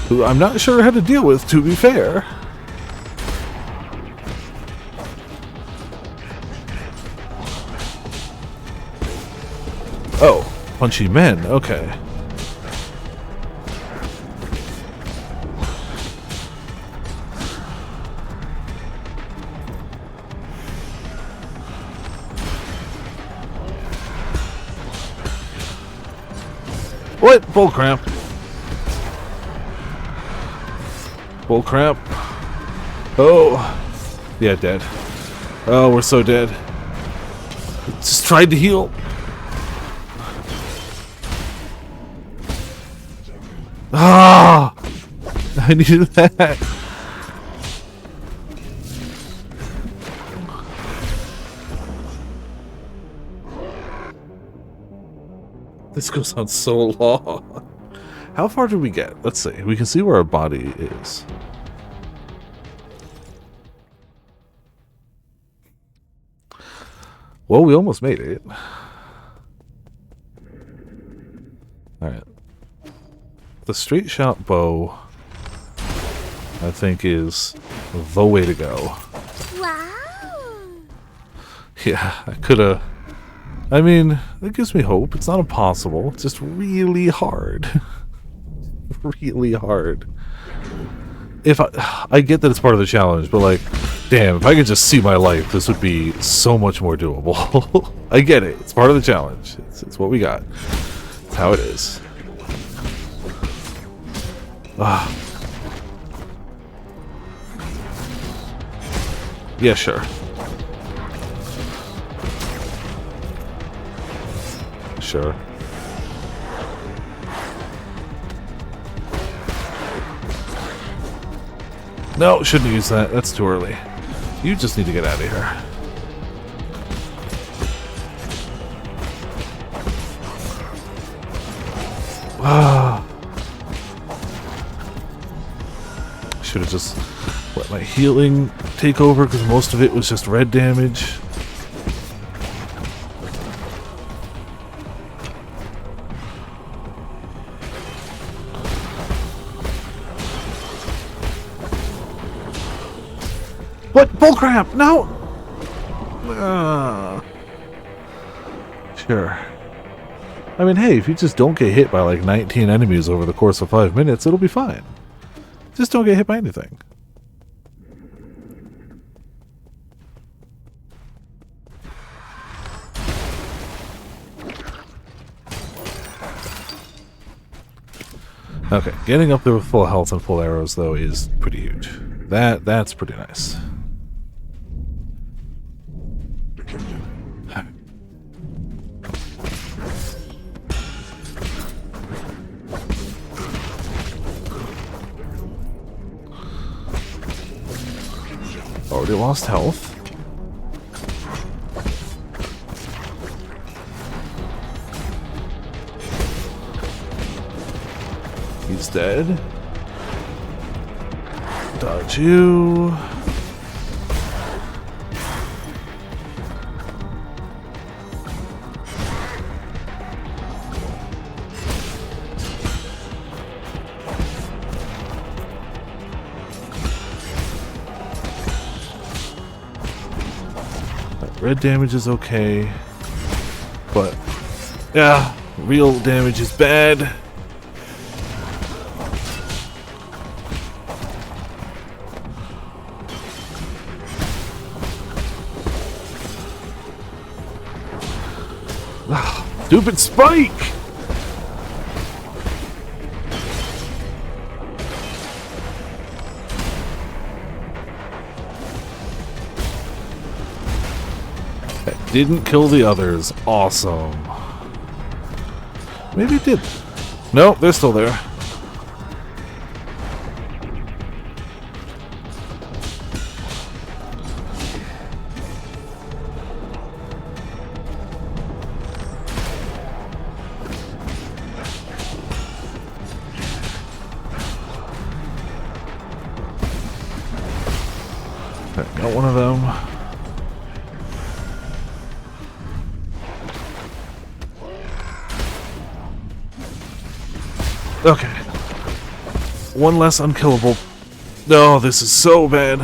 who I'm not sure how to deal with, to be fair. Oh, Punchy Men, okay. What? Bullcrap. Bullcrap. Oh. Yeah, dead. Oh, we're so dead. Just tried to heal. Ah! I needed that. This goes on so long. How far did we get? Let's see. We can see where our body is. Well, we almost made it. Alright. The straight shot bow, I think, is the way to go. Wow. Yeah, I could have... I mean, that gives me hope. It's not impossible. It's just really hard. Really hard. If I get that it's part of the challenge, but like, damn, if I could just see my life, this would be so much more doable. I get it. It's part of the challenge. It's what we got. It's how it is. Ah. Yeah, sure. Sure. No, shouldn't use that. That's too early. You just need to get out of here. Ah. Should have just let my healing take over because most of it was just red damage. What? Bullcrap! No! Sure. I mean, hey, if you just don't get hit by like 19 enemies over the course of 5 minutes, it'll be fine. Just don't get hit by anything. Okay, getting up there with full health and full arrows, though, is pretty huge. That's pretty nice. Already lost health. He's dead. Dodge you. Red damage is okay, but yeah, real damage is bad. Stupid spike! That didn't kill the others. Awesome. Maybe it did. No, they're still there. Got one of them. Okay. One less unkillable. No, this is so bad.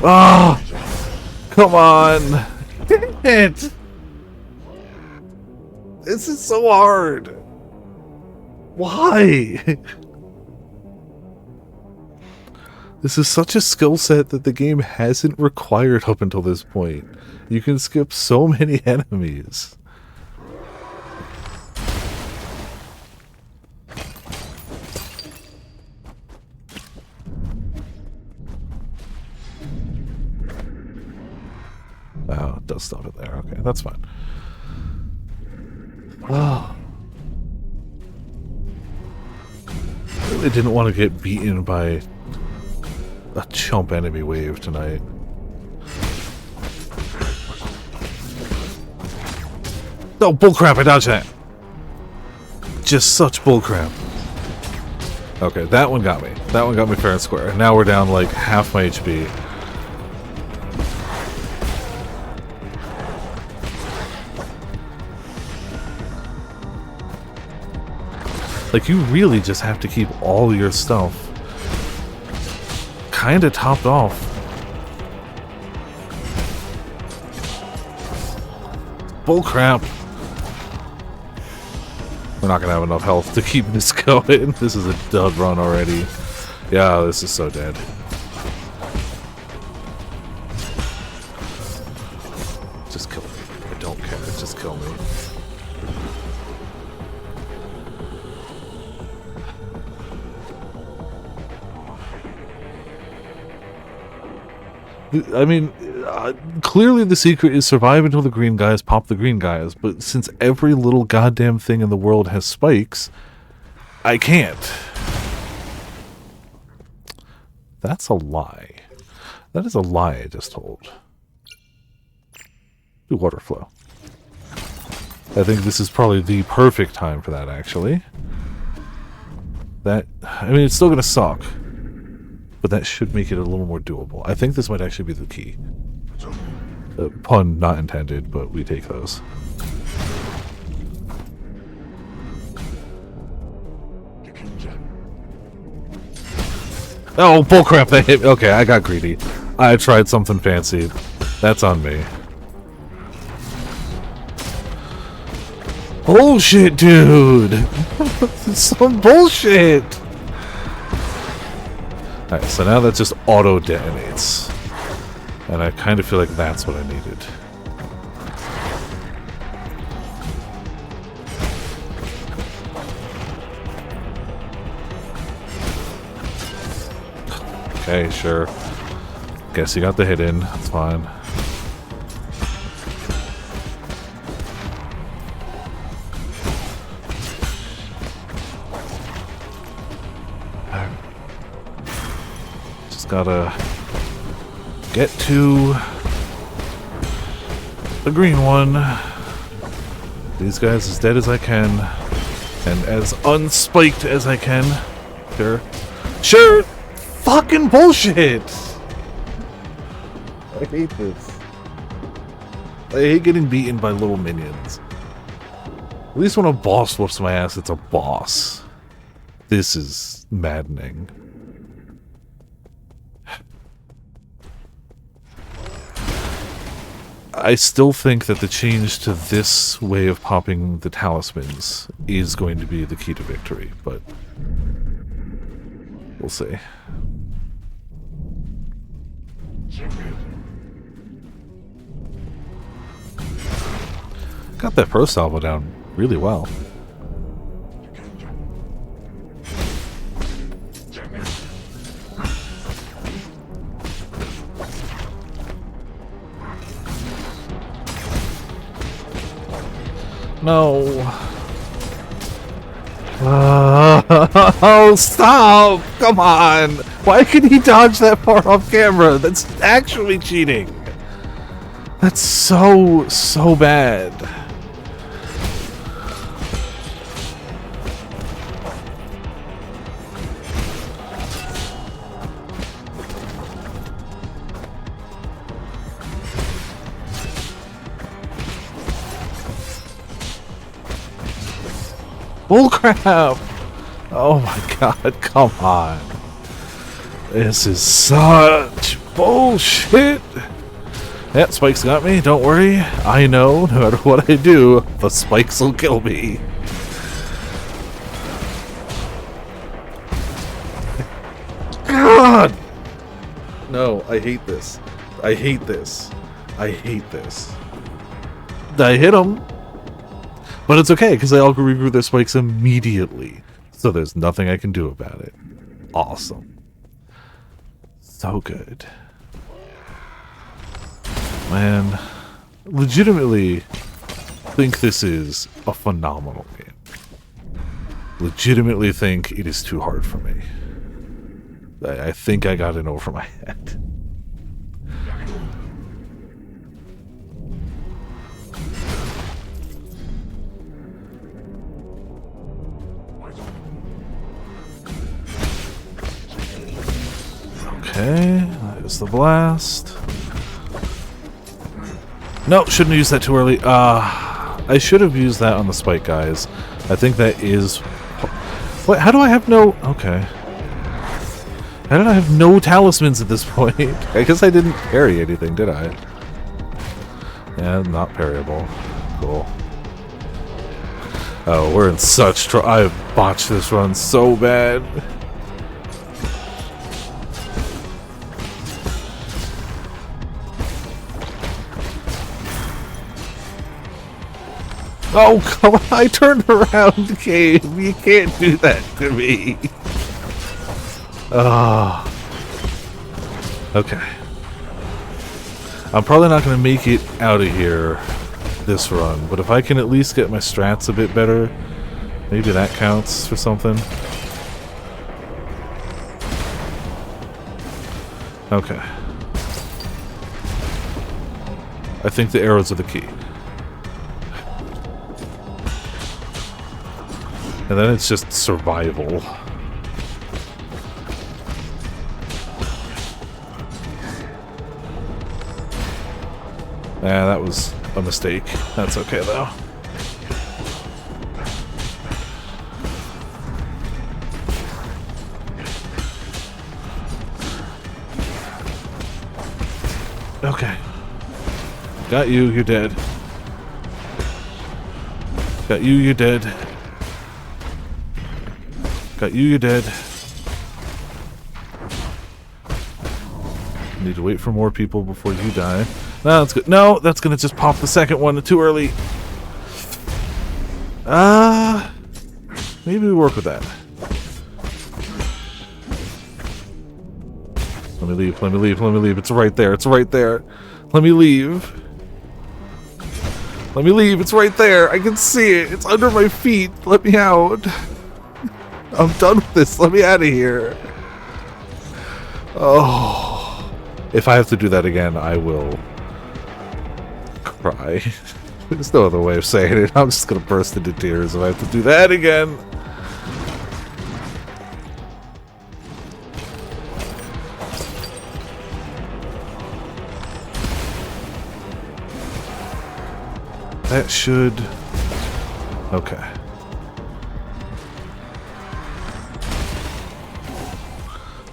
Ah! Come on! Dang it! This is so hard. Why? This is such a skill set that the game hasn't required up until this point. You can skip so many enemies. Oh, it does stop it there. Okay, that's fine. Oh. I really didn't want to get beaten by a chump enemy wave tonight. Oh, bullcrap, I dodged that. Just such bullcrap. Okay, that one got me. That one got me fair and square. Now we're down like half my HP. Like, you really just have to keep all your stuff kind of topped off. Bullcrap. We're not gonna have enough health to keep this going. This is a dud run already. Yeah, this is so dead. Just kill me. I don't care. Just kill me. I mean, clearly the secret is survive until the green guys pop the green guys, but since every little goddamn thing in the world has spikes, I can't. That's a lie. That is a lie I just told. Do water flow. I think this is probably the perfect time for that, actually. That, I mean, it's still gonna suck, but that should make it a little more doable. I think this might actually be the key. Pun not intended, but we take those. Oh, bullcrap, that hit me. Okay, I got greedy. I tried something fancy. That's on me. Bullshit, dude! Some bullshit! Alright, so now that just auto-detonates. And I kind of feel like that's what I needed. Okay, sure. Guess you got the hit in. That's fine. Just gotta get to the green one. These guys as dead as I can. And as unspiked as I can. Sure. Sure! Fucking bullshit! I hate this. I hate getting beaten by little minions. At least when a boss whoops my ass, it's a boss. This is maddening. I still think that the change to this way of popping the talismans is going to be the key to victory, but we'll see. Got that pro salvo down really well. No. Oh, stop! Come on! Why can he dodge that far off camera? That's actually cheating. That's so bad. Bullcrap! Oh my god, come on. This is such bullshit. Yeah, spikes got me, don't worry. I know, no matter what I do, the spikes will kill me. God! No, I hate this. I hate this. I hate this. I hit him. But it's okay, because they all regrew their spikes immediately. So there's nothing I can do about it. Awesome. So good. Man, legitimately think this is a phenomenal game. Legitimately think it is too hard for me. I think I got in over my head. Okay, there's the blast. No, shouldn't have used that too early. I should have used that on the spike guys. I think that is... What? How do I have no... Okay. How did I have no talismans at this point? I guess I didn't parry anything, did I? Yeah, not parryable. Cool. Oh, we're in such trouble. I botched this run so bad. Oh, come on. I turned around, Gabe. You can't do that to me. Okay. I'm probably not going to make it out of here this run, but if I can at least get my strats a bit better, maybe that counts for something. Okay. I think the arrows are the key. And then it's just survival. That was a mistake. That's okay, though. Okay. Got you, you're dead. Got you, you're dead. Got you, you're dead. Need to wait for more people before you die. No, that's good. No, that's gonna just pop the second one too early. Maybe we work with that. Let me leave, let me leave, let me leave. It's right there, it's right there. Let me leave. Let me leave, it's right there. I can see it. It's under my feet. Let me out. I'm done with this. Let me out of here. Oh. If I have to do that again, I will cry. There's no other way of saying it. I'm just gonna burst into tears if I have to do that again. That should... Okay.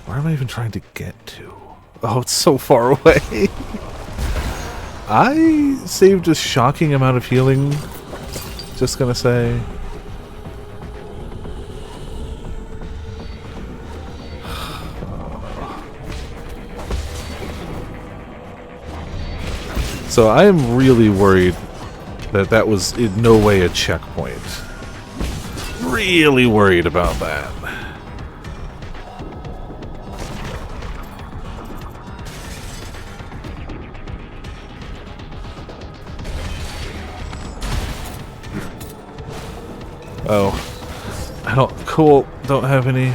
Where am I even trying to get to? Oh, it's so far away. I saved a shocking amount of healing. Just gonna say. So I am really worried that that was in no way a checkpoint. Really worried about that. Oh. I don't... Cool. Don't have any...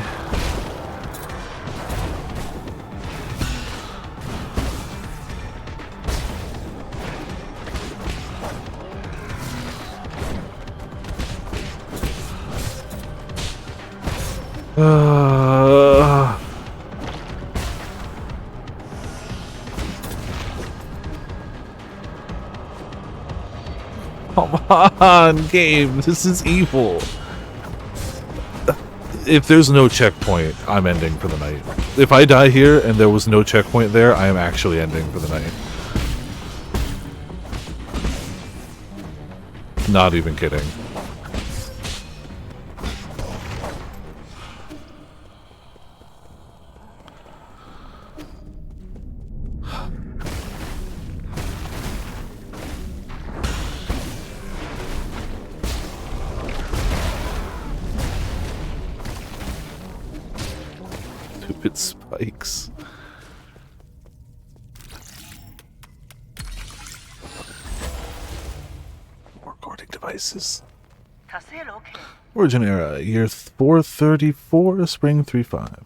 Come on, game. This is evil. If there's no checkpoint, I'm ending for the night. If I die here and there was no checkpoint there, I am actually ending for the night. Not even kidding. Stupid spikes. Recording devices. Origin era, year 434, spring 35.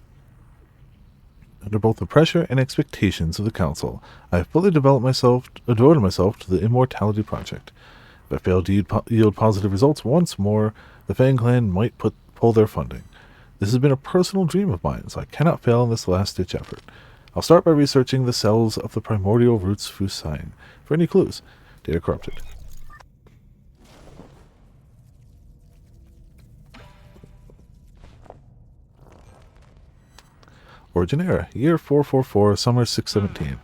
Under both the pressure and expectations of the Council, I have fully devoted myself to the Immortality Project. If I fail to yield positive results once more, the Fang Clan might pull their funding. This has been a personal dream of mine, so I cannot fail in this last-ditch effort. I'll start by researching the cells of the primordial roots Fusine for any clues. Data corrupted. Origin era, year 444, summer 617.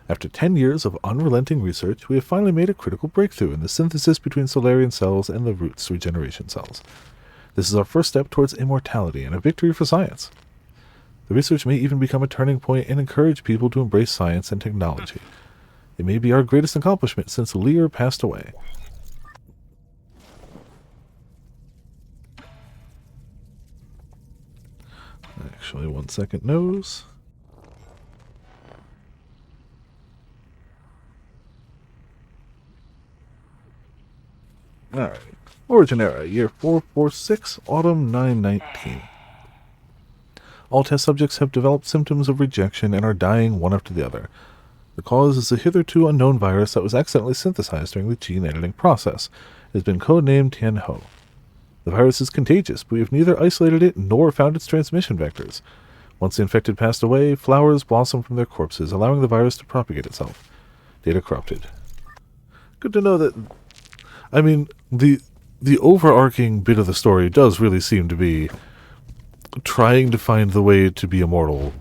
After 10 years of unrelenting research, we have finally made a critical breakthrough in the synthesis between Solarian cells and the roots regeneration cells. This is our first step towards immortality and a victory for science. The research may even become a turning point and encourage people to embrace science and technology. It may be our greatest accomplishment since Lear passed away. Actually, 1 second, nose. Alright. Origin era, year 446, autumn 919. All test subjects have developed symptoms of rejection and are dying one after the other. The cause is a hitherto unknown virus that was accidentally synthesized during the gene editing process. It has been codenamed Tianho. The virus is contagious, but we have neither isolated it nor found its transmission vectors. Once the infected passed away, flowers blossomed from their corpses, allowing the virus to propagate itself. Data corrupted. Good to know that... I mean, the overarching bit of the story does really seem to be trying to find the way to be immortal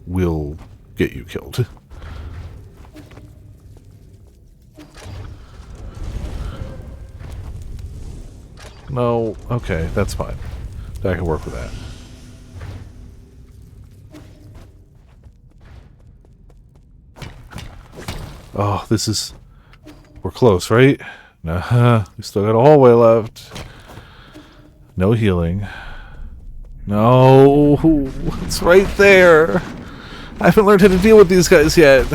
will get you killed. No, okay, that's fine. I can work with that. Oh, this is... We're close, right? Nah, we still got a hallway left. No healing. No, it's right there. I haven't learned how to deal with these guys yet.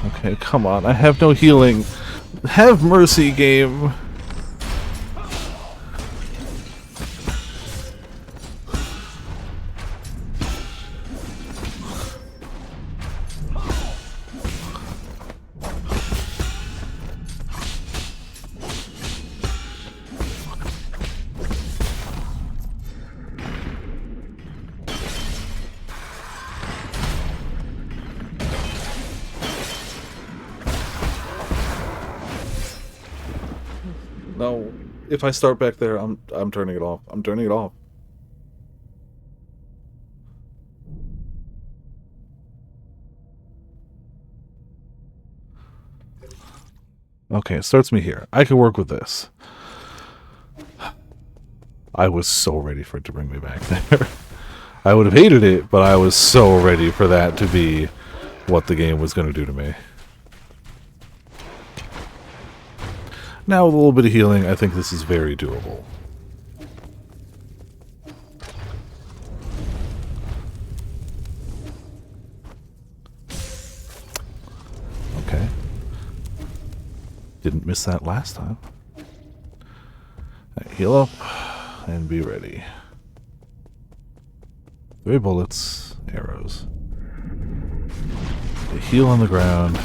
Okay, come on. I have no healing. Have mercy, game. No, if I start back there, I'm turning it off. I'm turning it off. Okay, it starts me here. I can work with this. I was so ready for it to bring me back there. I would have hated it, but I was so ready for that to be what the game was going to do to me. Now with a little bit of healing, I think this is very doable. Okay. Didn't miss that last time. Right, heal up and be ready. 3 bullets, arrows. Heal on the ground.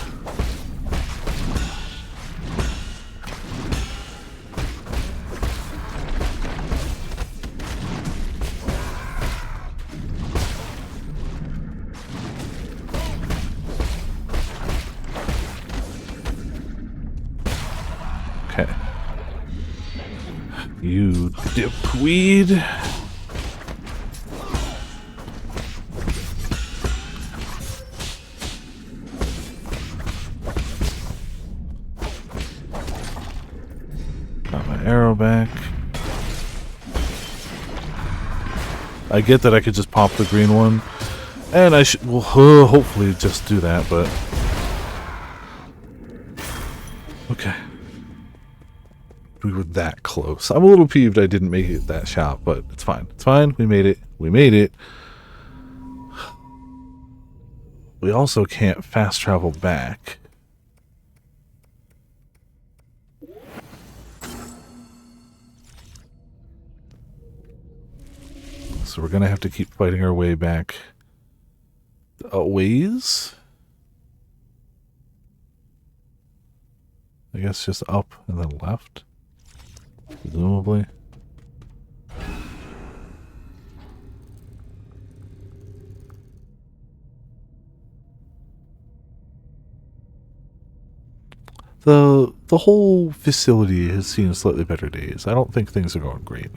Okay. You dipweed. Got my arrow back. I get that I could just pop the green one, and I should, well, hopefully just do that, but... Okay. We were that close. I'm a little peeved I didn't make it that shot, but it's fine. It's fine. We made it. We made it. We also can't fast travel back. So we're going to have to keep fighting our way back a ways. I guess just up and then left. Presumably. The whole facility has seen slightly better days. I don't think things are going great.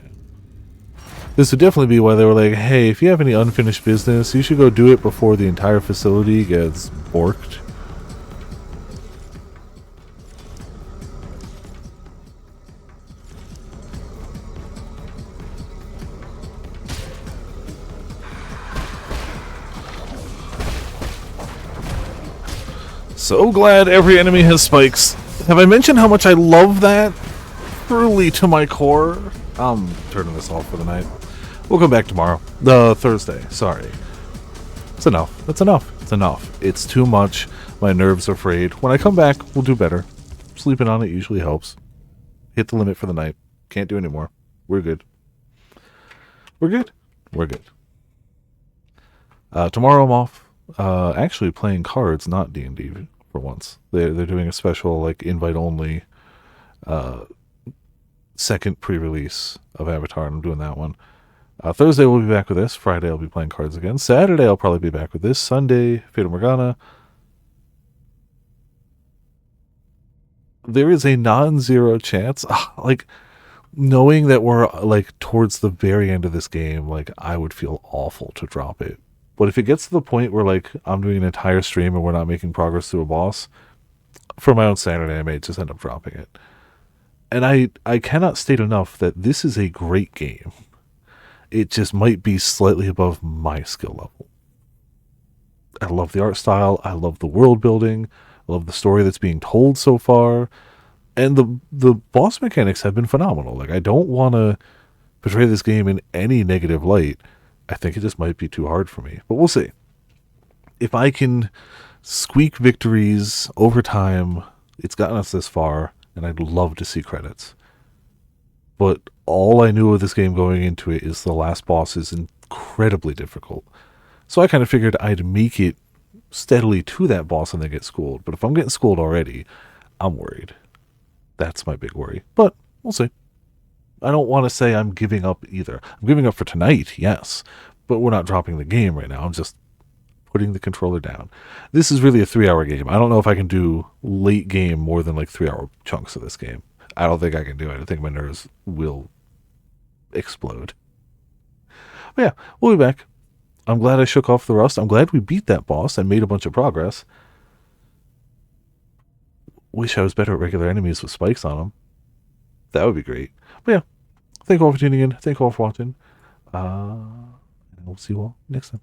This would definitely be why they were like, hey, if you have any unfinished business, you should go do it before the entire facility gets borked. So glad every enemy has spikes. Have I mentioned how much I love that? Truly to my core. I'm turning this off for the night. We'll come back tomorrow. The Thursday, sorry. It's enough. That's enough. It's enough. It's too much. My nerves are frayed. When I come back, we'll do better. Sleeping on it usually helps. Hit the limit for the night. Can't do any more. We're good. We're good. We're good. Tomorrow I'm off. Actually playing cards, not D&D for once. They're doing a special like invite only second pre-release of Avatar, and I'm doing that one. Thursday we'll be back with this. Friday I'll be playing cards again. Saturday I'll probably be back with this. Sunday, Fata Morgana. There is a non-zero chance, like, knowing that we're, like, towards the very end of this game, like, I would feel awful to drop it. But if it gets to the point where, like, I'm doing an entire stream and we're not making progress through a boss, for my own sanity, I may just end up dropping it. And I cannot state enough that this is a great game. It just might be slightly above my skill level. I love the art style. I love the world building. I love the story that's being told so far. And the boss mechanics have been phenomenal. Like, I don't want to portray this game in any negative light. I think it just might be too hard for me. But we'll see. If I can squeak victories over time, it's gotten us this far, and I'd love to see credits. But all I knew of this game going into it is the last boss is incredibly difficult. So I kind of figured I'd make it steadily to that boss and then get schooled. But if I'm getting schooled already, I'm worried. That's my big worry. But we'll see. I don't want to say I'm giving up either. I'm giving up for tonight, yes. But we're not dropping the game right now. I'm just putting the controller down. This is really a 3-hour game. I don't know if I can do late game more than like 3-hour chunks of this game. I don't think I can do it. I think my nerves will explode. But yeah, we'll be back. I'm glad I shook off the rust. I'm glad we beat that boss and made a bunch of progress. Wish I was better at regular enemies with spikes on them. That would be great. But yeah, thank you all for tuning in. Thank you all for watching. And we'll see you all next time.